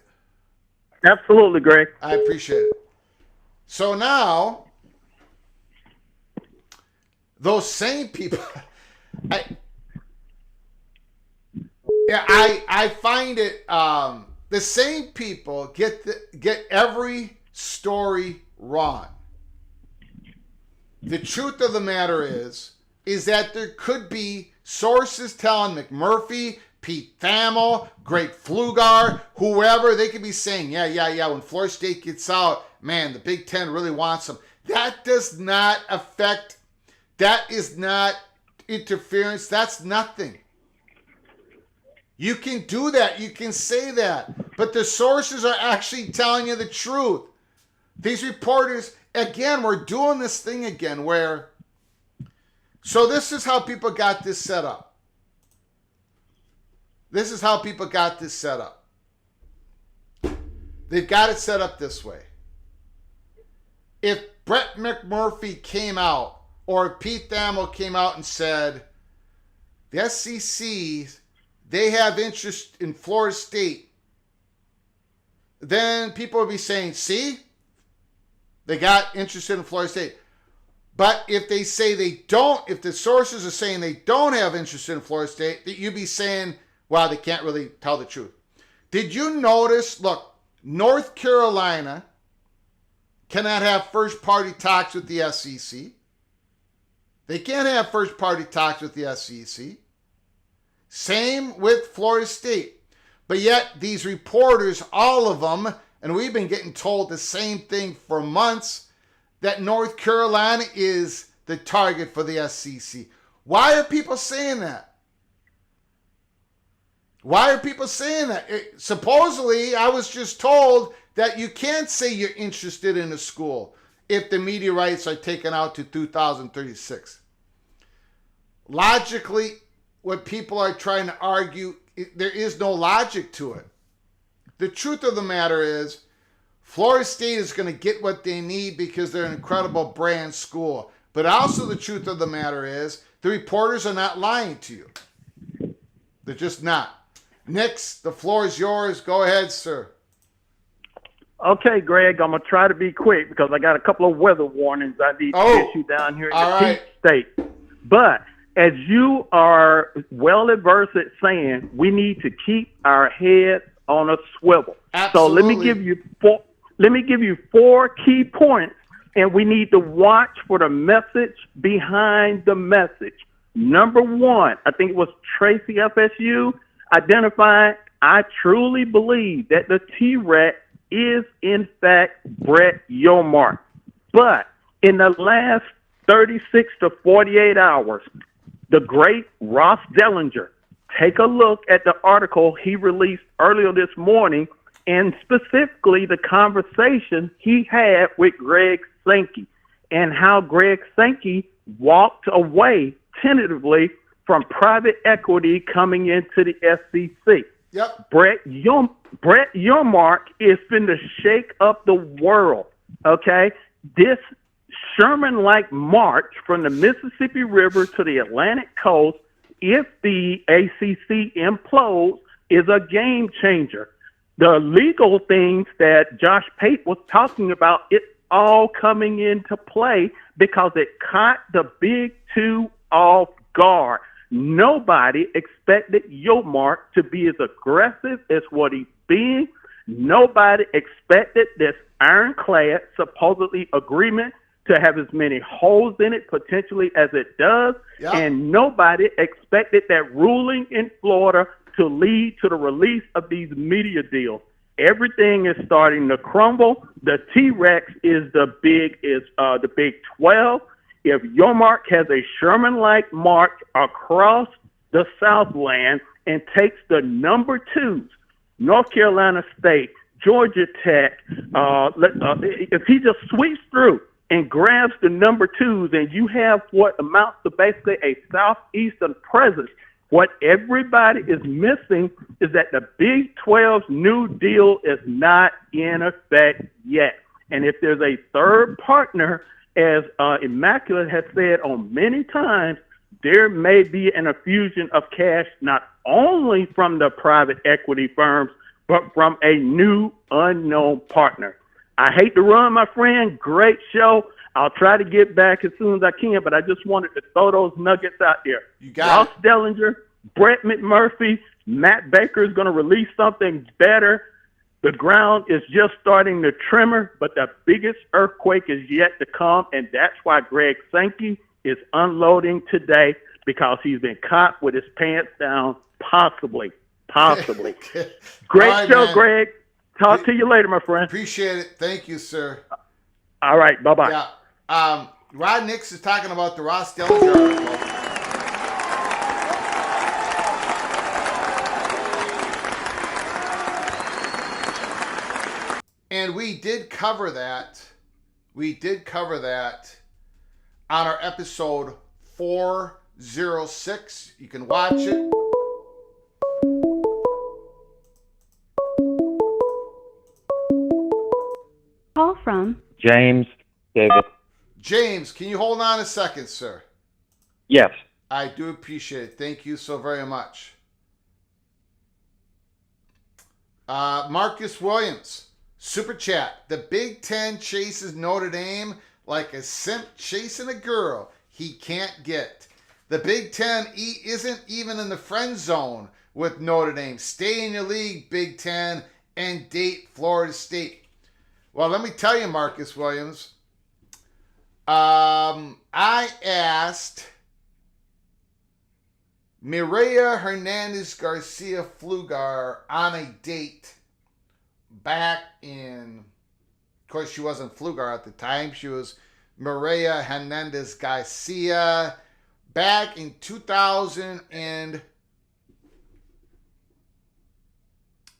Speaker 5: Absolutely, Greg.
Speaker 1: I appreciate it. So now, those same people, I find it, the same people get every story wrong. The truth of the matter is that there could be sources telling McMurphy, Pete Thamel, Greg Pflugar, whoever, they could be saying, yeah, when Florida State gets out, man, the Big Ten really wants them. That does not affect, that is not interference, that's nothing. You can do that, you can say that, but the sources are actually telling you the truth. These reporters, again, we're doing this thing again where, so this is how people got this set up. This is how people got this set up. They've got it set up this way. If Brett McMurphy came out or Pete Thamel came out and said, the SEC, they have interest in Florida State, then people would be saying, see, they got interested in Florida State. But if they say they don't, if the sources are saying they don't have interest in Florida State, that you'd be saying, well, they can't really tell the truth. Did you notice, look, North Carolina cannot have first-party talks with the SEC. They can't have first-party talks with the SEC. Same with Florida State. But yet these reporters, all of them, and we've been getting told the same thing for months, that North Carolina is the target for the SEC. Why are people saying that? Why are people saying that? Supposedly, I was just told that you can't say you're interested in a school if the media rights are taken out to 2036. Logically, what people are trying to argue, there is no logic to it. The truth of the matter is, Florida State is going to get what they need because they're an incredible brand school. But also the truth of the matter is, the reporters are not lying to you. They're just not. Nix, the floor is yours. Go ahead, sir.
Speaker 6: Okay, Greg, I'm going to try to be quick because I got a couple of weather warnings I need to issue down here in the Peach State. But as you are well versed at saying, we need to keep our head on a swivel.
Speaker 1: Absolutely.
Speaker 6: So let me give you four key points, and we need to watch for the message behind the message. Number one, I think it was Tracy FSU identifying, I truly believe that the T-Rex is in fact Brett Yormark. But in the last 36 to 48 hours, the great Ross Dellinger, take a look at the article he released earlier this morning, and specifically the conversation he had with Greg Sankey and how Greg Sankey walked away tentatively from private equity coming into the SEC.
Speaker 1: Yep.
Speaker 6: Brett Yormark is finna shake up the world, okay? This Sherman-like march from the Mississippi River to the Atlantic coast, if the ACC implodes, is a game changer. The legal things that Josh Pate was talking about, it's all coming into play because it caught the Big Two off guard. Nobody expected Yormark to be as aggressive as what he's being. Nobody expected this ironclad, supposedly agreement to have as many holes in it potentially as it does.
Speaker 1: Yep.
Speaker 6: And nobody expected that ruling in Florida to lead to the release of these media deals. Everything is starting to crumble. The T-Rex is the Big 12. If Yormark has a Sherman-like march across the Southland and takes the number twos, North Carolina State, Georgia Tech, if he just sweeps through and grabs the number twos, and you have what amounts to basically a Southeastern presence, what everybody is missing is that the Big 12's new deal is not in effect yet. And if there's a third partner, as Immaculate has said on many times, there may be an infusion of cash not only from the private equity firms, but from a new unknown partner. I hate to run, my friend. Great show. I'll try to get back as soon as I can, but I just wanted to throw those nuggets out there.
Speaker 1: You got
Speaker 6: Ross Dellinger, Brett McMurphy, Matt Baker is going to release something better. The ground is just starting to tremor, but the biggest earthquake is yet to come, and that's why Greg Sankey is unloading today, because he's been caught with his pants down, possibly. Great
Speaker 1: right,
Speaker 6: show,
Speaker 1: man.
Speaker 6: Greg. Talk to you later, my friend.
Speaker 1: Appreciate it. Thank you, sir.
Speaker 6: All right, bye-bye.
Speaker 1: Yeah. Rod Nix is talking about the Ross Dellinger article. And we did cover that. We did cover that on our episode 406. You can watch it.
Speaker 2: Call from
Speaker 7: James David.
Speaker 1: James, can you hold on a second, sir?
Speaker 7: Yes.
Speaker 1: I do appreciate it. Thank you so very much. Marcus Williams, Super Chat. The Big Ten chases Notre Dame like a simp chasing a girl he can't get. The Big Ten isn't even in the friend zone with Notre Dame. Stay in your league, Big Ten, and date Florida State. Well, let me tell you, Marcus Williams. I asked Mireya Hernandez Garcia Flugar on a date back in, of course, she wasn't Flugar at the time. She was Mireya Hernandez Garcia back in 2000 and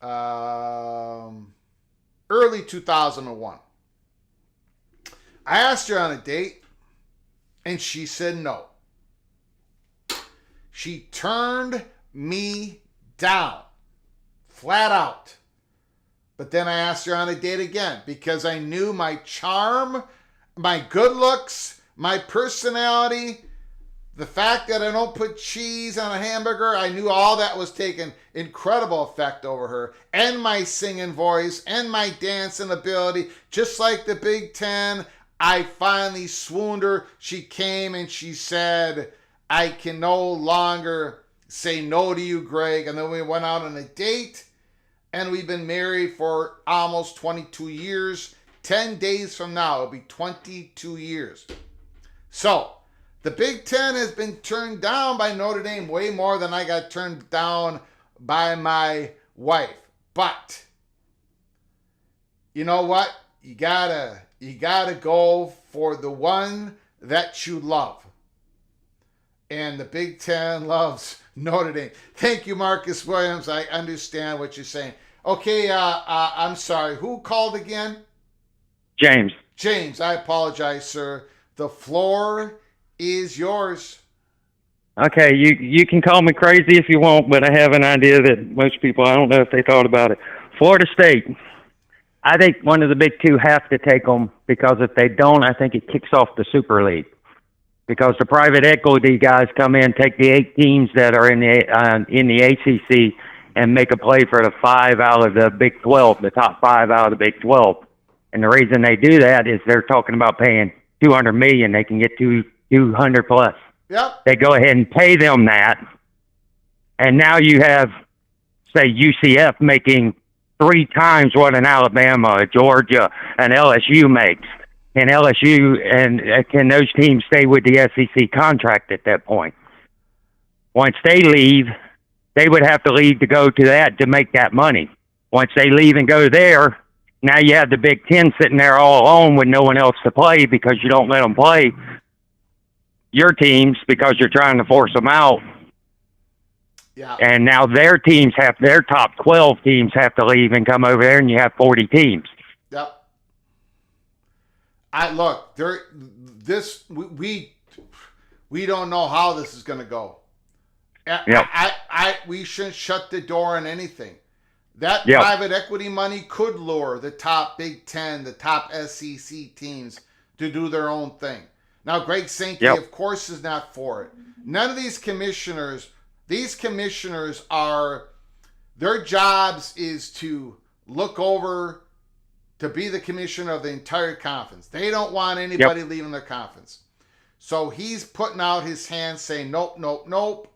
Speaker 1: 2000 early 2001. I asked her on a date, and she said no. She turned me down, flat out. But then I asked her on a date again because I knew my charm, my good looks, my personality, the fact that I don't put cheese on a hamburger, I knew all that was taking incredible effect over her, and my singing voice and my dancing ability, just like the Big Ten. I finally swooned her. She came and she said, I can no longer say no to you, Greg. And then we went out on a date, and we've been married for almost 22 years. 10 days from now, it'll be 22 years. So, the Big Ten has been turned down by Notre Dame way more than I got turned down by my wife. But, you know what? You gotta go for the one that you love. And the Big Ten loves Notre Dame. Thank you, Marcus Williams. I understand what you're saying. Okay, I'm sorry. Who called again?
Speaker 7: James.
Speaker 1: James, I apologize, sir. The floor is yours.
Speaker 7: Okay, you can call me crazy if you want, but I have an idea that most people, I don't know if they thought about it. Florida State. I think one of the big two have to take them, because if they don't, I think it kicks off the Super League. Because the private equity guys come in, take the 8 teams that are in the ACC, and make a play for the 5 out of the Big 12, the top 5 out of the Big 12. And the reason they do that is they're talking about paying $200 million. They can get 200 plus.
Speaker 1: Yep.
Speaker 7: They go ahead and pay them that, and now you have, say, UCF making 3 times what an Alabama, a Georgia, an LSU makes. And LSU, and can those teams stay with the SEC contract at that point? Once they leave, they would have to leave to go to that to make that money. Once they leave and go there, now you have the Big Ten sitting there all alone with no one else to play, because you don't let them play your teams because you're trying to force them out.
Speaker 1: Yeah.
Speaker 7: And now their top 12 teams have to leave and come over there, and you have 40 teams.
Speaker 1: Yep. We don't know how this is going to go.
Speaker 7: Yep.
Speaker 1: We shouldn't shut the door on anything. That
Speaker 7: Yep.
Speaker 1: private equity money could lure the top Big Ten, the top SEC teams to do their own thing. Now, Greg Sankey,
Speaker 7: Yep.
Speaker 1: of course, is not for it. None of these commissioners are, their jobs is to look over, to be the commissioner of the entire conference. They don't want anybody leaving their conference. So he's putting out his hand saying, nope, nope, nope.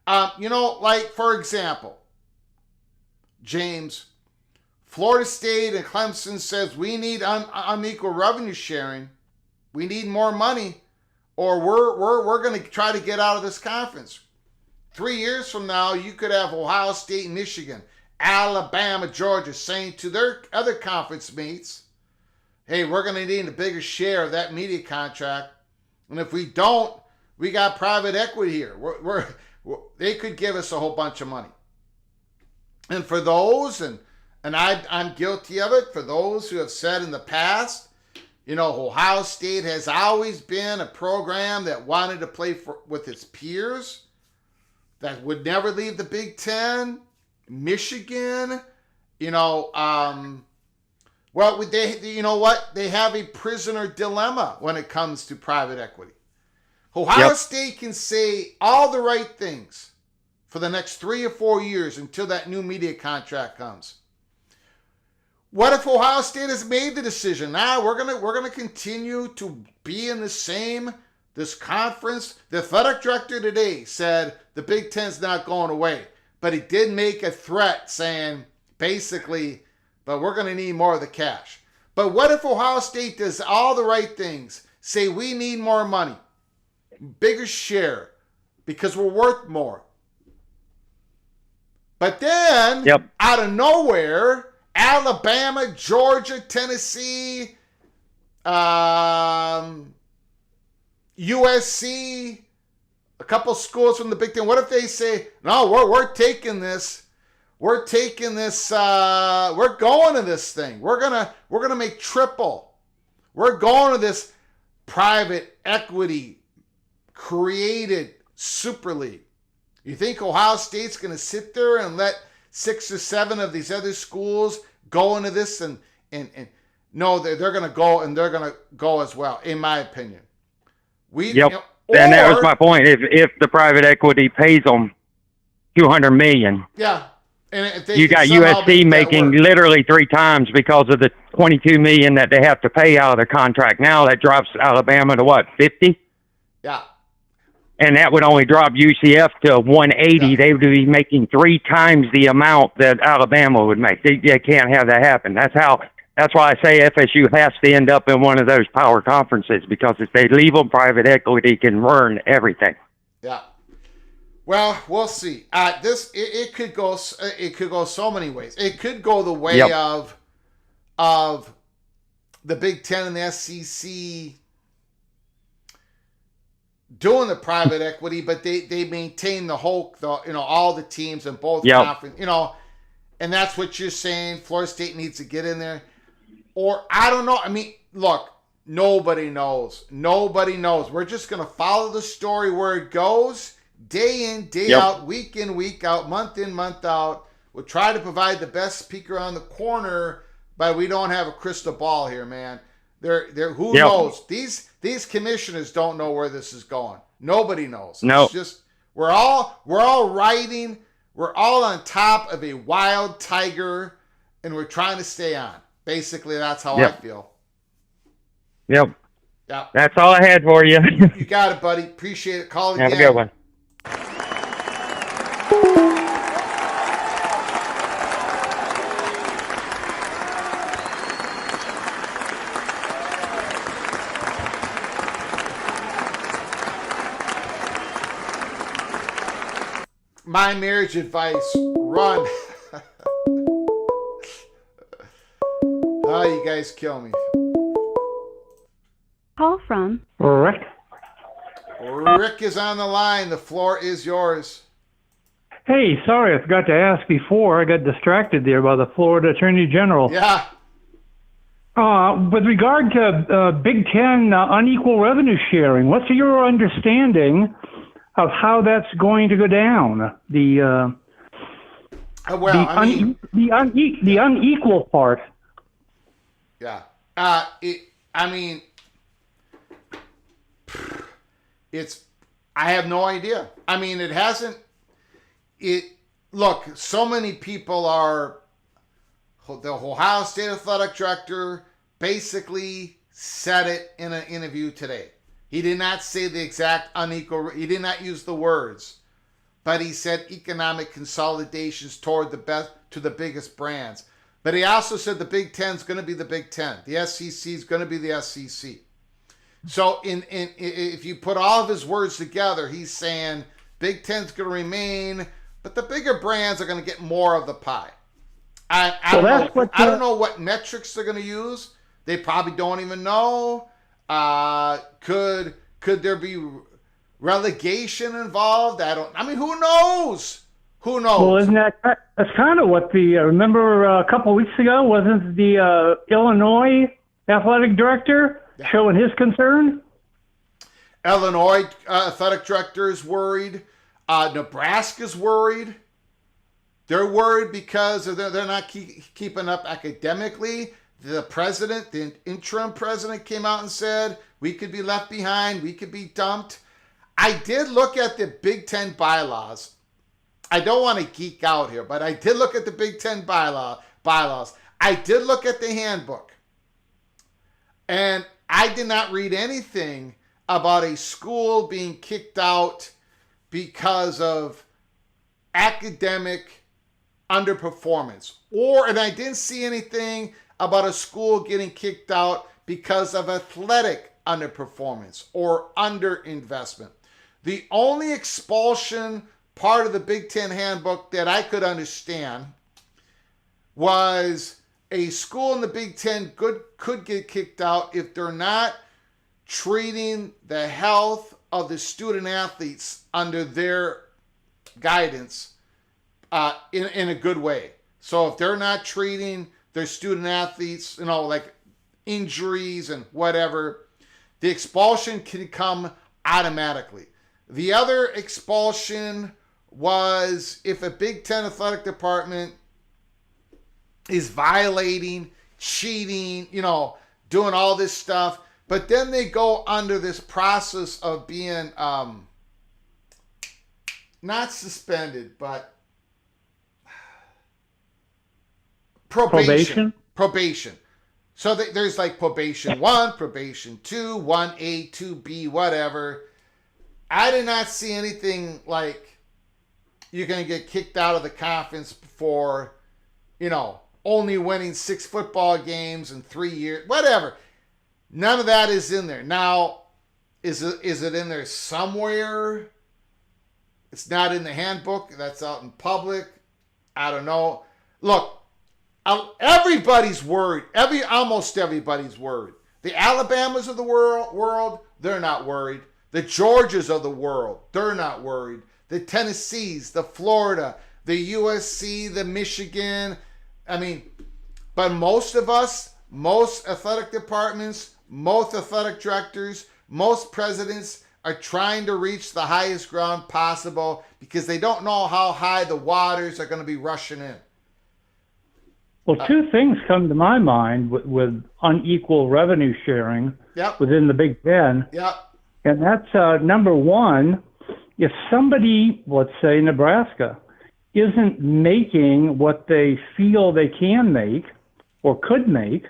Speaker 1: Like, for example, James, Florida State and Clemson says we need unequal revenue sharing. We need more money, or we're going to try to get out of this conference. 3 years from now, you could have Ohio State, Michigan, Alabama, Georgia saying to their other conference mates, hey, we're going to need a bigger share of that media contract. And if we don't, we got private equity here. They could give us a whole bunch of money. And for those, and I'm guilty of it, for those who have said in the past, Ohio State has always been a program that wanted to play with its peers, that would never leave the Big Ten. Michigan, you know what? They have a prisoner dilemma when it comes to private equity. Ohio State can say all the right things for the next 3 or 4 years until that new media contract comes. What if Ohio State has made the decision? We're gonna continue to be in this conference. The athletic director today said the Big Ten's not going away, but he did make a threat saying basically, but we're gonna need more of the cash. But what if Ohio State does all the right things, say we need more money, bigger share, because we're worth more. But then, out of nowhere, Alabama, Georgia, Tennessee, USC, a couple schools from the Big Ten. What if they say, no, we're taking this. we're taking this. We're going to this thing. We're gonna make triple. We're going to this private equity created Super League. You think Ohio State's going to sit there and let 6 or 7 of these other schools go into this and no, they're going to go, and they're going to go as well, in my opinion.
Speaker 7: Yep. And that was my point. If the private equity pays them $200 million,
Speaker 1: yeah, and if they
Speaker 7: you got USC making literally 3 times because of the $22 million that they have to pay out of their contract. Now that drops Alabama to what, 50?
Speaker 1: Yeah.
Speaker 7: And that would only drop UCF to 180.
Speaker 1: Yeah.
Speaker 7: They would be making 3 times the amount that Alabama would make. They can't have that happen. That's why I say FSU has to end up in one of those power conferences, because if they leave them, private equity can run everything.
Speaker 1: Yeah. Well, we'll see. It could go so many ways. It could go the way of the Big Ten and the SEC doing the private equity, but they maintain all the teams in both conferences, and that's what you're saying. Florida State needs to get in there, or I don't know. I mean, look, nobody knows. Nobody knows. We're just gonna follow the story where it goes. Day in, day out, week in, week out, month in, month out. We'll try to provide the best speaker on the corner, but we don't have a crystal ball here, man. Who knows? These commissioners don't know where this is going. Nobody knows.
Speaker 7: No.
Speaker 1: It's just we're all riding. We're all on top of a wild tiger, and we're trying to stay on. Basically, that's how I feel.
Speaker 7: Yep.
Speaker 1: Yeah.
Speaker 7: That's all I had for you.
Speaker 1: You got it, buddy. Appreciate it. Call again.
Speaker 7: Have a good one.
Speaker 1: My marriage advice, run. Oh, you guys kill me.
Speaker 2: Call from
Speaker 4: Rick.
Speaker 1: Rick is on the line. The floor is yours.
Speaker 4: Hey, sorry, I forgot to ask before. I got distracted there by the Florida Attorney General.
Speaker 1: Yeah.
Speaker 4: With regard to Big Ten unequal revenue sharing, what's your understanding of how that's going to go down? The unequal part.
Speaker 1: Yeah. I have no idea. I mean, it hasn't. Look, so many people are. The Ohio State athletic director basically said it in an interview today. He did not say the exact unequal. He did not use the words, but he said economic consolidations toward the biggest brands. But he also said the Big Ten is going to be the Big Ten. The SEC is going to be the SEC. So if you put all of his words together, he's saying Big Ten's going to remain, but the bigger brands are going to get more of the pie. I don't know what metrics they're going to use. They probably don't even know. Could there be relegation involved? Who knows? Who knows?
Speaker 4: Well, that's kind of what remember a couple of weeks ago, wasn't the Illinois athletic director showing his concern?
Speaker 1: Illinois athletic director is worried. Nebraska's worried. They're worried because they're not keeping up academically. The interim president came out and said, we could be left behind, we could be dumped. I did look at the Big Ten bylaws. I don't want to geek out here, but I did look at the Big Ten bylaws. I did look at the handbook. And I did not read anything about a school being kicked out because of academic underperformance. And I didn't see anything about a school getting kicked out because of athletic underperformance or underinvestment. The only expulsion part of the Big Ten handbook that I could understand was a school in the Big Ten could get kicked out if they're not treating the health of the student athletes under their guidance in a good way. So if they're not treating their student athletes, like injuries and whatever, the expulsion can come automatically. The other expulsion was if a Big Ten athletic department is violating, cheating, doing all this stuff, but then they go under this process of being not suspended, but probation. So there's like probation 1, probation 2, 1A, 2B, whatever. I did not see anything like you're going to get kicked out of the conference for, only winning 6 football games in 3 years, whatever. None of that is in there. Now, is it in there somewhere? It's not in the handbook. That's out in public. I don't know. Look, everybody's worried. Almost everybody's worried. The Alabamas of the world, they're not worried. The Georgias of the world, they're not worried. The Tennessees, the Florida, the USC, the Michigan. But most of us, most athletic departments, most athletic directors, most presidents are trying to reach the highest ground possible because they don't know how high the waters are going to be rushing in.
Speaker 4: Well, two things come to my mind with unequal revenue sharing within the Big Ten.
Speaker 1: Yep.
Speaker 4: And that's number one, if somebody, let's say Nebraska, isn't making what they feel they can make or could make,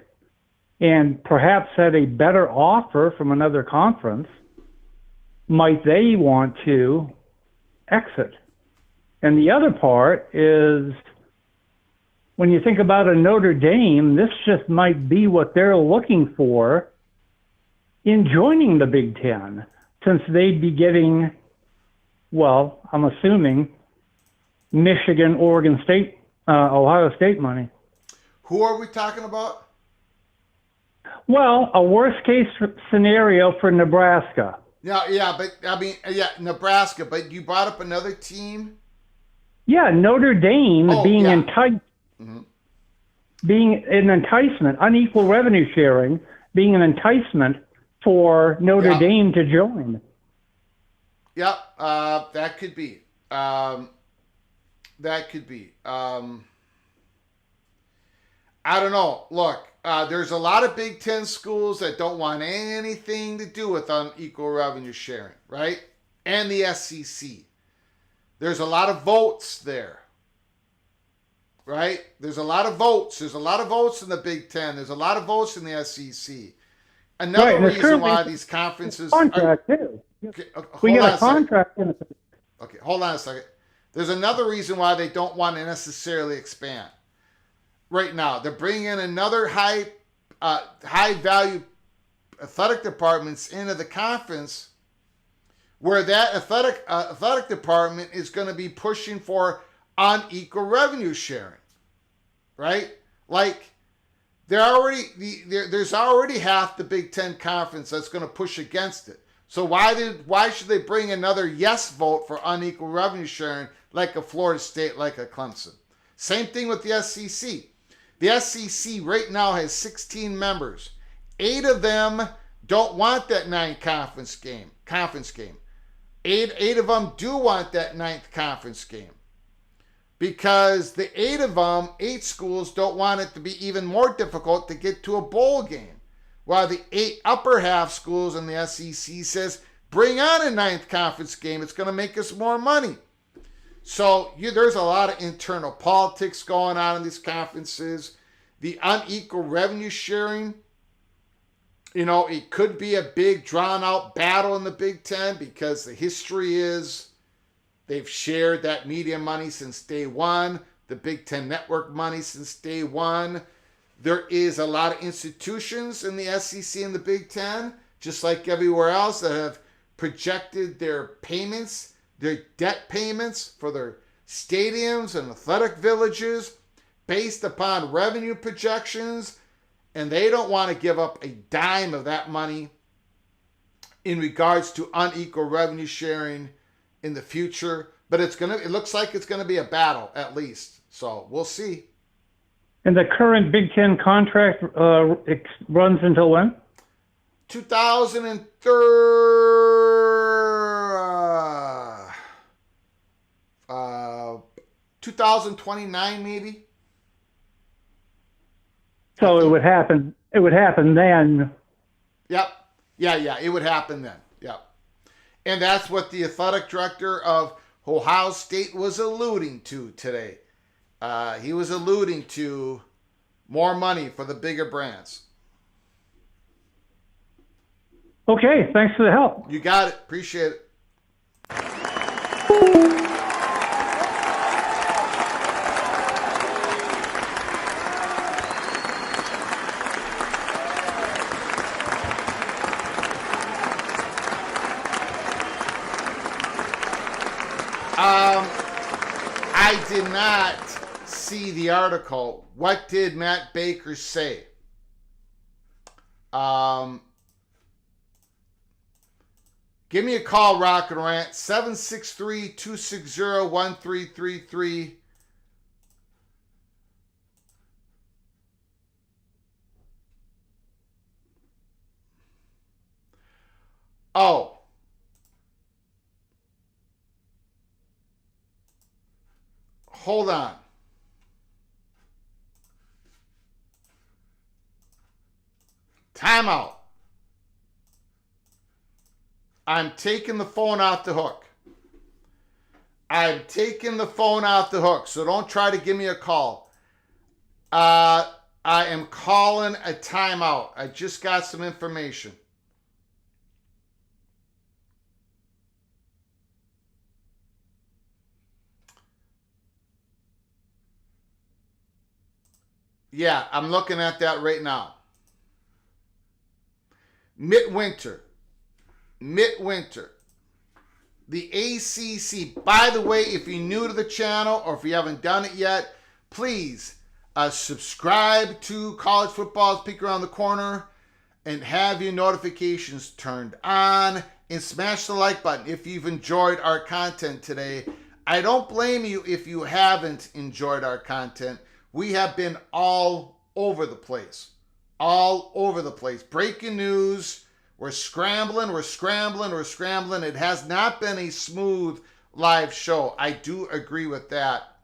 Speaker 4: and perhaps had a better offer from another conference, might they want to exit? And the other part is, when you think about a Notre Dame, this just might be what they're looking for in joining the Big Ten, since they'd be getting, well, I'm assuming, Michigan, Oregon State, Ohio State money.
Speaker 1: Who are we talking about?
Speaker 4: Well, a worst case scenario for Nebraska.
Speaker 1: Nebraska, but you brought up another team?
Speaker 4: Yeah, Notre Dame being enticed.
Speaker 1: Mm-hmm.
Speaker 4: Being an enticement, unequal revenue sharing, being an enticement for Notre Dame to join.
Speaker 1: Yep, that could be. I don't know. Look, there's a lot of Big Ten schools that don't want anything to do with unequal revenue sharing, right? And the SEC. There's a lot of votes there. Right? There's a lot of votes. There's a lot of votes in the Big Ten. There's a lot of votes in the SEC. Another reason why these conferences
Speaker 4: contract too.
Speaker 1: Okay,
Speaker 4: we get a contract in it.
Speaker 1: Okay, hold on a second. There's another reason why they don't want to necessarily expand. Right now, they're bringing in another high value athletic departments into the conference, where that athletic department is going to be pushing for unequal revenue sharing, right? Like there's already half the Big Ten conference that's going to push against it. So why should they bring another yes vote for unequal revenue sharing, like a Florida State, like a Clemson? Same thing with the SEC. The SEC right now has 16 members. 8 of them don't want that 9th conference game. Eight of them do want that 9th conference game. Because the 8 schools don't want it to be even more difficult to get to a bowl game. While the 8 upper half schools in the SEC says, bring on a 9th conference game. It's going to make us more money. So there's a lot of internal politics going on in these conferences. The unequal revenue sharing, it could be a big drawn out battle in the Big Ten, because the history is they've shared that media money since day one, the Big Ten network money since day one. There is a lot of institutions in the SEC and the Big Ten, just like everywhere else, that have projected their payments, their debt payments for their stadiums and athletic villages based upon revenue projections, and they don't want to give up a dime of that money in regards to unequal revenue sharing in the future. But it looks like it's gonna be a battle at least. So we'll see.
Speaker 4: And the current Big Ten contract runs until when?
Speaker 1: 2029 maybe.
Speaker 4: So it would happen. It would happen then.
Speaker 1: Yep. Yeah. It would happen then. Yep. And that's what the athletic director of Ohio State was alluding to today. He was alluding to more money for the bigger brands.
Speaker 4: Okay, thanks for the help.
Speaker 1: You got it. Appreciate it. I did not see the article. What did Matt Baker say? Give me a call, Rock and Rant, 763-260-1333. Oh. Hold on. Timeout. I'm taking the phone off the hook. I'm taking the phone off the hook, so don't try to give me a call. I am calling a timeout. I just got some information. Yeah, I'm looking at that right now. Midwinter. The ACC. By the way, if you're new to the channel or if you haven't done it yet, please subscribe to College Football's Peek Around the Corner and have your notifications turned on and smash the like button if you've enjoyed our content today. I don't blame you if you haven't enjoyed our content. We have been all over the place. Breaking news. We're scrambling. It has not been a smooth live show. I do agree with that.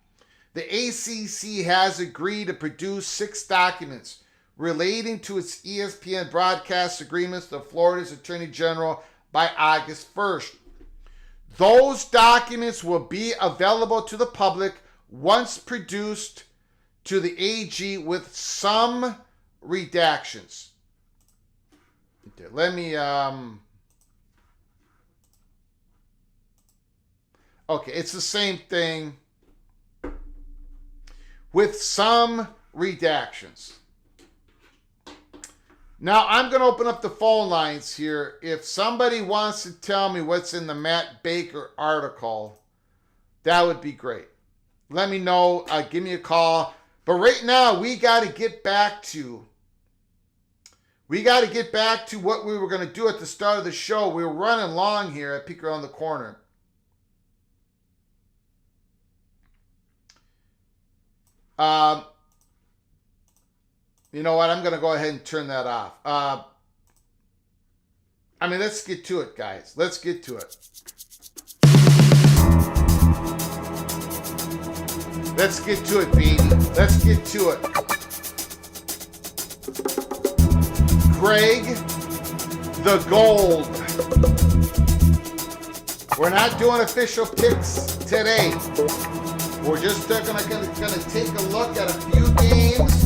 Speaker 1: The ACC has agreed to produce 6 documents relating to its ESPN broadcast agreements to Florida's Attorney General by August 1st. Those documents will be available to the public once produced to the AG with some redactions. Okay, let me okay, it's the same thing with some redactions. Now I'm going to open up the phone lines here. If somebody wants to tell me what's in the Matt Baker article, that would be great. Let me know. Give me a call. But right now, we got to get back to what we were going to do at the start of the show. We were running long here at Peek Around the Corner. You know what? I'm going to go ahead and turn that off. Let's get to it, guys. Let's get to it. Let's get to it, baby. Let's get to it. Greg, the Gold. We're not doing official picks today. We're just gonna take a look at a few games.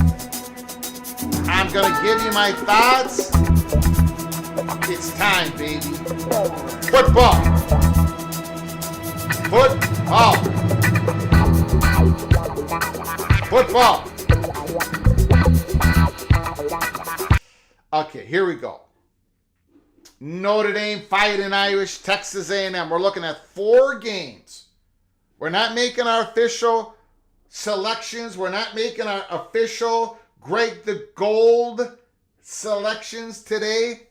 Speaker 1: I'm gonna give you my thoughts. It's time, baby. Football. Okay, here we go. Notre Dame Fighting Irish, Texas A&M. We're looking at 4 games. We're not making our official selections. We're not making our official Greg the Gold selections today.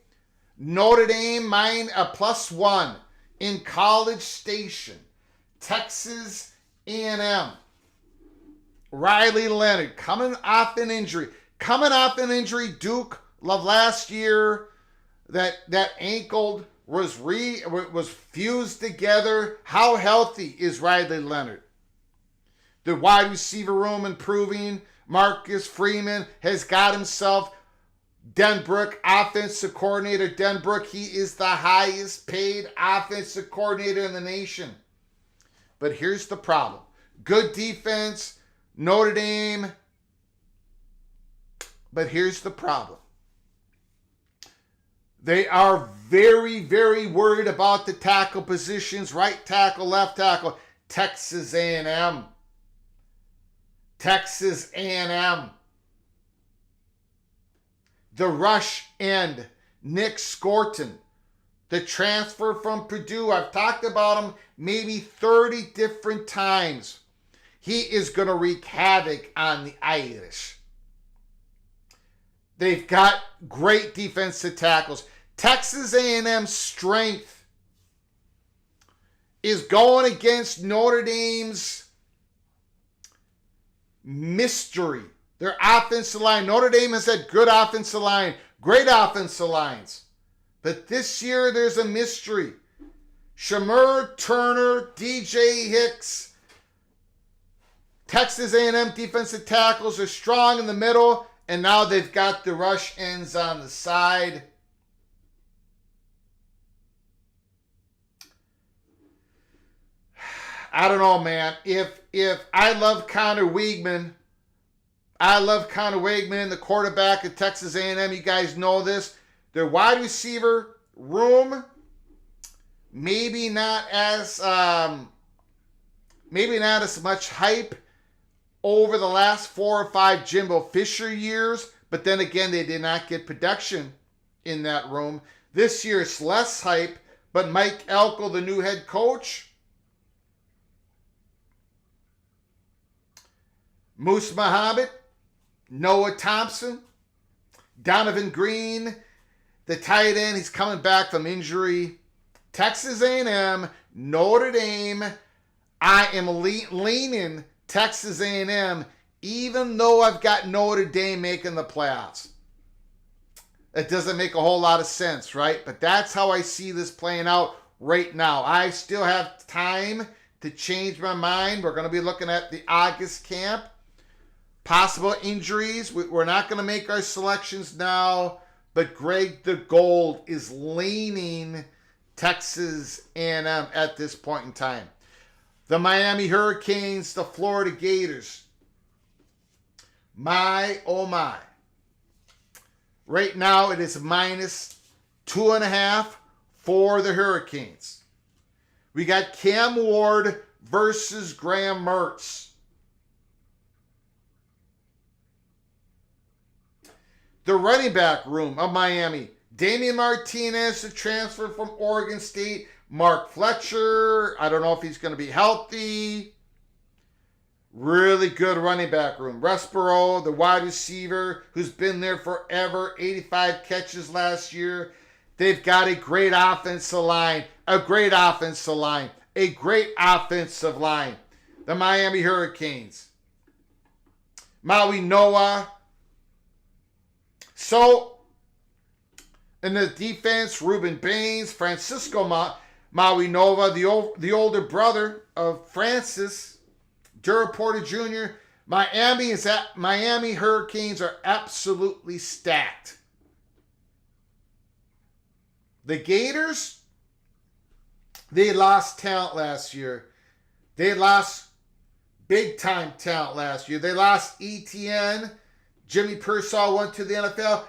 Speaker 1: Notre Dame +1 in College Station. Texas A&M. Riley Leonard coming off an injury. Duke of last year, that ankle was fused together. How healthy is Riley Leonard? The wide receiver room improving. Marcus Freeman has got himself Denbrook, offensive coordinator. Denbrook, he is the highest paid offensive coordinator in the nation. But here's the problem. Good defense, Notre Dame. But here's the problem. They are very, very worried about the tackle positions, right tackle, left tackle. Texas A&M. The rush end, Nick Scorton, the transfer from Purdue. I've talked about him maybe 30 different times. He is going to wreak havoc on the Irish. They've got great defensive tackles. Texas A&M's strength is going against Notre Dame's mystery. Their offensive line. Notre Dame has had good offensive line, great offensive lines. But this year there's a mystery. Shamir Turner, DJ Hicks, Texas A&M defensive tackles are strong in the middle, and now they've got the rush ends on the side. I don't know, man. If I love Connor Weigman, the quarterback at Texas A&M. You guys know this. Their wide receiver room, maybe not as much hype over the last 4 or 5 Jimbo Fisher years, but then again, they did not get production in that room. This year it's less hype, but Mike Elko, the new head coach, Moose Muhammad, Noah Thompson, Donovan Green, the tight end, he's coming back from injury. Texas A&M, Notre Dame, I am leaning Texas A&M, even though I've got Notre Dame making the playoffs. It doesn't make a whole lot of sense, right? But that's how I see this playing out right now. I still have time to change my mind. We're going to be looking at the August camp. Possible injuries. We're not going to make our selections now, but Greg the Gold is leaning Texas A&M at this point in time. The Miami Hurricanes, the Florida Gators. My, oh my. Right now it is -2.5 for the Hurricanes. We got Cam Ward versus Graham Mertz. The running back room of Miami. Damian Martinez, the transfer from Oregon State. Mark Fletcher, I don't know if he's going to be healthy. Really good running back room. Respiro, the wide receiver, who's been there forever. 85 catches last year. They've got a great offensive line. The Miami Hurricanes. Maui Noah. So, in the defense, Ruben Baines, Francisco Maui Nova, the older brother of Francis, Dura Porter Jr. Miami Hurricanes are absolutely stacked. The Gators, they lost talent last year. They lost big-time talent last year. They lost ETN. Jimmy Pearsall went to the NFL.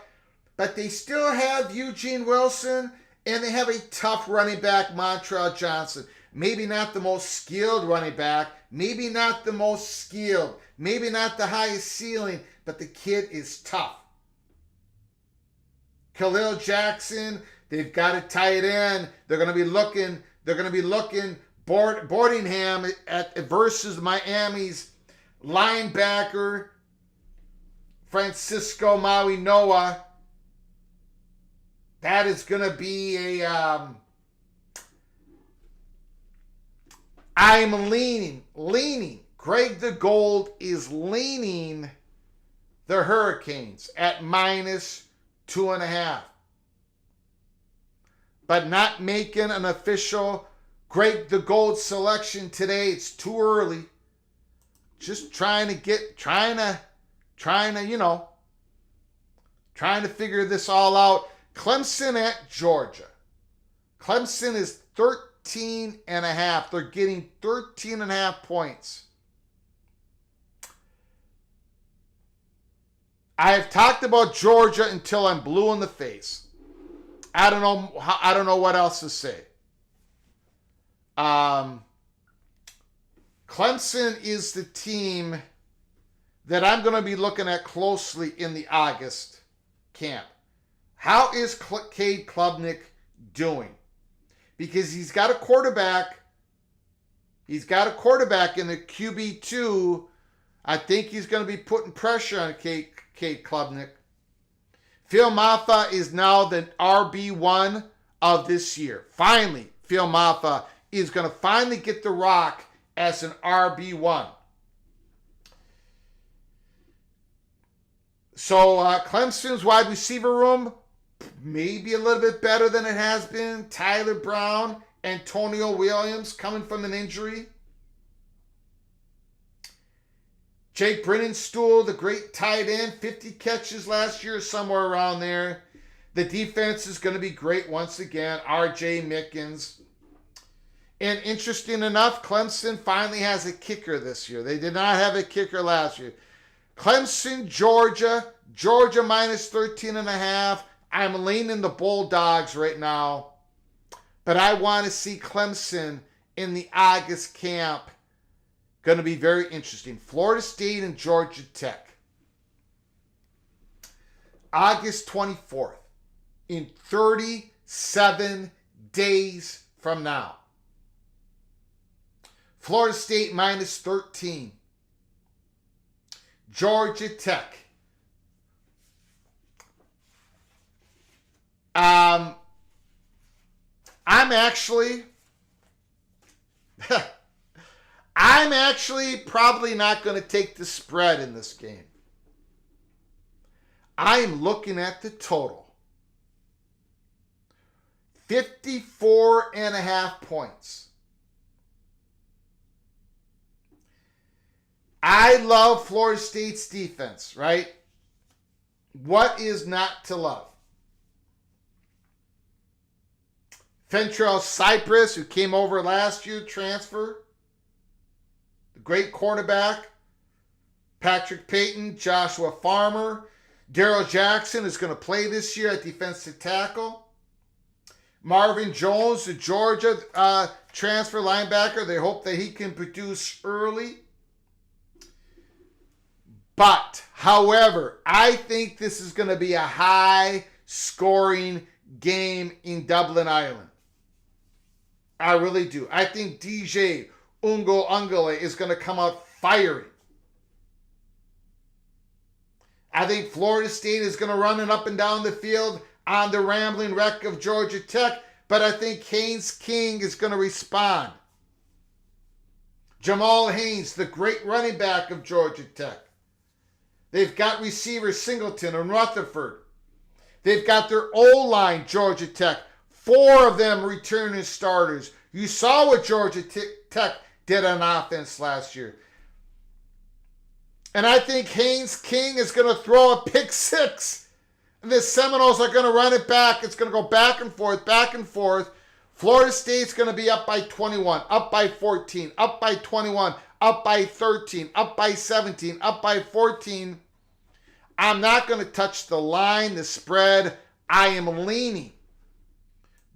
Speaker 1: But they still have Eugene Wilson, and they have a tough running back, Montrell Johnson. Maybe not the most skilled running back. Maybe not the highest ceiling, but the kid is tough. Khalil Jackson, they've got a tight end. They're going to be looking Boardingham versus Miami's linebacker, Francisco Maui Noah. That is going to be I'm leaning. Greg the Gold is leaning the Hurricanes at -2.5. But not making an official Greg the Gold selection today. It's too early. Just trying to figure this all out. Clemson at Georgia. Clemson is 13.5. They're getting 13.5 points. I have talked about Georgia until I'm blue in the face. I don't know what else to say. Clemson is the team that I'm going to be looking at closely in the August camp. How is Cade Klubnik doing? Because he's got a quarterback. He's got a quarterback in the QB2. I think he's going to be putting pressure on Cade Klubnik. Phil Maffa is now the RB1 of this year. Finally, Phil Maffa is going to finally get the rock as an RB1. So Clemson's wide receiver room, maybe a little bit better than it has been. Tyler Brown, Antonio Williams coming from an injury. Jake Brinnenstuhl, the great tight end, 50 catches last year, somewhere around there. The defense is going to be great once again. R.J. Mickens. And interesting enough, Clemson finally has a kicker this year. They did not have a kicker last year. Clemson, Georgia -13.5. I'm leaning the Bulldogs right now. But I want to see Clemson in the August camp. Going to be very interesting. Florida State and Georgia Tech. August 24th. In 37 days from now. Florida State -13. Georgia Tech. I'm actually probably not going to take the spread in this game. I'm looking at the total. 54.5 points. I love Florida State's defense, right? What is not to love? Fentrell Cypress, who came over last year, transfer. The great cornerback. Patrick Payton, Joshua Farmer. Darrell Jackson is going to play this year at defensive tackle. Marvin Jones, the Georgia transfer linebacker. They hope that he can produce early. But, however, I think this is going to be a high-scoring game in Dublin, Ireland. I really do. I think DJ Ungole is going to come out firing. I think Florida State is going to run it up and down the field on the rambling wreck of Georgia Tech, but I think Haynes King is going to respond. Jamal Haynes, the great running back of Georgia Tech. They've got receivers Singleton and Rutherford. They've got their O-line, Georgia Tech. 4 of them returning starters. You saw what Georgia Tech did on offense last year. And I think Haynes King is going to throw a pick 6. And the Seminoles are going to run it back. It's going to go back and forth, back and forth. Florida State's going to be up by 21, up by 14, up by 21, up by 13, up by 17, up by 14. I'm not going to touch the line, the spread. I am leaning.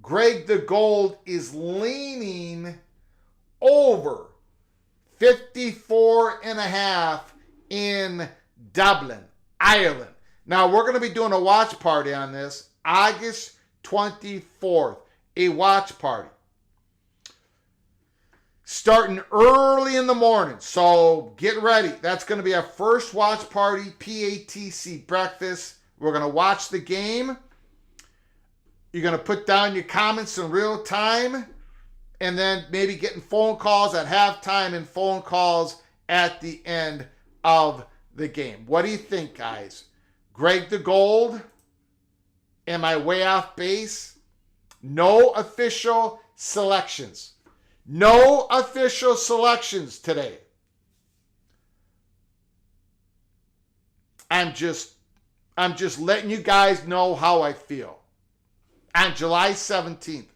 Speaker 1: Greg the Gold is leaning over 54.5 in Dublin, Ireland. Now, we're going to be doing a watch party on this, August 24th, a watch party. Starting early in the morning, so get ready. That's going to be our first watch party, PATC breakfast. We're going to watch the game. You're going to put down your comments in real time, and then maybe getting phone calls at halftime and phone calls at the end of the game. What do you think, guys? Greg the Gold? Am I way off base? No official selections. No official selections today. I'm just letting you guys know how I feel on July 17th,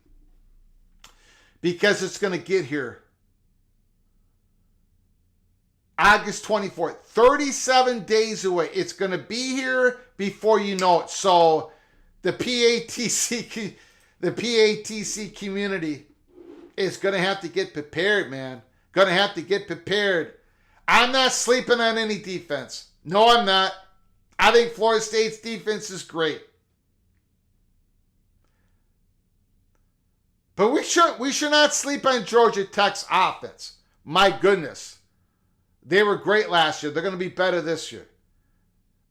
Speaker 1: because it's going to get here August 24th, 37 days away. It's going to be here before you know it. So the PATC community is going to have to get prepared, man. Going to have to get prepared. I'm not sleeping on any defense. No, I'm not. I think Florida State's defense is great. But we should not sleep on Georgia Tech's offense. My goodness. They were great last year. They're going to be better this year.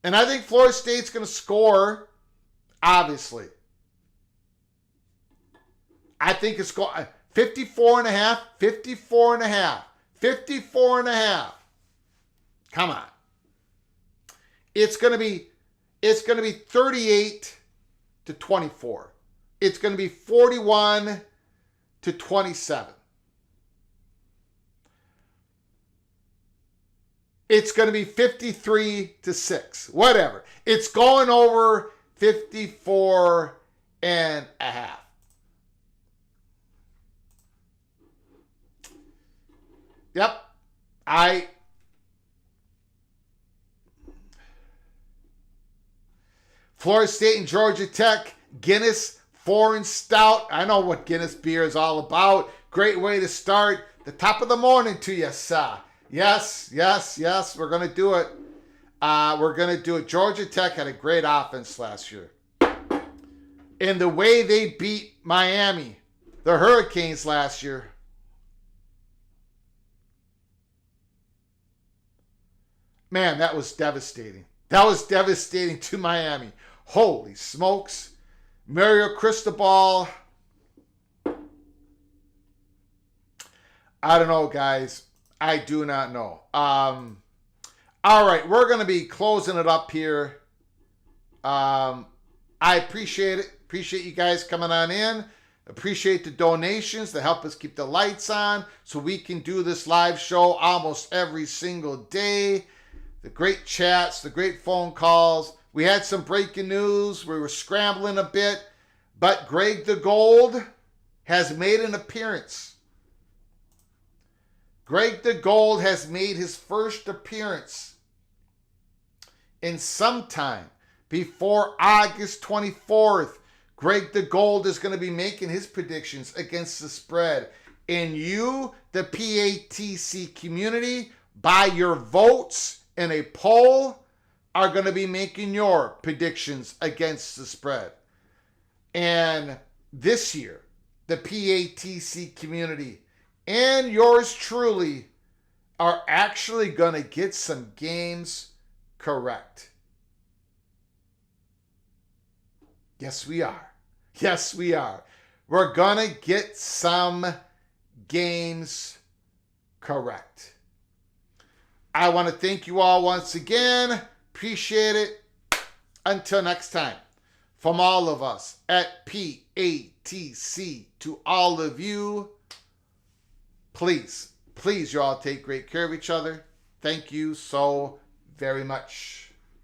Speaker 1: And I think Florida State's going to score, obviously. I think it's going 54 and a half, 54 and a half, 54 and a half. Come on. It's going to be 38 to 24. It's going to be 41 to 27. It's going to be 53 to 6. Whatever. It's going over 54 and a half. Yep. Florida State and Georgia Tech, Guinness Foreign Stout. I know what Guinness beer is all about. Great way to start the top of the morning to you, sir. Yes. We're going to do it. We're going to do it. Georgia Tech had a great offense last year. And the way they beat Miami, the Hurricanes last year. Man, that was devastating. That was devastating to Miami. Holy smokes. Mario Cristobal. I don't know, guys. I do not know. All right, we're going to be closing it up here. I appreciate it. Appreciate you guys coming on in. Appreciate the donations that help us keep the lights on so we can do this live show almost every single day. The great chats, the great phone calls. We had some breaking news. We were scrambling a bit. But Greg the Gold has made an appearance. Greg the Gold has made his first appearance in some time before August 24th. Greg the Gold is going to be making his predictions against the spread. And you, the PATC community, by your votes in a poll, are going to be making your predictions against the spread. And this year, the PATC community and yours truly are actually going to get some games correct. Yes, we are. Yes, we are. We're going to get some games correct. I want to thank you all once again. Appreciate it. Until next time, from all of us at PATC to all of you, please, you all take great care of each other. Thank you so very much.